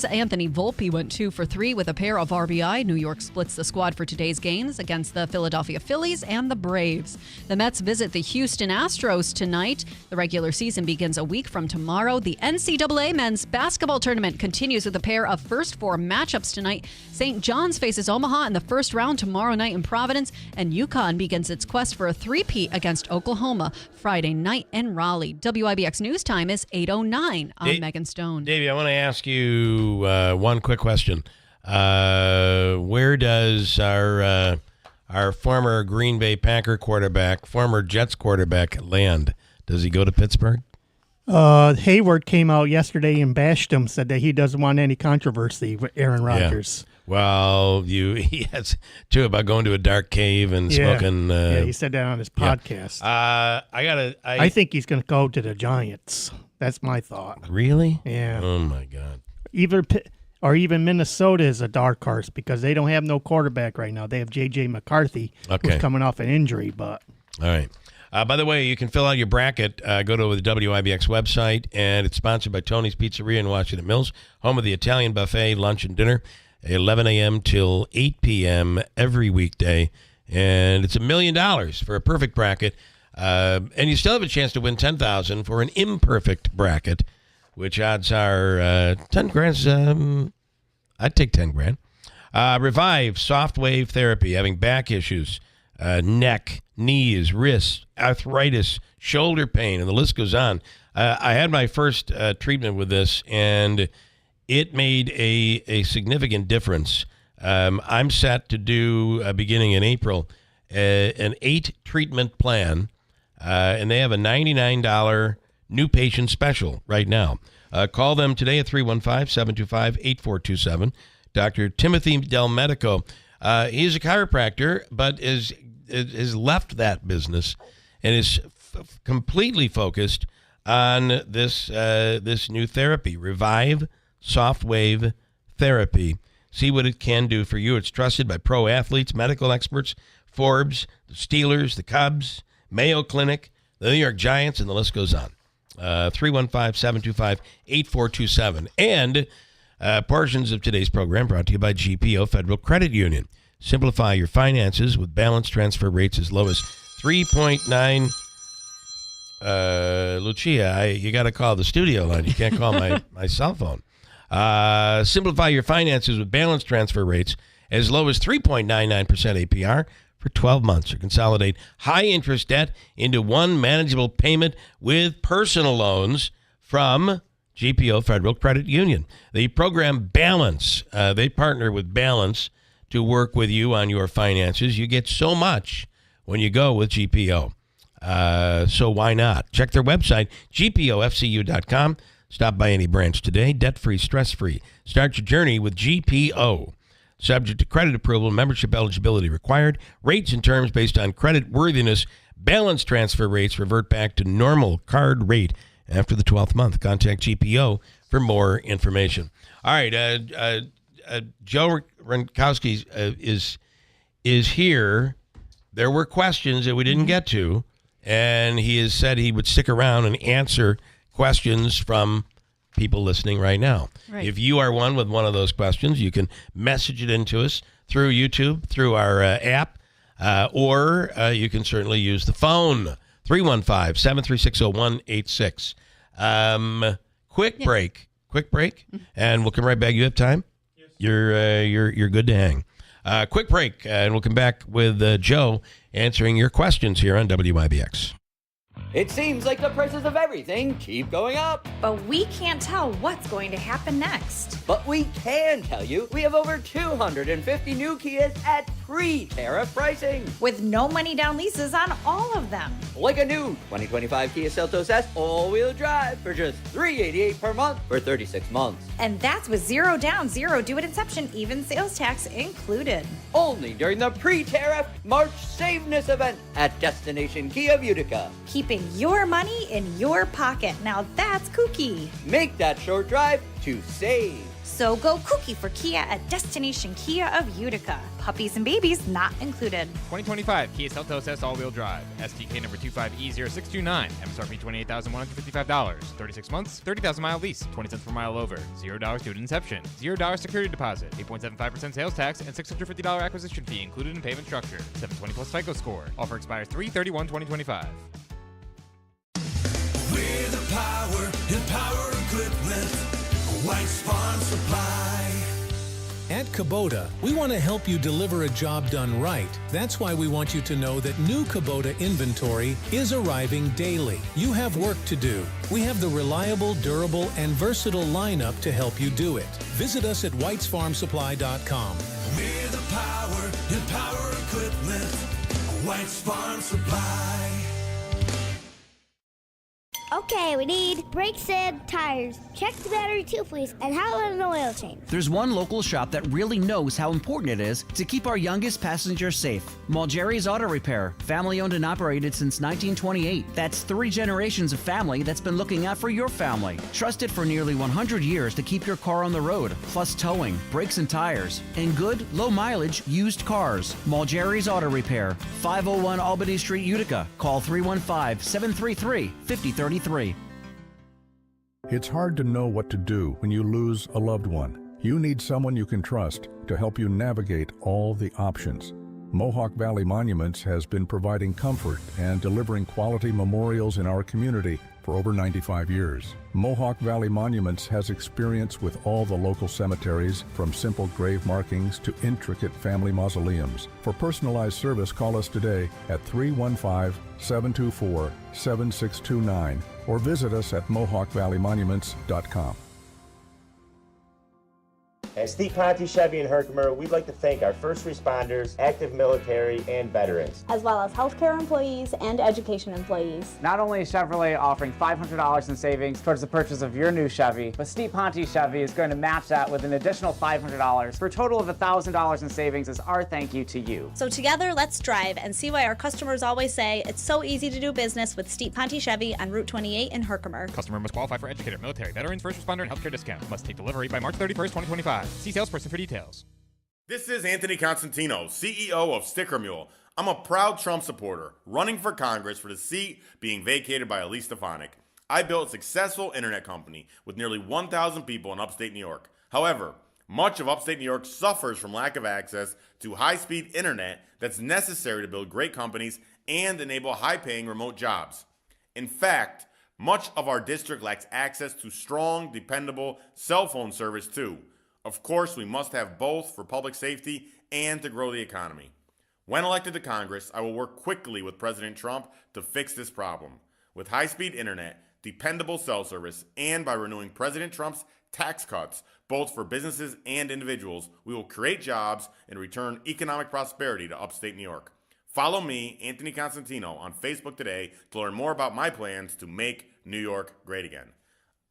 Anthony Volpe went 2 for 3 with a pair of RBI. New York splits the squad for today's games against the Philadelphia Phillies and the Braves. The Mets visit the Houston Astros tonight. The regular season begins a week from tomorrow. The NCAA men's basketball tournament continues with a pair of first 4 matchups tonight. St. John's faces Omaha in the first round tomorrow night in Providence, and UConn begins its quest for a three-peat against Oklahoma Friday night in Raleigh. WIBX News Time is 8:09. I'm Megan Stone.
Davey, I want to ask you one quick question. Where does our former Green Bay Packer quarterback, former Jets quarterback, land? Does he go to Pittsburgh?
Hayward came out yesterday and bashed him, said that he doesn't want any controversy with Aaron Rodgers.
Yeah. Well, he has too about going to a dark cave and smoking.
Yeah, he said that on his podcast.
I
think he's going to go to the Giants. That's my thought.
Really?
Yeah.
Oh my God.
Even Minnesota is a dark horse because they don't have no quarterback right now. They have J.J. McCarthy, who's coming off an injury. But
all right. By the way, you can fill out your bracket. Go to the WIBX website, and it's sponsored by Tony's Pizzeria in Washington Mills, home of the Italian buffet, lunch and dinner, 11 a.m. till 8 p.m. every weekday. And it's $1 million for a perfect bracket. And you still have a chance to win $10,000 for an imperfect bracket, which odds are 10 grand. I'd take 10 grand. Revive Soft Wave Therapy, having back issues, neck, knees, wrists, arthritis, shoulder pain, and the list goes on. I had my first treatment with this, and it made a significant difference. I'm set to do, beginning in April, an 8-treatment plan, and they have a $99 new patient special right now. Call them today at 315-725-8427. Dr. Timothy Del Medico. He's a chiropractor, but has left that business and is completely focused on this new therapy, Revive Soft Wave Therapy. See what it can do for you. It's trusted by pro athletes, medical experts, Forbes, the Steelers, the Cubs, Mayo Clinic, the New York Giants, and the list goes on. 315-725-8427. And portions of today's program brought to you by GPO Federal Credit Union. Simplify your finances with balance transfer rates as low as 3.9. Lucia, you got to call the studio line. You can't call my cell phone. Simplify your finances with balance transfer rates as low as 3.99% APR for 12 months, or consolidate high-interest debt into one manageable payment with personal loans from GPO Federal Credit Union. The program Balance, they partner with Balance to work with you on your finances. You get so much when you go with GPO. So why not? Check their website, gpofcu.com. Stop by any branch today. Debt-free, stress-free. Start your journey with GPO. Subject to credit approval, membership eligibility required. Rates and terms based on credit worthiness. Balance transfer rates revert back to normal card rate after the 12th month. Contact GPO for more information. All right, Joe Ronkowski is here. There were questions that we didn't get to, and he has said he would stick around and answer questions from people listening right now. Right. If you are one with one of those questions, you can message it into us through YouTube, through our app, or you can certainly use the phone, 315-736-0186. Quick break, and we'll come right back. You have time? Yes. You're good to hang. Quick break, and we'll come back with Joe answering your questions here on WIBX.
It seems like the prices of everything keep going up.
But we can't tell what's going to happen next.
But we can tell you we have over 250 new Kias at pre-tariff pricing.
With no money down leases on all of them.
Like a new 2025 Kia Seltos S all-wheel drive for just $388 per month for 36 months.
And that's with 0 down, 0 due at inception, even sales tax included.
Only during the pre-tariff March Saveness event at Destination Kia of Utica.
Keeping your money in your pocket. Now that's kooky.
Make that short drive to save.
So go kooky for Kia at Destination Kia of Utica. Puppies and babies not included.
2025 Kia Seltos S all-wheel drive. STK number 25E0629. MSRP $28,155. 36 months, 30,000-mile lease. 20 cents per mile over. $0 due at inception. $0 security deposit. 8.75% sales tax and $650 acquisition fee included in payment structure. 720 plus FICO score. Offer expires 3/31/2025.
We're the power and power equipment. White's Farm Supply.
At Kubota, we want to help you deliver a job done right. That's why we want you to know that new Kubota inventory is arriving daily. You have work to do. We have the reliable, durable, and versatile lineup to help you do it. Visit us at whitesfarmsupply.com.
We're the power and power equipment. White's Farm Supply.
Okay, we need brakes and tires. Check the battery too, please, and how about an oil change?
There's one local shop that really knows how important it is to keep our youngest passengers safe. Mulgeri's Auto Repair, family owned and operated since 1928. That's 3 generations of family that's been looking out for your family. Trusted for nearly 100 years to keep your car on the road, plus towing, brakes and tires, and good, low mileage used cars. Mulgeri's Auto Repair, 501 Albany Street, Utica. Call 315-733-5033.
It's hard to know what to do when you lose a loved one. You need someone you can trust to help you navigate all the options. Mohawk Valley Monuments has been providing comfort and delivering quality memorials in our community for over 95 years. Mohawk Valley Monuments has experience with all the local cemeteries, from simple grave markings to intricate family mausoleums. For personalized service, call us today at 315-724-7629 or visit us at mohawkvalleymonuments.com.
At Steve Ponte Chevy in Herkimer, we'd like to thank our first responders, active military, and veterans,
as well as healthcare employees and education employees.
Not only is Chevrolet offering $500 in savings towards the purchase of your new Chevy, but Steve Ponte Chevy is going to match that with an additional $500 for a total of $1,000 in savings as our thank you to you.
So together, let's drive and see why our customers always say it's so easy to do business with Steve Ponte Chevy on Route 28 in Herkimer.
Customer must qualify for educator, military, veterans, first responder, and healthcare discount. Must take delivery by March 31st, 2025. See salesperson for details.
This is Anthony Constantino, CEO of Sticker Mule. I'm a proud Trump supporter, running for Congress for the seat being vacated by Elise Stefanik. I built a successful internet company with nearly 1,000 people in upstate New York. However, much of upstate New York suffers from lack of access to high-speed internet that's necessary to build great companies and enable high-paying remote jobs. In fact, much of our district lacks access to strong, dependable cell phone service too. Of course, we must have both for public safety and to grow the economy. When elected to Congress, I will work quickly with President Trump to fix this problem. With high-speed internet, dependable cell service, and by renewing President Trump's tax cuts, both for businesses and individuals, we will create jobs and return economic prosperity to upstate New York. Follow me, Anthony Constantino, on Facebook today to learn more about my plans to make New York great again.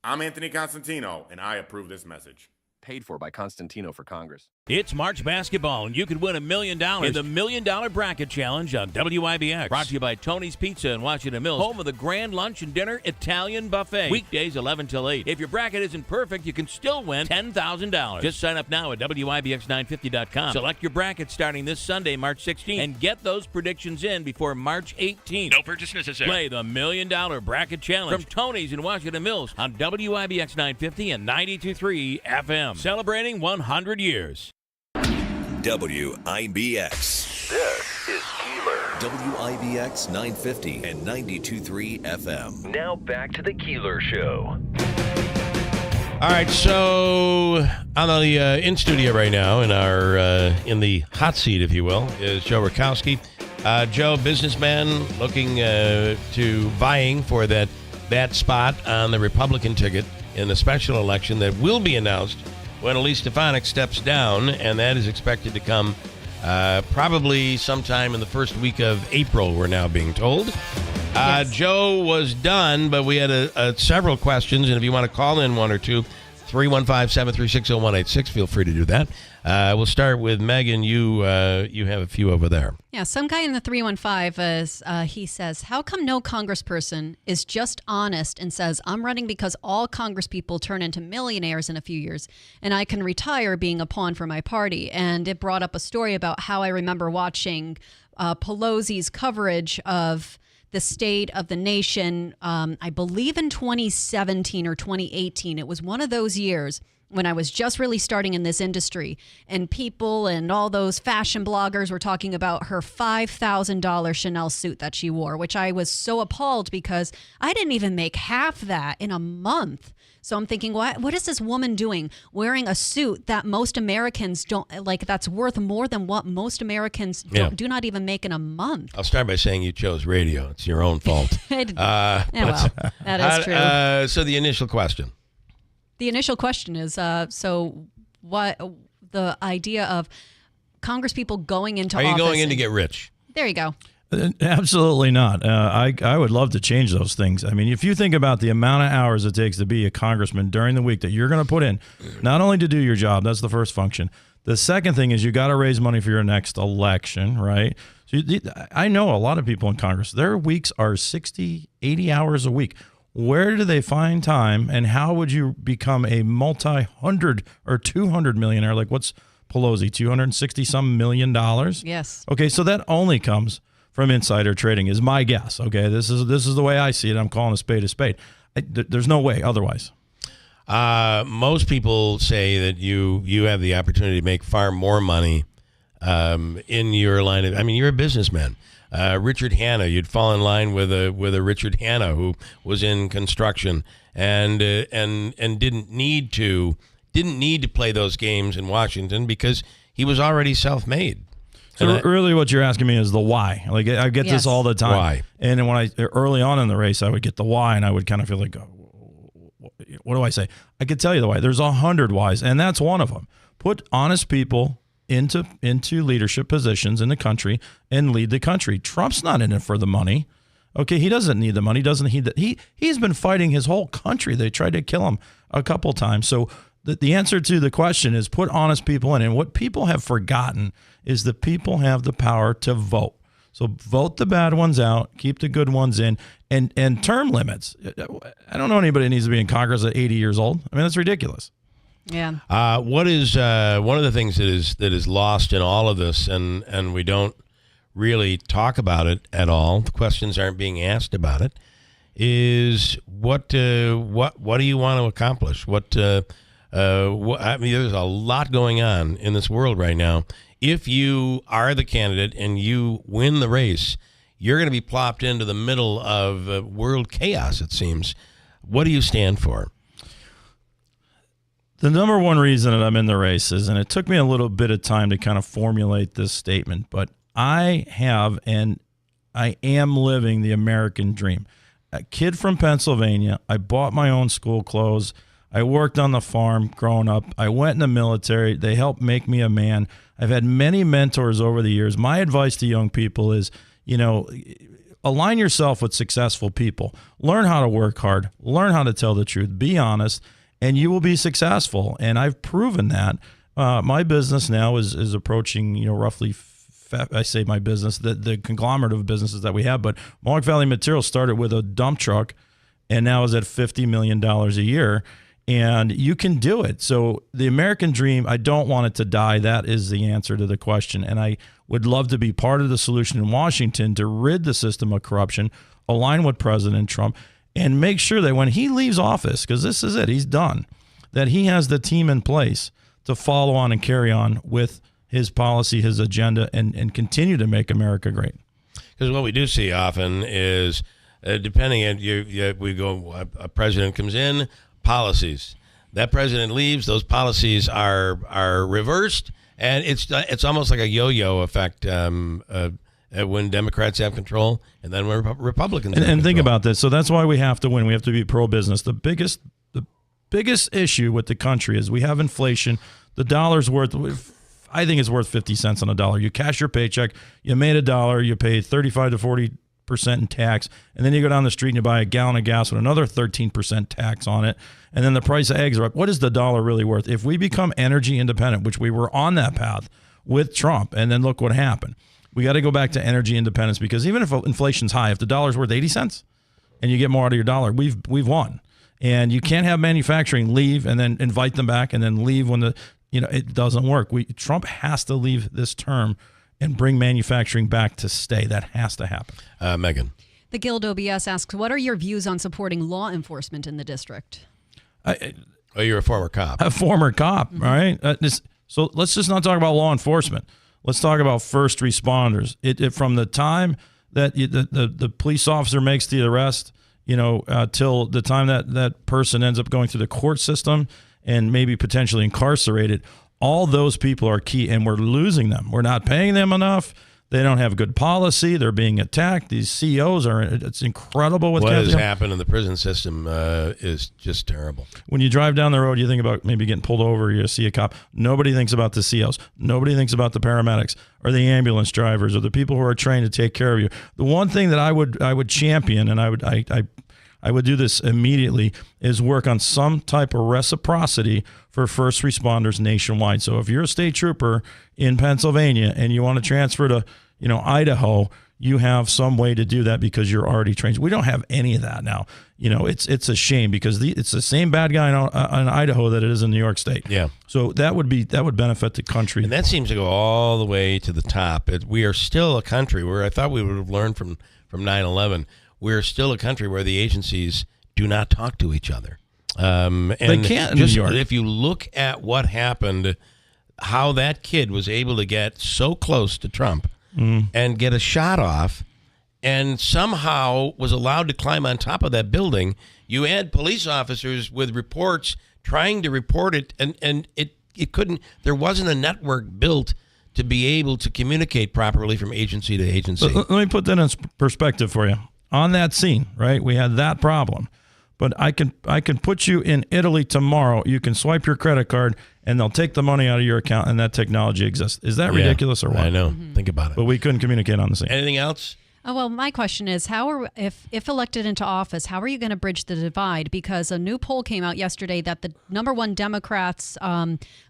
I'm Anthony Constantino, and I approve this message.
Paid for by Constantino for Congress.
It's March basketball, and you could win $1 million in the $1 Million Bracket Challenge on WIBX. Brought to you by Tony's Pizza in Washington Mills, home of the Grand Lunch and Dinner Italian Buffet. Weekdays 11 till 8. If your bracket isn't perfect, you can still win $10,000. Just sign up now at WIBX950.com. Select your bracket starting this Sunday, March 16th, and get those predictions in before March 18th.
No purchase necessary.
Play the $1 Million Bracket Challenge from Tony's in Washington Mills on WIBX 950 and 92.3 FM. Celebrating 100 years.
WIBX.
This is Keeler.
WIBX 950 and 92.3 FM.
Now back to the Keeler Show.
All right, so on the in studio right now, in our in the hot seat, if you will, is Joe Rakowski. Joe, businessman, looking to vying for that spot on the Republican ticket in the special election that will be announced when Elise Stefanik steps down, and that is expected to come probably sometime in the first week of April, we're now being told. Yes. Joe was done, but we had several questions, and if you want to call in one or two, 315-736-0186, feel free to do that. We'll start with Megan. You have a few over there.
Yeah, some guy in the 315, he says, how come no congressperson is just honest and says, I'm running because all congresspeople turn into millionaires in a few years, and I can retire being a pawn for my party? And it brought up a story about how I remember watching Pelosi's coverage of the state of the nation, I believe in 2017 or 2018. It was one of those years when I was just really starting in this industry, and people and all those fashion bloggers were talking about her $5,000 Chanel suit that she wore, which I was so appalled because I didn't even make half that in a month. So I'm thinking, what is this woman doing wearing a suit that most Americans don't like, that's worth more than what most Americans do not even make in a month?
I'll start by saying you chose radio. It's your own fault.
Well, that is true.
So the initial question.
The initial question is, so what the idea of congresspeople going into office.
Are you going in to get rich?
There you go.
Absolutely not. I would love to change those things. I mean, if you think about the amount of hours it takes to be a congressman during the week that you're going to put in, not only to do your job, that's the first function. The second thing is you got to raise money for your next election, right? So I know a lot of people in Congress, their weeks are 60, 80 hours a week. Where do they find time, and how would you become a multi-hundred or 200 millionaire? Like, what's Pelosi, 260-some million dollars?
Yes.
Okay, so that only comes from insider trading, is my guess. Okay, this is the way I see it. I'm calling a spade a spade. There's no way otherwise.
Most people say that you have the opportunity to make far more money in your line of. I mean, you're a businessman. Richard Hanna, you'd fall in line with a Richard Hanna who was in construction and didn't need to play those games in Washington because he was already self-made.
So really what you're asking me is the why. Like, I get this all the time.
Why?
And when early on in the race, I would get the why, and I would kind of feel like, what do I say? I could tell you the why. There's 100 whys, and that's one of them. Put honest people into leadership positions in the country and lead the country. Trump's not in it for the money. Okay, he doesn't need the money. He's been fighting his whole country. They tried to kill him a couple times. So the answer to the question is put honest people in. And what people have forgotten is that people have the power to vote. So vote the bad ones out, keep the good ones in, and term limits. I don't know anybody that needs to be in Congress at 80 years old. I mean, that's ridiculous.
Yeah.
What is one of the things that is lost in all of this, and we don't really talk about it at all. The questions aren't being asked about it. is what do you want to accomplish? I mean, there's a lot going on in this world right now. If you are the candidate and you win the race, you're going to be plopped into the middle of world chaos, it seems. What do you stand for?
The number one reason that I'm in the race is, and it took me a little bit of time to kind of formulate this statement, but I have and I am living the American dream. A kid from Pennsylvania, I bought my own school clothes. I worked on the farm growing up. I went in the military. They helped make me a man. I've had many mentors over the years. My advice to young people is, align yourself with successful people. Learn how to work hard. Learn how to tell the truth. Be honest, and you will be successful. And I've proven that. My business now is approaching, roughly, I say my business, the conglomerate of businesses that we have, but Mohawk Valley Materials started with a dump truck and now is at $50 million a year. And you can do it. So the American dream, I don't want it to die. That is the answer to the question. And I would love to be part of the solution in Washington to rid the system of corruption, align with President Trump, and make sure that when he leaves office, because this is it, he's done, that he has the team in place to follow on and carry on with his policy, his agenda, and continue to make America great.
Because what we do see often is, depending on a president comes in, policies. That president leaves, those policies are reversed, and it's almost like a yo-yo effect when Democrats have control and then when Republicans have
and think
control.
about this. So that's why we have to win. We have to be pro-business. The biggest issue with the country is we have inflation. The dollar's worth, I think it's worth 50 cents on a dollar. You cash your paycheck, you made $1, you pay 35 to 40% in tax, and then you go down the street and you buy a gallon of gas with another 13% tax on it, and then the price of eggs are up. What is the dollar really worth? If we become energy independent, which we were on that path with Trump, and then look what happened. We got to go back to energy independence, because even if inflation's high, if the dollar's worth 80 cents and you get more out of your dollar, we've won. And you can't have manufacturing leave and then invite them back and then leave when it doesn't work. Trump has to leave this term and bring manufacturing back to stay. That has to happen.
Megan.
The Guild OBS asks, what are your views on supporting law enforcement in the district?
You're a former cop.
A former cop, all right? So let's just not talk about law enforcement. Let's talk about first responders. From the time that the police officer makes the arrest, till the time that person ends up going through the court system and maybe potentially incarcerated, all those people are key, and we're losing them. We're not paying them enough. They don't have good policy. They're being attacked. These CEOs it's incredible
what has happened in the prison system is just terrible.
When you drive down the road, you think about maybe getting pulled over, you see a cop. Nobody thinks about the CEOs. Nobody thinks about the paramedics or the ambulance drivers or the people who are trained to take care of you. The one thing that I would champion, and I would do this immediately, is work on some type of reciprocity for first responders nationwide. So if you're a state trooper in Pennsylvania and you want to transfer to, Idaho, you have some way to do that because you're already trained. We don't have any of that now. It's a shame because it's the same bad guy in Idaho that it is in New York State.
Yeah.
So that would benefit the country.
And that seems to go all the way to the top. We are still a country where I thought we would have learned from 9/11. We're still a country where the agencies do not talk to each other. And
they can't in New York.
If you look at what happened, how that kid was able to get so close to Trump and get a shot off and somehow was allowed to climb on top of that building. You had police officers with reports trying to report it, and it couldn't. There wasn't a network built to be able to communicate properly from agency to agency.
Let me put that in perspective for you. On that scene, right, we had that problem. But I can put you in Italy tomorrow. You can swipe your credit card, and they'll take the money out of your account, and that technology exists. Is that ridiculous or what?
I know. Think about it.
But we couldn't communicate on the scene.
Anything else?
Oh, well, my question is, if elected into office, how are you going to bridge the divide? Because a new poll came out yesterday that the number one Democrats'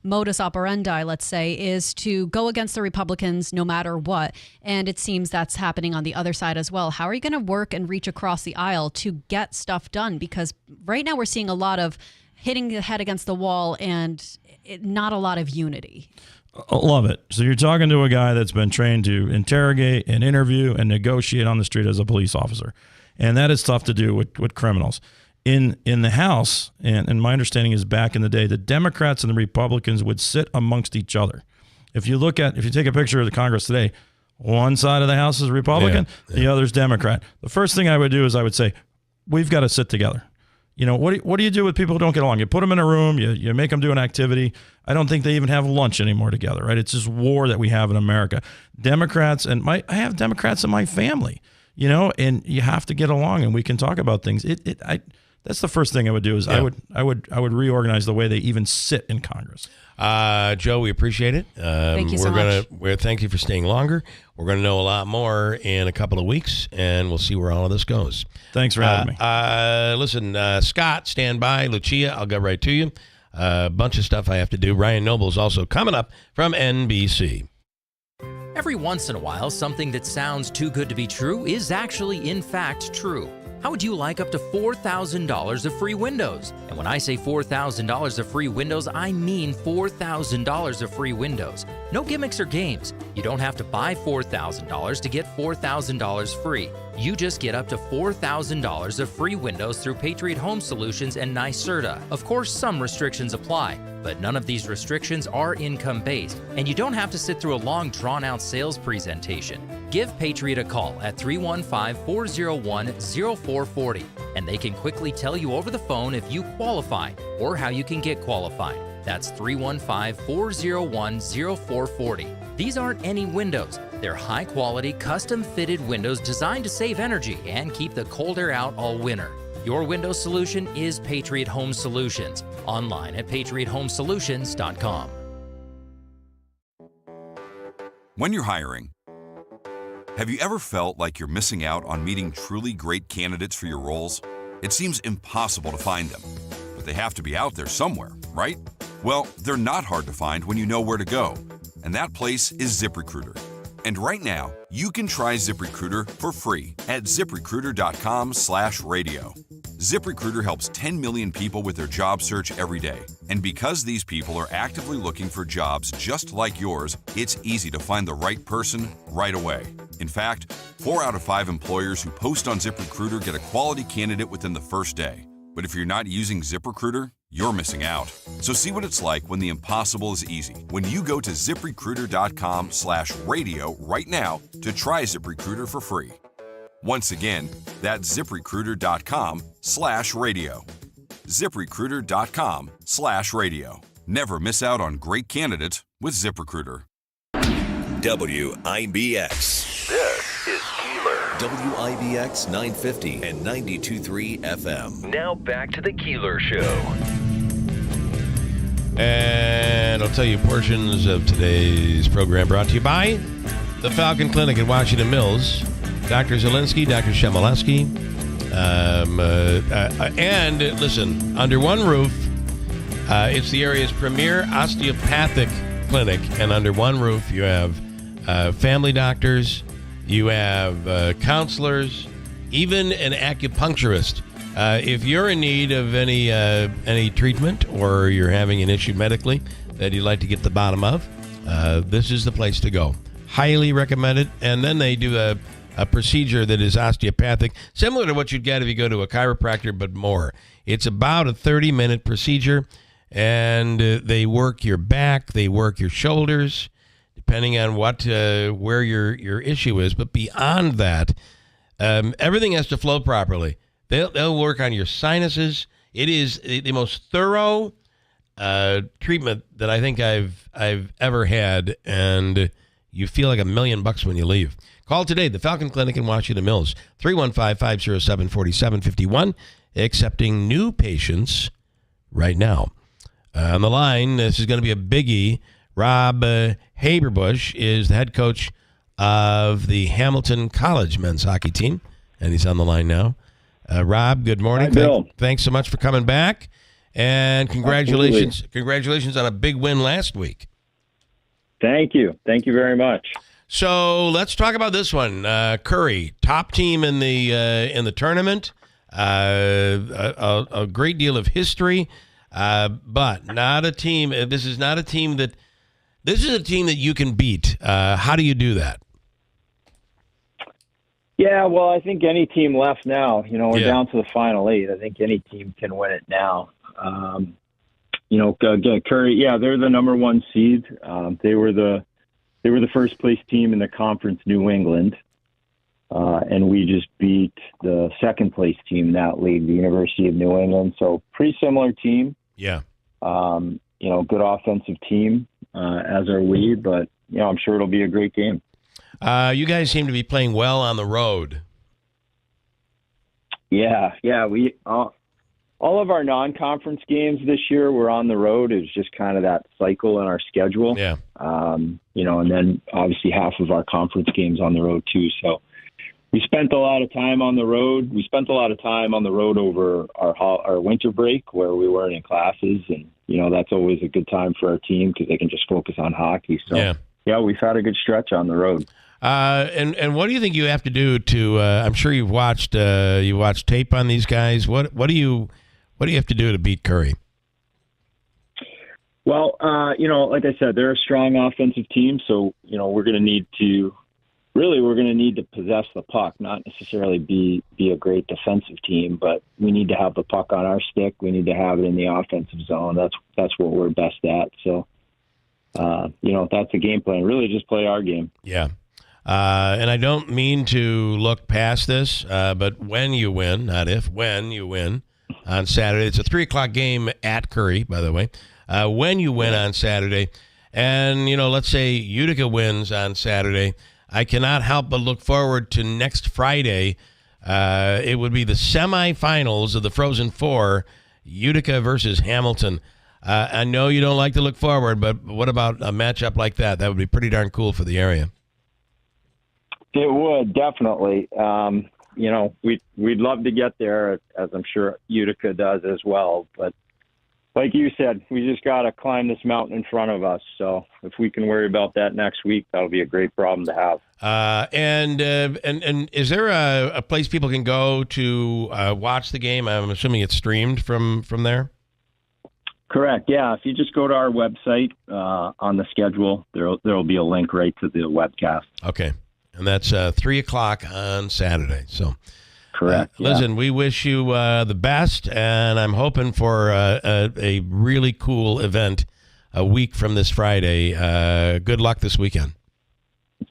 modus operandi, let's say, is to go against the Republicans no matter what. And it seems that's happening on the other side as well. How are you going to work and reach across the aisle to get stuff done? Because right now we're seeing a lot of hitting the head against the wall and not a lot of unity.
Love it. So you're talking to a guy that's been trained to interrogate and interview and negotiate on the street as a police officer. And that is tough to do with criminals. In the House, and my understanding is back in the day, the Democrats and the Republicans would sit amongst each other. If you take a picture of the Congress today, one side of the House is Republican, the other's Democrat. The first thing I would do is I would say, we've got to sit together. What do you do with people who don't get along? You put them in a room, you make them do an activity. I don't think they even have lunch anymore together, right? It's this war that we have in America. Democrats, and I have Democrats in my family, and you have to get along, and we can talk about things. That's the first thing I would do is I would reorganize the way they even sit in Congress.
Joe, we appreciate it.
Thank you so much.
Thank you for staying longer. We're going to know a lot more in a couple of weeks, and we'll see where all of this goes.
Thanks for having me.
Listen, Scott, stand by. Lucia, I'll get right to you. A bunch of stuff I have to do. Ryan Noble's also coming up from NBC.
Every once in a while, something that sounds too good to be true is actually, in fact, true. How would you like up to $4,000 of free windows? And when I say $4,000 of free windows, I mean $4,000 of free windows. No gimmicks or games. You don't have to buy $4,000 to get $4,000 free. You just get up to $4,000 of free windows through Patriot Home Solutions and NYSERDA. Of course, some restrictions apply, but none of these restrictions are income-based, and you don't have to sit through a long, drawn-out sales presentation. Give Patriot a call at 315-401-0440, and they can quickly tell you over the phone if you qualify or how you can get qualified. That's 315-401-0440. These aren't any windows. They're high-quality, custom-fitted windows designed to save energy and keep the cold air out all winter. Your window solution is Patriot Home Solutions. Online at patriothomesolutions.com.
When you're hiring, have you ever felt like you're missing out on meeting truly great candidates for your roles? It seems impossible to find them, but they have to be out there somewhere, right? Well, they're not hard to find when you know where to go, and that place is ZipRecruiter. And right now, you can try ZipRecruiter for free at ZipRecruiter.com/radio. ZipRecruiter helps 10 million people with their job search every day. And because these people are actively looking for jobs just like yours, it's easy to find the right person right away. In fact, 4 out of 5 employers who post on ZipRecruiter get a quality candidate within the first day. But if you're not using ZipRecruiter, you're missing out. So see what it's like when the impossible is easy. When you go to ZipRecruiter.com/radio right now to try ZipRecruiter for free. Once again, that's ZipRecruiter.com/radio. ZipRecruiter.com/radio. Never miss out on great candidates with ZipRecruiter.
WIBX.
This is Keeler.
WIBX 950 and 92.3 FM.
Now back to the Keeler Show.
And I'll tell you portions of today's program brought to you by the Falcon Clinic in Washington Mills. Dr. Zielinski, Dr. Shemaleski. And listen, under one roof, it's the area's premier osteopathic clinic. And under one roof, you have family doctors, you have counselors, even an acupuncturist. If you're in need of any treatment or you're having an issue medically that you'd like to get the bottom of, this is the place to go. Highly recommended. And then they do a procedure that is osteopathic, similar to what you'd get if you go to a chiropractor, but more. It's about a 30-minute procedure, and they work your back, they work your shoulders, depending on where your issue is. But beyond that, everything has to flow properly. They'll work on your sinuses. It is the most thorough treatment that I think I've ever had, and you feel like $1 million when you leave. Call today, the Falcon Clinic in Washington Mills, 315-507-4751, accepting new patients right now. On the line, this is going to be a biggie. Rob Haberbush is the head coach of the Hamilton College men's hockey team, and he's on the line now. Rob, good morning.
Hi, Bill.
Thanks so much for coming back, and congratulations!
Absolutely.
Congratulations on a big win last week.
Thank you. Thank you very much.
So let's talk about this one. Curry, top team in the tournament. A great deal of history, but not a team. This is not a team that. This is a team that you can beat. How do you do that?
Yeah, well, I think any team left now, we're down to the final 8. I think any team can win it now. Curry, they're the number 1 seed. They were the first place team in the conference, New England. And we just beat the second place team in that league, the University of New England. So pretty similar team.
Yeah.
Good offensive team, as are we, but I'm sure it'll be a great game.
You guys seem to be playing well on the road.
Yeah. We all of our non-conference games this year were on the road. It was just kind of that cycle in our schedule.
Yeah.
And then obviously half of our conference games on the road too. So we spent a lot of time on the road. We spent a lot of time on the road over our winter break where we weren't in classes, and that's always a good time for our team because they can just focus on hockey. So yeah, we've had a good stretch on the road.
And what do you think you have to do to? I'm sure you've watched tape on these guys. What do you have to do to beat Curry?
Well, like I said, they're a strong offensive team, so we're going to need to possess the puck, not necessarily be a great defensive team, but we need to have the puck on our stick. We need to have it in the offensive zone. That's what we're best at. So, that's the game plan. Really, just play our game.
Yeah. And I don't mean to look past this, but when you win, not if, when you win on Saturday, it's a 3:00 game at Curry, by the way. When you win on Saturday, and, let's say Utica wins on Saturday, I cannot help but look forward to next Friday. It would be the semifinals of the Frozen Four, Utica versus Hamilton. I know you don't like to look forward, but what about a matchup like that? That would be pretty darn cool for the area.
It would, definitely. We'd love to get there, as I'm sure Utica does as well. But like you said, we just got to climb this mountain in front of us. So if we can worry about that next week, that'll be a great problem to have.
And is there a place people can go to watch the game? I'm assuming it's streamed from there?
Correct. Yeah. If you just go to our website on the schedule, there'll be a link right to the webcast.
Okay. And that's 3:00 on Saturday. So,
correct.
Listen, we wish you the best, and I'm hoping for a really cool event a week from this Friday. Good luck this weekend.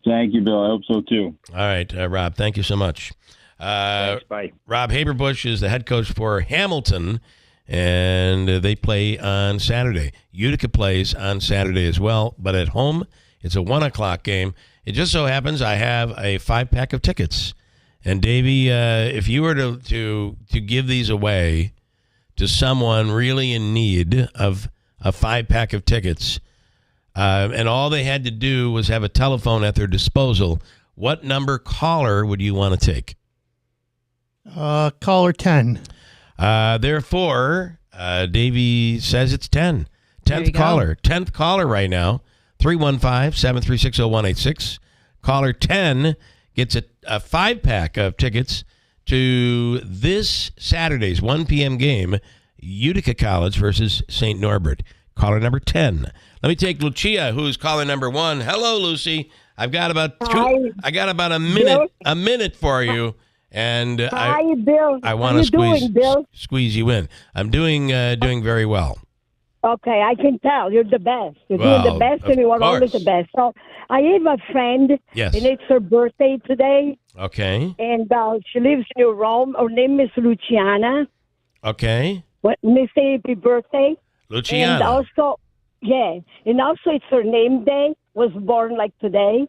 Thank you, Bill. I hope so too.
All right, Rob. Thank you so much.
Thanks, bye.
Rob Haberbush is the head coach for Hamilton, and they play on Saturday. Utica plays on Saturday as well, but at home it's a 1:00 game. It just so happens I have a 5-pack of tickets. And Davey, if you were to give these away to someone really in need of a 5-pack of tickets, and all they had to do was have a telephone at their disposal, what number caller would you want to take?
Caller 10.
Therefore, Davey says it's 10. 10th caller. 10th caller right now. 315-736-0186. Caller 10 gets a 5-pack of tickets to this Saturday's 1 p.m. game, Utica College versus St. Norbert. Caller number 10. Let me take Lucia, who's caller number 1. Hello, Lucy. I've got about a minute for you, and
Hi, Bill.
I want to squeeze you in. I'm doing very well.
Okay, I can tell. You're the best. You're doing the best, and you are always the best. So I have a friend,
yes,
and it's her birthday today.
Okay.
And she lives near Rome. Her name is Luciana.
Okay.
Let me say happy birthday.
Luciana.
And also, it's her name day. Was born like today.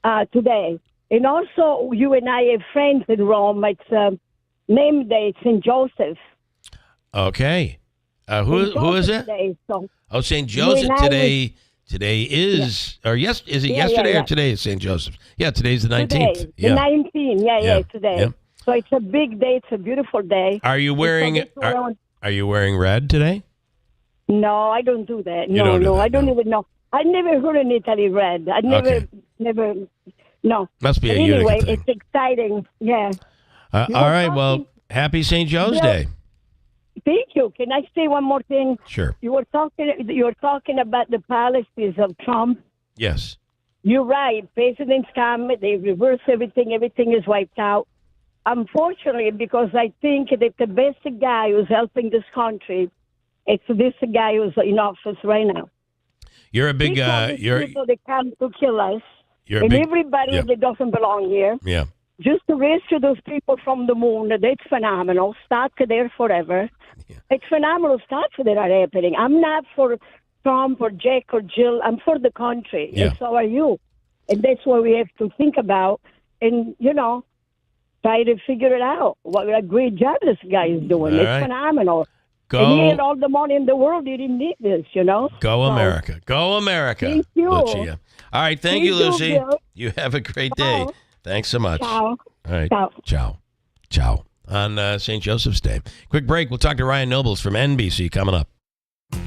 And also, you and I have friends in Rome. It's name day, St. Joseph.
Okay. Who is it?
Today, so
St. Joseph today. Today is, or yes, is it yesterday or today is St. Joseph's? Yeah, today's the 19th.
Today, the 19th, today.
Yeah.
So it's a big day. It's a beautiful day.
Are you wearing Are you wearing red today?
No, I don't do that.
You don't do that,
I don't even know. I never heard in Italy red. I never, no.
Must be a
Utica
Utica thing.
It's exciting. Yeah.
All right. Well, happy St. Joe's Day.
Thank you. Can I say one more thing?
Sure.
You were talking about the policies of Trump.
Yes.
You're right. Presidents come, they reverse everything. Everything is wiped out. Unfortunately, because I think that the best guy who's helping this country, it's this guy who's in office right now.
You're a big.
People that come to kill us,
You're a
and
big-
everybody
yeah.
that doesn't belong here.
Yeah.
Just to rescue those people from the moon, that's phenomenal. Stuck there forever. It's phenomenal stuff that are happening. I'm not for Trump or Jack or Jill. I'm for the country.
Yeah.
And so are you. And that's what we have to think about and, try to figure it out. What a great job this guy is doing.
All
It's
right.
phenomenal.
Go-
And he had all the money in the world. He didn't need this,
Go
So,
America. Go America.
Thank you.
Lucia. All right. Thank
Thank
you,
you,
Lucy.
Bill.
You have a great day.
Ciao.
Thanks so much.
Ciao.
All right.
Ciao.
Ciao. Ciao. On St. Joseph's Day. Quick break. We'll talk to Ryan Nobles from NBC coming up.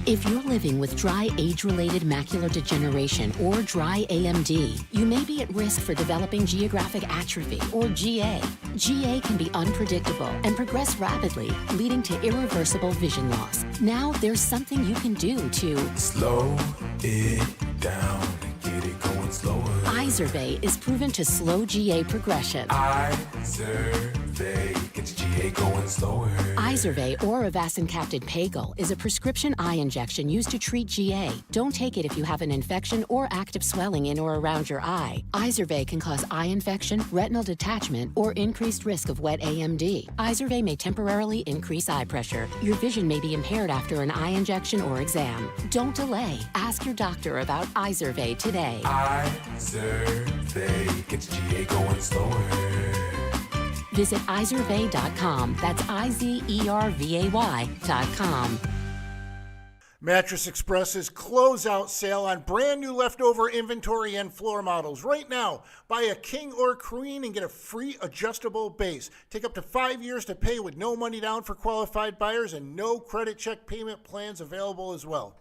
If you're living with dry age-related macular degeneration or dry AMD, you may be at risk for developing geographic atrophy or GA. GA can be unpredictable and progress rapidly, leading to irreversible vision loss. Now there's something you can do to
Slow it down and get it going slower.
Izervay is proven to slow GA progression.
Izervay gets GA going slower.
Izervay or avacincaptad pagel is a prescription eye injection used to treat GA. Don't take it if you have an infection or active swelling in or around your eye. Izervay can cause eye infection, retinal detachment, or increased risk of wet AMD. Izervay may temporarily increase eye pressure. Your vision may be impaired after an eye injection or exam. Don't delay. Ask your doctor about Izervay today.
Izervay gets GA going slower.
Visit Izervay.com. That's IZERVAY.com.
Mattress Express's closeout sale on brand new leftover inventory and floor models. Right now, buy a king or queen and get a free adjustable base. Take up to 5 years to pay with no money down for qualified buyers and no credit check payment plans available as well.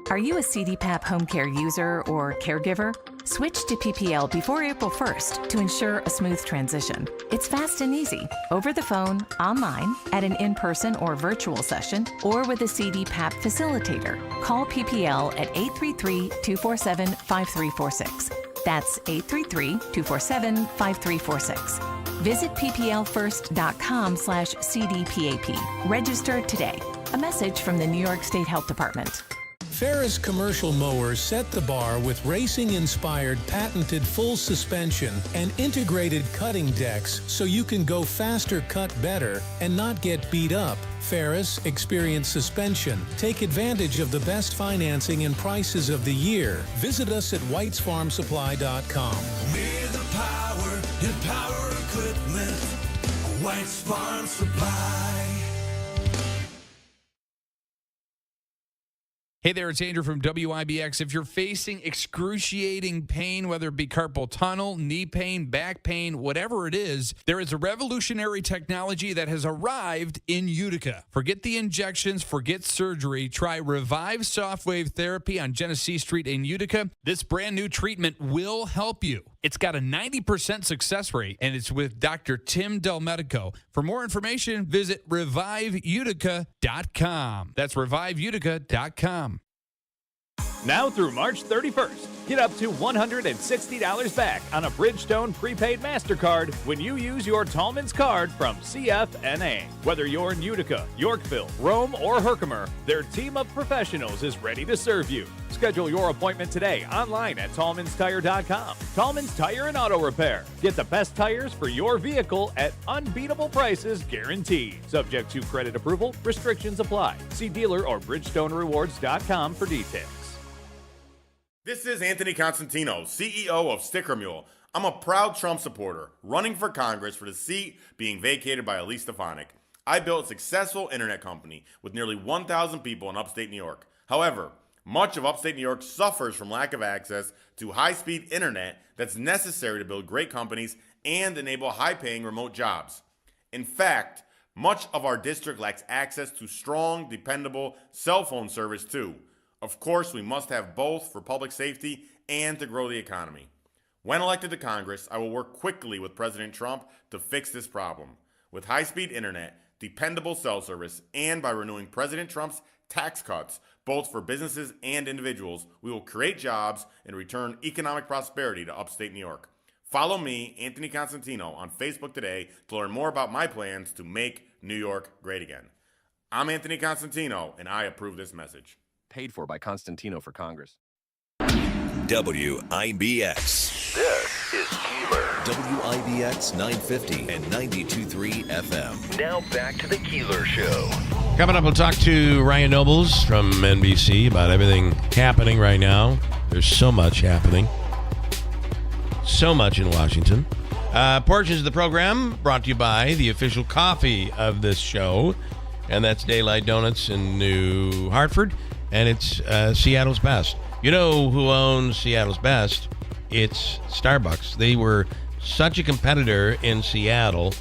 Are you a CDPAP home care user or caregiver? Switch to PPL before April 1st to ensure a smooth transition. It's fast and easy, over the phone, online, at an in-person or virtual session, or with a CDPAP facilitator. Call PPL at 833-247-5346. That's 833-247-5346. Visit pplfirst.com/CDPAP. Register today. A message from the New York State Health Department.
Ferris commercial mowers set the bar with racing-inspired patented full suspension and integrated cutting decks so you can go faster, cut better, and not get beat up. Ferris Experience Suspension. Take advantage of the best financing and prices of the year. Visit us at whitesfarmsupply.com.
Near the power in power equipment. White's Farm Supply.
Hey there, it's Andrew from WIBX. If you're facing excruciating pain, whether it be carpal tunnel, knee pain, back pain, whatever it is, there is a revolutionary technology that has arrived in Utica. Forget the injections, forget surgery. Try Revive Softwave Therapy on Genesee Street in Utica. This brand new treatment will help you. It's got a 90% success rate, and it's with Dr. Tim Delmedico. For more information, visit reviveutica.com. That's reviveutica.com.
Now through March 31st, get up to $160 back on a Bridgestone prepaid MasterCard when you use your Tallman's card from CFNA. Whether you're in Utica, Yorkville, Rome, or Herkimer, their team of professionals is ready to serve you. Schedule your appointment today online at TallmansTire.com. Tallman's Tire and Auto Repair. Get the best tires for your vehicle at unbeatable prices guaranteed. Subject to credit approval, restrictions apply. See dealer or BridgestoneRewards.com for details.
This is Anthony Constantino, CEO of Sticker Mule. I'm a proud Trump supporter, running for Congress for the seat being vacated by Elise Stefanik. I built a successful internet company with nearly 1,000 people in upstate New York. However, much of upstate New York suffers from lack of access to high-speed internet that's necessary to build great companies and enable high-paying remote jobs. In fact, much of our district lacks access to strong, dependable cell phone service too. Of course, we must have both for public safety and to grow the economy. When elected to Congress, I will work quickly with President Trump to fix this problem. With high-speed internet, dependable cell service, and by renewing President Trump's tax cuts, both for businesses and individuals. We will create jobs and return economic prosperity to upstate New York. Follow me, Anthony Constantino, on Facebook today to learn more about my plans to make New York great again. I'm Anthony Constantino, and I approve this message.
Paid for by Constantino for Congress.
WIBX.
This is Keeler.
WIBX 950 and 92.3 FM.
Now back to the Keeler Show.
Coming up, we'll talk to Ryan Nobles from NBC about everything happening right now. There's so much happening. So much in Washington. Portions of the program brought to you by the official coffee of this show, and that's Daylight Donuts in New Hartford, and it's Seattle's Best. You know who owns Seattle's Best? It's Starbucks. They were such a competitor in Seattle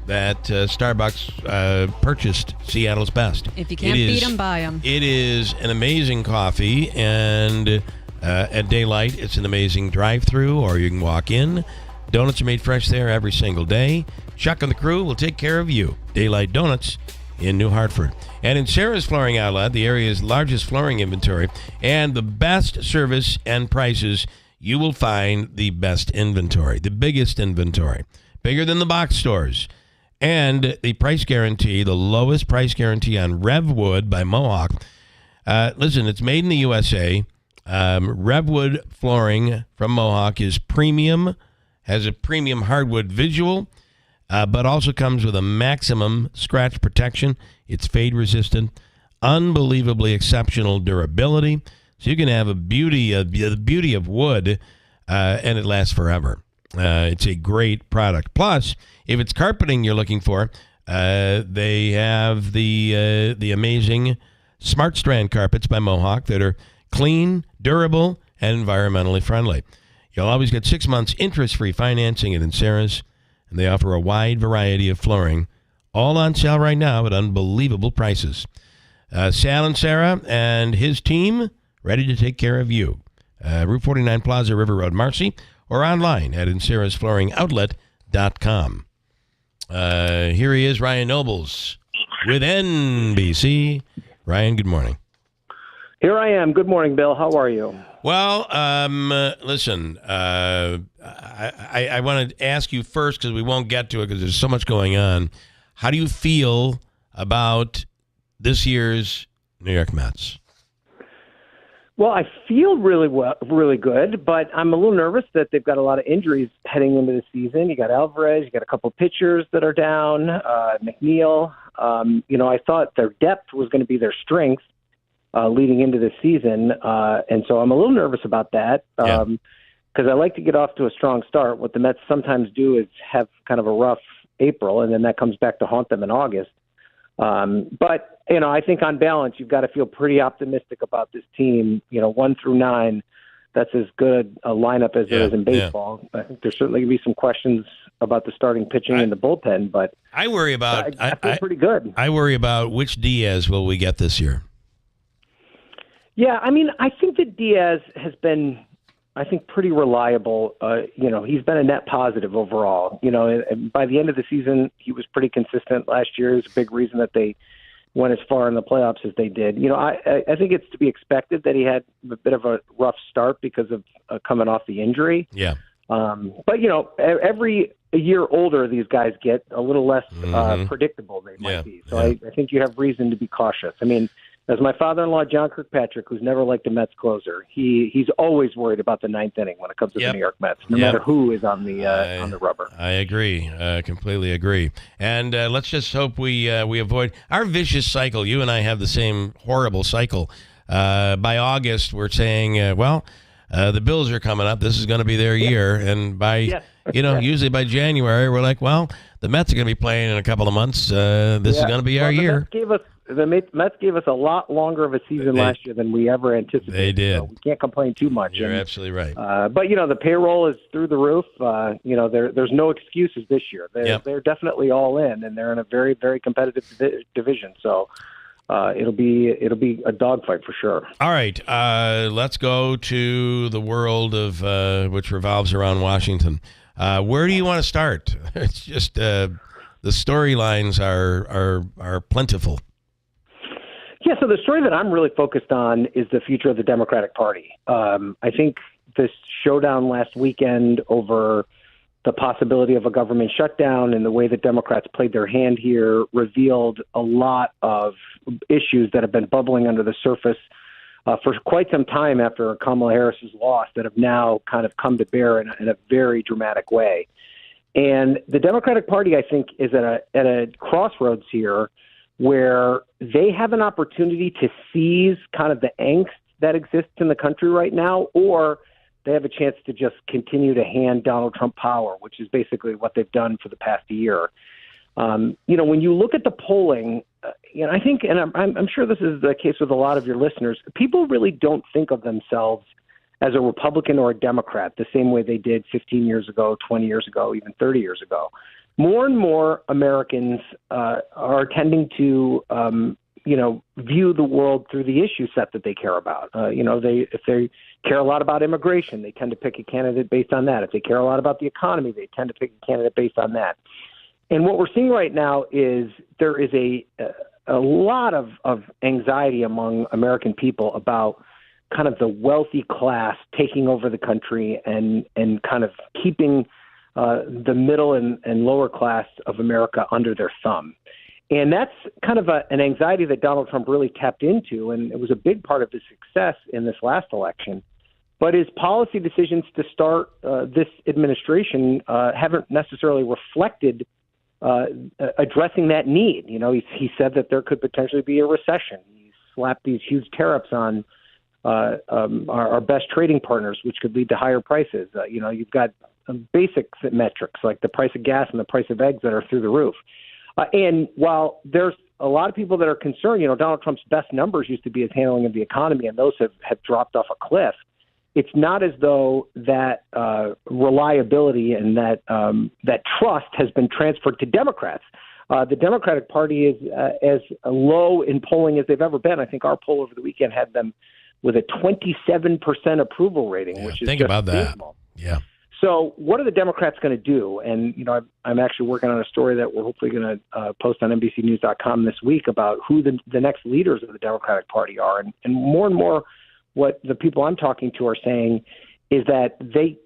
that Starbucks purchased Seattle's Best.
If you can't beat them, buy them.
It is an amazing coffee, and at Daylight, it's an amazing drive-through, or you can walk in. Donuts are made fresh there every single day. Chuck and the crew will take care of you. Daylight Donuts in New Hartford. And in Sarah's Flooring Outlet, the area's largest flooring inventory and the best service and prices, you will find the best inventory, the biggest inventory, bigger than the box stores. And the price guarantee, the lowest price guarantee on Revwood by Mohawk. Listen, it's made in the USA. Revwood flooring from Mohawk is premium, has a premium hardwood visual, but also comes with a maximum scratch protection. It's fade resistant, unbelievably exceptional durability. So you can have the beauty of wood, and it lasts forever. It's a great product. Plus, if it's carpeting you're looking for, they have the amazing Smart Strand carpets by Mohawk that are clean, durable, and environmentally friendly. You'll always get 6 months interest-free financing at Sarah's, and they offer a wide variety of flooring, all on sale right now at unbelievable prices. Sal and Sarah and his team ready to take care of you. Route 49 Plaza, River Road, Marcy, or online at insarasflooringoutlet.com. Here he is, Ryan Nobles with NBC. Ryan, good morning.
Here I am. Good morning, Bill. How are you?
Well, listen, I want to ask you first, because we won't get to it because there's so much going on. How do you feel about this year's New York Mets?
Well, I feel really good, but I'm a little nervous that they've got a lot of injuries heading into the season. You got Alvarez, you got a couple of pitchers that are down, McNeil. I thought their depth was going to be their strength leading into the season, and so I'm a little nervous about that because I like to get off to a strong start. What the Mets sometimes do is have kind of a rough April, and then that comes back to haunt them in August. But I think on balance, you've got to feel pretty optimistic about this team. 1 through 9, that's as good a lineup as there is in baseball. I think there's certainly going to be some questions about the starting pitching and the bullpen, but
I worry about.
I feel pretty good.
I worry about which Diaz will we get this year.
Yeah, I think that Diaz has been, pretty reliable. He's been a net positive overall. By the end of the season, he was pretty consistent last year. It's a big reason that they went as far in the playoffs as they did. I think it's to be expected that he had a bit of a rough start because of coming off the injury.
Yeah.
But, every year older these guys get, a little less predictable they might be. So I think you have reason to be cautious. As my father-in-law, John Kirkpatrick, who's never liked a Mets closer, he's always worried about the ninth inning when it comes to the New York Mets, no matter who is on the rubber.
I agree, completely agree. And let's just hope we avoid our vicious cycle. You and I have the same horrible cycle. By August, we're saying, the Bills are coming up. This is going to be their year. And by usually by January, we're like, well, the Mets are going to be playing in a couple of months. This is going to be our year.
The Mets gave us a lot longer of a season last year than we ever anticipated.
They did.
So we can't complain too much.
You're absolutely right.
But the payroll is through the roof. There's no excuses this year. They're definitely all in, and they're in a very, very competitive division. So it'll be a dogfight for sure.
All right, let's go to the world of which revolves around Washington. Where do you want to start? It's just the storylines are plentiful.
Yeah, so the story that I'm really focused on is the future of the Democratic Party. I think this showdown last weekend over the possibility of a government shutdown and the way that Democrats played their hand here revealed a lot of issues that have been bubbling under the surface for quite some time after Kamala Harris's loss that have now kind of come to bear in a very dramatic way. And the Democratic Party, I think, is at a crossroads here where they have an opportunity to seize kind of the angst that exists in the country right now, or they have a chance to just continue to hand Donald Trump power, which is basically what they've done for the past year. When you look at the polling, I think, and I'm sure this is the case with a lot of your listeners, people really don't think of themselves as a Republican or a Democrat the same way they did 15 years ago, 20 years ago, even 30 years ago. More and more Americans are tending to, view the world through the issue set that they care about. If they care a lot about immigration, they tend to pick a candidate based on that. If they care a lot about the economy, they tend to pick a candidate based on that. And what we're seeing right now is there is a lot of anxiety among American people about kind of the wealthy class taking over the country and kind of keeping the middle and lower class of America under their thumb. And that's kind of an anxiety that Donald Trump really tapped into, and it was a big part of his success in this last election. But his policy decisions to start this administration haven't necessarily reflected addressing that need. He said that there could potentially be a recession. He slapped these huge tariffs on our best trading partners, which could lead to higher prices. You've got basic metrics like the price of gas and the price of eggs that are through the roof. And while there's a lot of people that are concerned, Donald Trump's best numbers used to be his handling of the economy, and those have dropped off a cliff. It's not as though that reliability and that trust has been transferred to Democrats. The Democratic Party is as low in polling as they've ever been. I think our poll over the weekend had them with a 27% approval rating, which is
think
just
about that.
abysmal.
Yeah.
So what are the Democrats going to do? And, I'm actually working on a story that we're hopefully going to post on NBCnews.com this week about who the next leaders of the Democratic Party are. And more, what the people I'm talking to are saying is that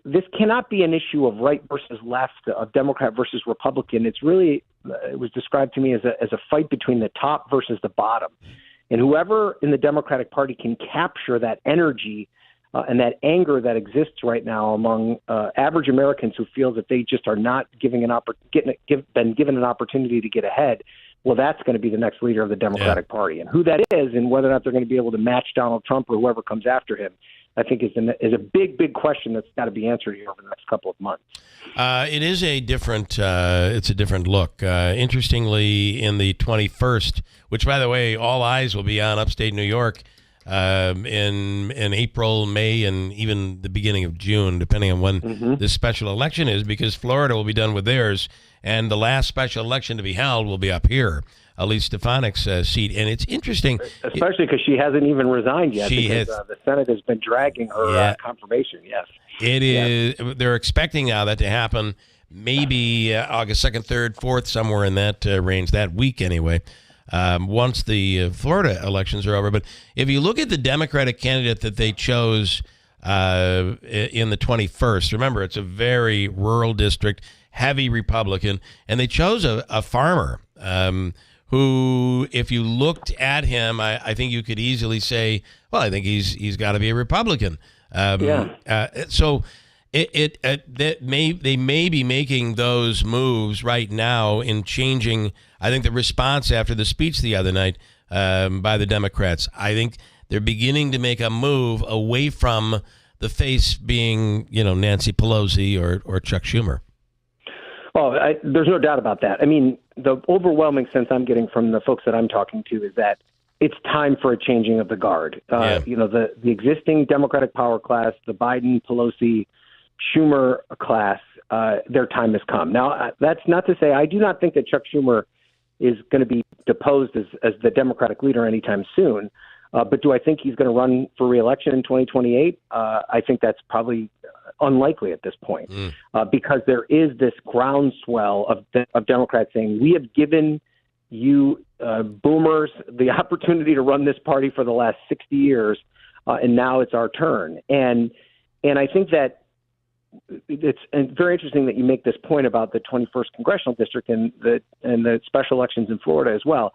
this cannot be an issue of right versus left, of Democrat versus Republican. It's really, it was described to me as a fight between the top versus the bottom. And whoever in the Democratic Party can capture that energy and that anger that exists right now among average Americans who feel that they just are not been given an opportunity to get ahead, well, that's going to be the next leader of the Democratic Party. And who that is and whether or not they're going to be able to match Donald Trump or whoever comes after him, I think is a big question that's got to be answered here over the next couple of months.
It is a different it's a different look. Interestingly, in the 21st, which, by the way, all eyes will be on upstate New York in April, May, and even the beginning of June, depending on when this special election is, because Florida will be done with theirs, and the last special election to be held will be up here, Elise Stefanik's seat. And it's interesting.
Especially because she hasn't even resigned yet.
Because
the Senate has been dragging her confirmation, yes.
It is. They're expecting now that to happen maybe August 2nd, 3rd, 4th, somewhere in that range, that week anyway. Once the Florida elections are over. But if you look at the Democratic candidate that they chose in the 21st, remember, it's a very rural district, heavy Republican, and they chose a farmer who, if you looked at him, I think you could easily say, well, I think he's got to be a Republican. So they may be making those moves right now in changing, I think, the response after the speech the other night by the Democrats. I think they're beginning to make a move away from the face being, Nancy Pelosi or Chuck Schumer.
Oh, there's no doubt about that. I mean, the overwhelming sense I'm getting from the folks that I'm talking to is that it's time for a changing of the guard. The existing Democratic power class, the Biden, Pelosi, Schumer class, their time has come. Now, that's not to say I do not think that Chuck Schumer is going to be deposed as the Democratic leader anytime soon. But do I think he's going to run for re-election in 2028? I think that's probably unlikely at this point because there is this groundswell of Democrats saying we have given you boomers the opportunity to run this party for the last 60 years, and now it's our turn. And I think that it's very interesting that you make this point about the 21st congressional district and the special elections in Florida as well.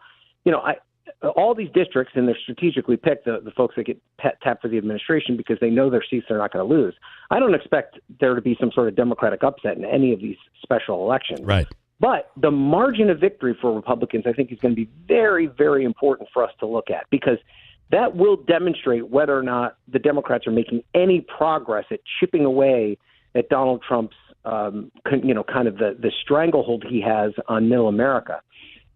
All these districts, and they're strategically picked, the folks that get tapped for the administration because they know their seats they're not going to lose. I don't expect there to be some sort of Democratic upset in any of these special elections.
Right.
But the margin of victory for Republicans, I think, is going to be very, very important for us to look at, because that will demonstrate whether or not the Democrats are making any progress at chipping away at Donald Trump's, kind of the stranglehold he has on middle America.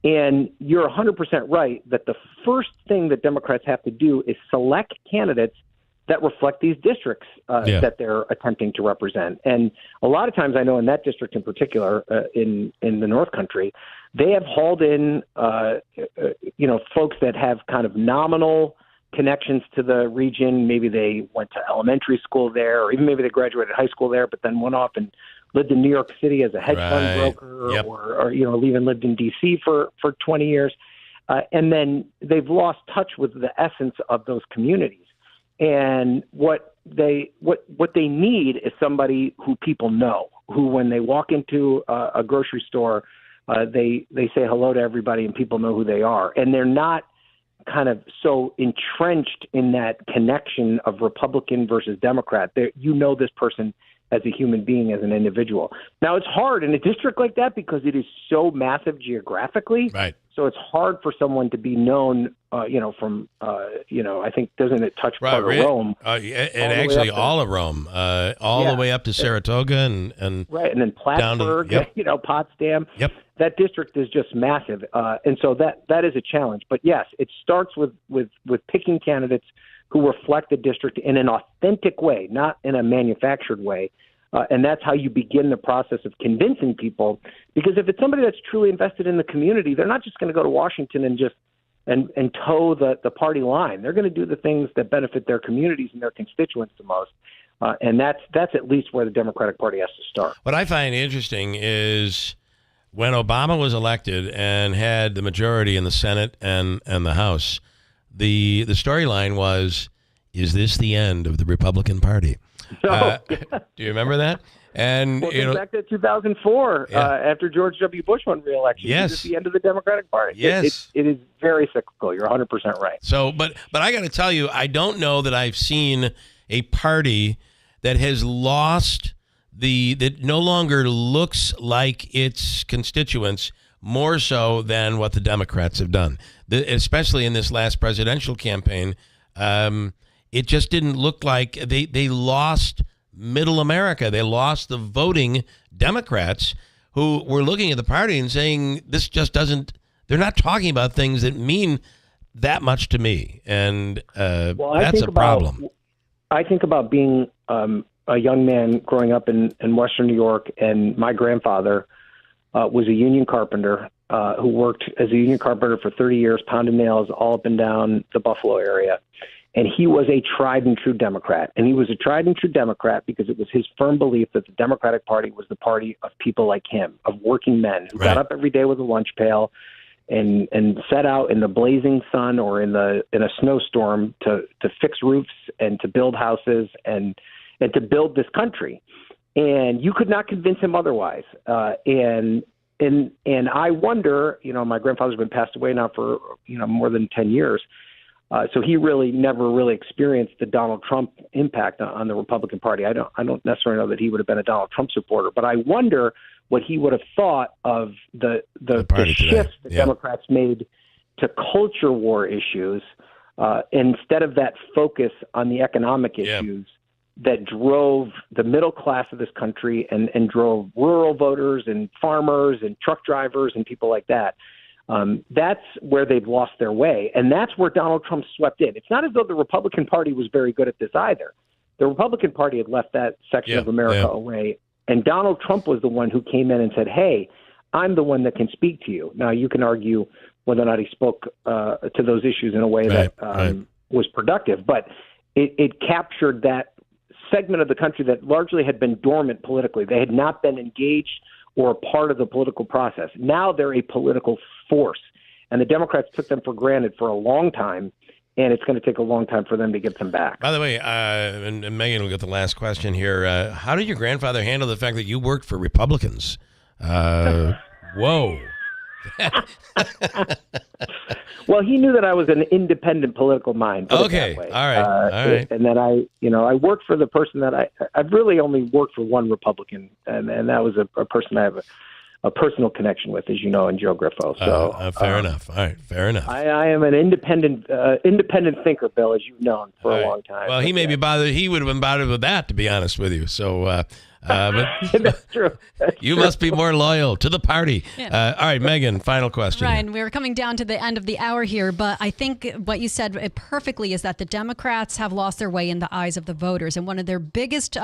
And you're 100% right that the first thing that Democrats have to do is select candidates that reflect these districts that they're attempting to represent. And a lot of times, I know in that district in particular, in the North Country, they have hauled in, folks that have kind of nominal connections to the region. Maybe they went to elementary school there, or even maybe they graduated high school there, but then went off and lived in New York City as a hedge fund broker, or even lived in D.C. for 20 years. And then they've lost touch with the essence of those communities. And what they need is somebody who people know, who when they walk into a grocery store, they say hello to everybody and people know who they are. And they're not kind of so entrenched in that connection of Republican versus Democrat. You know this person as a human being, as an individual. Now, it's hard in a district like that because it is so massive geographically.
Right.
So it's hard for someone to be known, from, I think, doesn't it touch part of Rome?
Actually, all of Rome, the way up to Saratoga and
right, and then Plattsburgh, Potsdam.
Yep.
That district is just massive, and so that is a challenge. But yes, it starts with picking candidates who reflect the district in an authentic way, not in a manufactured way. And that's how you begin the process of convincing people. Because if it's somebody that's truly invested in the community, they're not just going to go to Washington and just and toe the party line. They're going to do the things that benefit their communities and their constituents the most. And that's at least where the Democratic Party has to start.
What I find interesting is when Obama was elected and had the majority in the Senate and the House, the storyline was, is this the end of the Republican Party? Do you remember that? And
back to 2004, after George W. Bush won re-election,
yes,
it's the end of the Democratic Party.
Yes,
it is very cyclical. You're 100% right.
So, but I got to tell you, I don't know that I've seen a party that has lost that no longer looks like its constituents more so than what the Democrats have done, especially in this last presidential campaign. It just didn't look like they lost middle America. They lost the voting Democrats who were looking at the party and saying, this just doesn't, they're not talking about things that mean that much to me. And that's a problem.
I think about being a young man growing up in Western New York, and my grandfather was a union carpenter who worked as a union carpenter for 30 years, pounding nails all up and down the Buffalo area. And he was a tried and true Democrat. And he was a tried and true Democrat because it was his firm belief that the Democratic Party was the party of people like him, of working men who got up every day with a lunch pail and set out in the blazing sun or in a snowstorm to fix roofs and to build houses and to build this country. And you could not convince him otherwise. And I wonder, my grandfather's been passed away now for, more than 10 years. So he really never really experienced the Donald Trump impact on the Republican Party. I don't necessarily know that he would have been a Donald Trump supporter, but I wonder what he would have thought of the shifts the Democrats made to culture war issues instead of that focus on the economic issues that drove the middle class of this country and drove rural voters and farmers and truck drivers and people like that. That's where they've lost their way, and that's where Donald Trump swept in. It's not as though the Republican Party was very good at this either. The Republican Party had left that section of America away, and Donald Trump was the one who came in and said, hey, I'm the one that can speak to you. Now, you can argue whether or not he spoke to those issues in a way that was productive, but it captured that segment of the country that largely had been dormant politically. They had not been engaged or a part of the political process. Now they're a political force. And the Democrats took them for granted for a long time, and it's going to take a long time for them to get them back.
By the way, and Megan will get the last question here. How did your grandfather handle the fact that you worked for Republicans? Whoa.
Well, he knew that I was an independent political mind.
Okay, all right, all right.
And then I worked for the person that I've really only worked for one Republican, and that was a person I have a personal connection with, as you know, in Joe Griffo. So
fair enough. All right, fair enough.
I am an independent thinker, Bill, as you've known for a long time.
Well, he may be bothered. He would have been bothered with that, to be honest with you. So. But
that's true.
You must be more loyal to the party.
Yeah.
All right, Megan, final question.
Ryan, we're coming down to the end of the hour here, but I think what you said perfectly is that the Democrats have lost their way in the eyes of the voters. And one of their biggest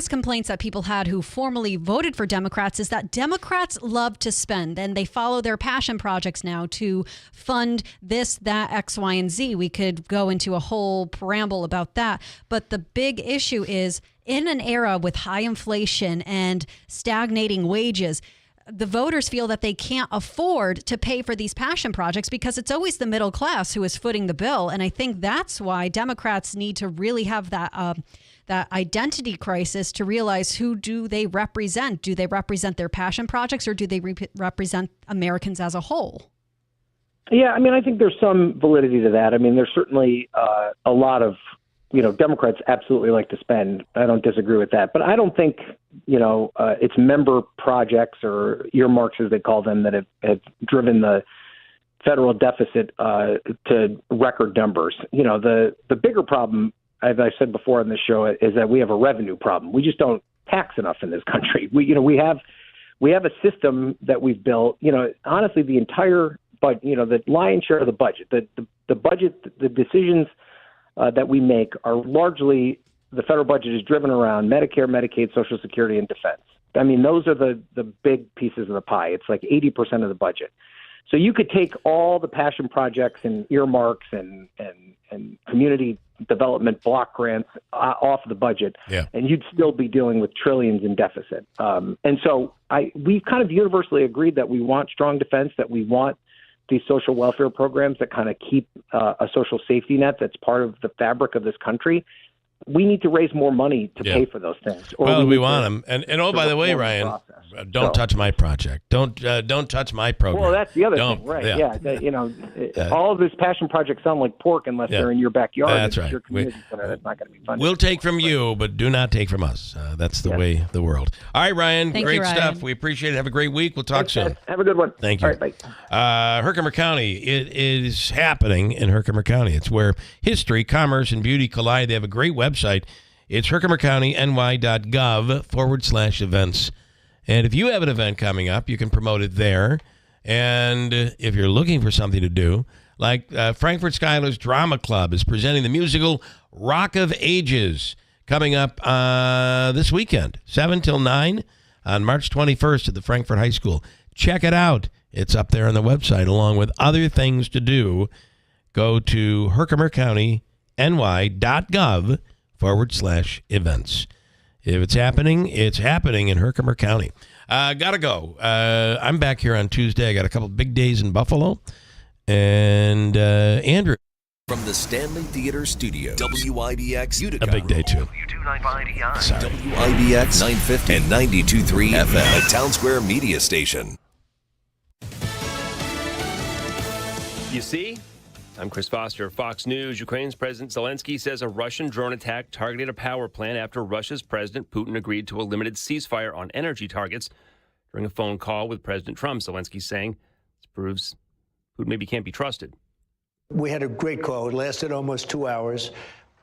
complaints that people had who formally voted for Democrats is that Democrats love to spend, and they follow their passion projects now to fund this, that, X, Y, and Z. We could go into a whole preamble about that. But the big issue is, in an era with high inflation and stagnating wages, the voters feel that they can't afford to pay for these passion projects because it's always the middle class who is footing the bill. And I think that's why Democrats need to really have that identity crisis to realize, who do they represent? Do they represent their passion projects, or do they represent Americans as a whole?
Yeah, I mean, I think there's some validity to that. I mean, there's certainly a lot of, Democrats absolutely like to spend. I don't disagree with that. But I don't think, it's member projects or earmarks, as they call them, that have driven the federal deficit to record numbers. The bigger problem, as I said before on this show, is that we have a revenue problem. We just don't tax enough in this country. We have a system that we've built. Honestly, the entire budget, the lion's share of the budget, the budget, the decisions that we make are largely, the federal budget is driven around Medicare, Medicaid, Social Security, and defense. I mean, those are the big pieces of the pie. It's like 80% of the budget. So you could take all the passion projects and earmarks and community development block grants off the budget, and you'd still be dealing with trillions in deficit. And so we've kind of universally agreed that we want strong defense, that we want these social welfare programs that kind of keep a social safety net that's part of the fabric of this country. We need to raise more money to pay for those things.
Well, we want them. And oh, by the way, Ryan, don't touch my project. Don't touch my program.
Well, that's the other thing, right? Yeah. All of these passion projects sound like pork unless they're in your backyard.
That's right.
Your community center. That's not going to be fun.
We'll take from you, but do not take from us. That's the way of the world. All right, Ryan.
Thank
great
you, Ryan.
stuff. We appreciate it. Have a great week. We'll talk soon.
Have a good one.
Thank you.
All right, bye.
Herkimer County. It is happening in Herkimer County. It's where history, commerce, and beauty collide. They have a great website. It's herkimercountyny.gov/events. And if you have an event coming up, you can promote it there. And if you're looking for something to do, like Frankfurt Schuyler's Drama Club is presenting the musical Rock of Ages coming up this weekend, 7 till 9 on March 21st at the Frankfurt High School. Check it out. It's up there on the website, along with other things to do. Go to herkimercountyny.gov/events. If it's happening in Herkimer County. Gotta go. I'm back here on Tuesday. I got a couple big days in Buffalo. And Andrew.
From the Stanley Theater Studio, WIBX Utica.
A big day, too.
Sorry. WIBX 950 and 92.3 FM, a Town Square media station.
You see? I'm Chris Foster, Fox News. Ukraine's President Zelensky says a Russian drone attack targeted a power plant after Russia's President Putin agreed to a limited ceasefire on energy targets. During a phone call with President Trump, Zelensky saying this proves Putin maybe can't be trusted.
We had a great call. It lasted almost 2 hours.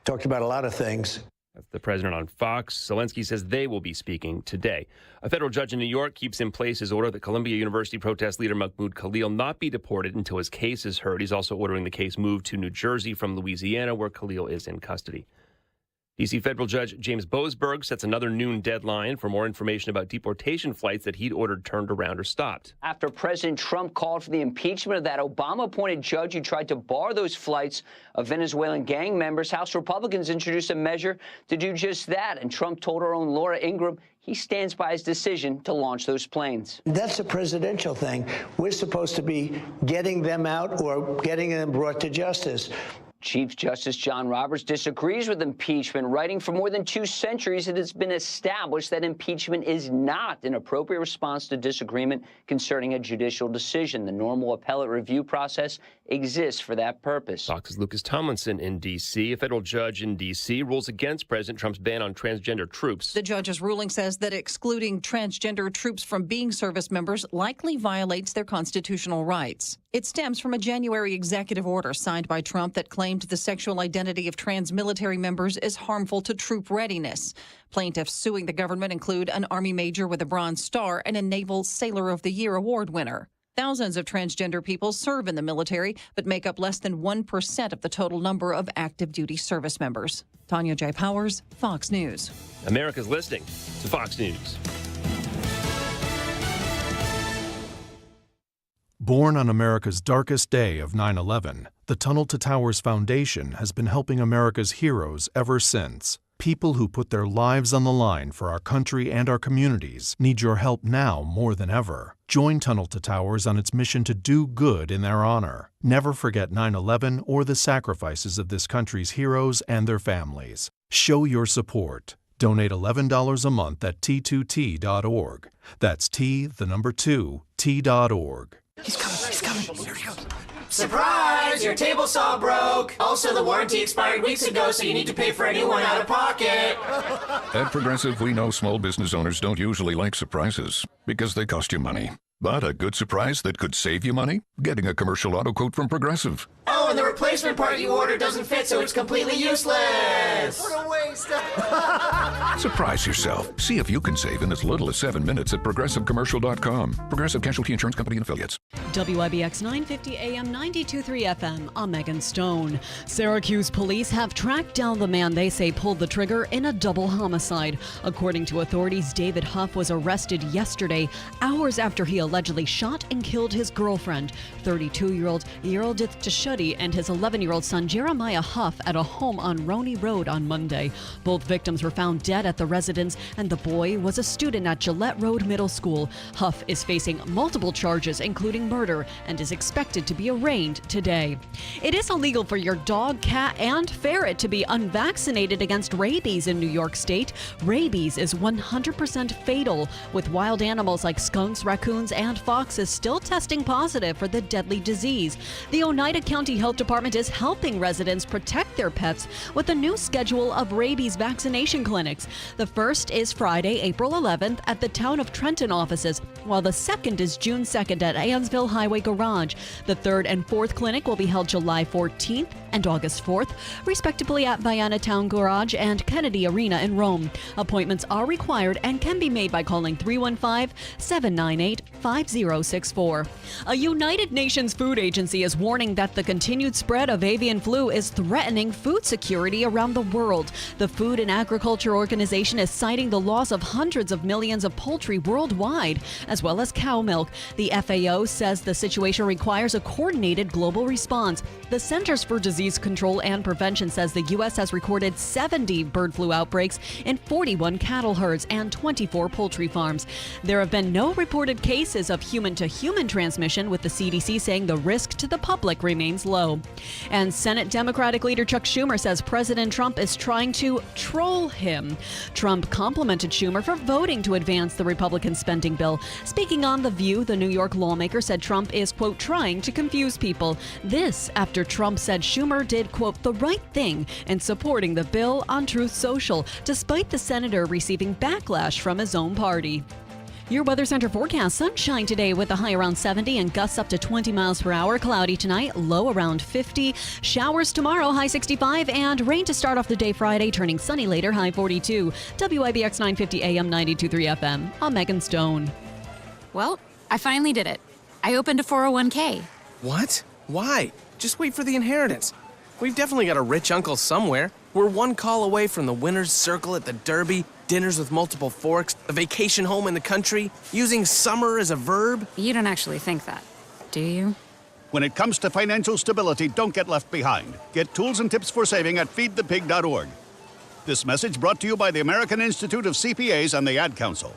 Talked about a lot of things.
That's the president on Fox. Zelensky says they will be speaking today. A federal judge in New York keeps in place his order that Columbia University protest leader Mahmoud Khalil not be deported until his case is heard. He's also ordering the case moved to New Jersey from Louisiana, where Khalil is in custody. D.C. federal judge James Boasberg sets another noon deadline for more information about deportation flights that he'd ordered turned around or stopped.
After President Trump called for the impeachment of that Obama-appointed judge who tried to bar those flights of Venezuelan gang members, House Republicans introduced a measure to do just that. And Trump told our own Laura Ingraham he stands by his decision to launch those planes.
That's a presidential thing. We're supposed to be getting them out or getting them brought to justice.
Chief Justice John Roberts disagrees with impeachment, writing for more than 2 centuries it has been established that impeachment is not an appropriate response to disagreement concerning a judicial decision. The normal appellate review process exists for that purpose.
Fox's Lucas Tomlinson in D.C. A federal judge in D.C. rules against President Trump's ban on transgender troops.
The judge's ruling says that excluding transgender troops from being service members likely violates their constitutional rights. It stems from a January executive order signed by Trump that claimed the sexual identity of trans military members is harmful to troop readiness. Plaintiffs suing the government include an Army major with a Bronze Star and a Naval Sailor of the Year award winner. Thousands of transgender people serve in the military, but make up less than 1% of the total number of active duty service members. Tanya J. Powers, Fox News.
America's listening to Fox News.
Born on America's darkest day of 9/11, the Tunnel to Towers Foundation has been helping America's heroes ever since. People who put their lives on the line for our country and our communities need your help now more than ever. Join Tunnel to Towers on its mission to do good in their honor. Never forget 9/11 or the sacrifices of this country's heroes and their families. Show your support. Donate $11 a month at t2t.org. That's T2T.org.
He's coming. Here he goes. Surprise! Your table saw broke. Also, the warranty expired weeks ago, so you need to pay for a new one out of pocket.
At Progressive, we know small business owners don't usually like surprises because they cost you money. But a good surprise that could save you money? Getting a commercial auto quote from Progressive.
Oh, and the replacement part you ordered doesn't fit, so it's completely useless. What a waste.
Surprise yourself. See if you can save in as little as 7 minutes at ProgressiveCommercial.com. Progressive Casualty Insurance Company and Affiliates.
WIBX 950 AM 92.3 FM. I'm Megan Stone. Syracuse police have tracked down the man they say pulled the trigger in a double homicide. According to authorities, David Huff was arrested yesterday, hours after he allegedly shot and killed his girlfriend, 32-year-old Yerildith Tashudi, and his 11-year-old son Jeremiah Huff at a home on Roney Road on Monday. Both victims were found dead at the residence, and the boy was a student at Gillette Road Middle School. Huff is facing multiple charges, including murder, and is expected to be arraigned today. It is illegal for your dog, cat, and ferret to be unvaccinated against rabies in New York State. Rabies is 100% fatal, with wild animals like skunks, raccoons, and foxes still testing positive for the deadly disease. The Oneida County Health Department is helping residents protect their pets with a new schedule of rabies vaccination clinics. The first is Friday, April 11th at the Town of Trenton offices, while the second is June 2nd at Ansville Highway Garage. The third and fourth clinic will be held July 14th and August 4th, respectively at Vienna Town Garage and Kennedy Arena in Rome. Appointments are required and can be made by calling 315-798-5064. A United Nations food agency is warning that the continued spread of avian flu is threatening food security around the world. The Food and Agriculture Organization is citing the loss of hundreds of millions of poultry worldwide, as well as cow milk. The FAO says the situation requires a coordinated global response. The Centers for Disease Control and Prevention says the U.S. has recorded 70 bird flu outbreaks in 41 cattle herds and 24 poultry farms. There have been no reported cases of human-to-human transmission, with the CDC saying the risk to the public remains low. And Senate Democratic leader Chuck Schumer says President Trump is trying to troll him. Trump complimented Schumer for voting to advance the Republican spending bill. Speaking on The View, the New York lawmaker said Trump is, quote, trying to confuse people. This after Trump said Schumer did, quote, the right thing in supporting the bill on Truth Social, despite the senator receiving backlash from his own party. Your Weather Center forecast: sunshine today with a high around 70 and gusts up to 20 miles per hour. Cloudy tonight, low around 50. Showers tomorrow, high 65. And rain to start off the day Friday, turning sunny later, high 42. WIBX 950 AM 92.3 FM. I'm Megan Stone.
Well, I finally did it. I opened a 401k.
What? Why? Just wait for the inheritance. We've definitely got a rich uncle somewhere. We're one call away from the winner's circle at the Derby, dinners with multiple forks, a vacation home in the country, using summer as a verb.
You don't actually think that, do you?
When it comes to financial stability, don't get left behind. Get tools and tips for saving at feedthepig.org.
This message brought to you by the American Institute of CPAs and the Ad Council.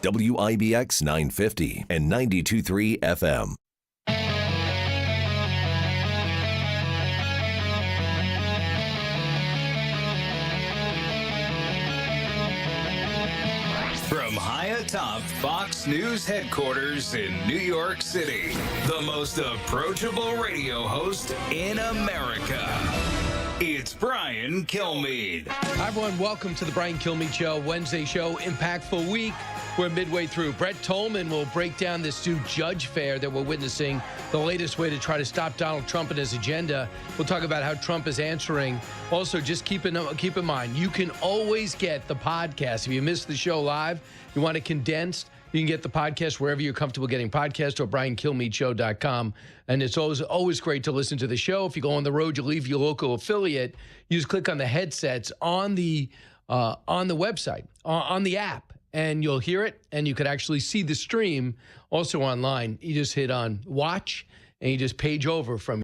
WIBX 950 and 92.3 FM.
From high atop Fox News headquarters in New York City, the most approachable radio host in America. It's Brian Kilmeade.
Hi, everyone. Welcome to the Brian Kilmeade Show, Wednesday show, impactful week. We're midway through. Brett Tolman will break down this new judge fair that we're witnessing, the latest way to try to stop Donald Trump and his agenda. We'll talk about how Trump is answering. Also, just keep in mind, you can always get the podcast. If you missed the show live, you want it condensed, you can get the podcast wherever you're comfortable getting podcasts or BrianKilmeadeShow.com. And it's always great to listen to the show. If you go on the road, you leave your local affiliate, you just click on the headsets on the website, on the app, and you'll hear it, and you could actually see the stream also online. You just hit on watch, and you just page over from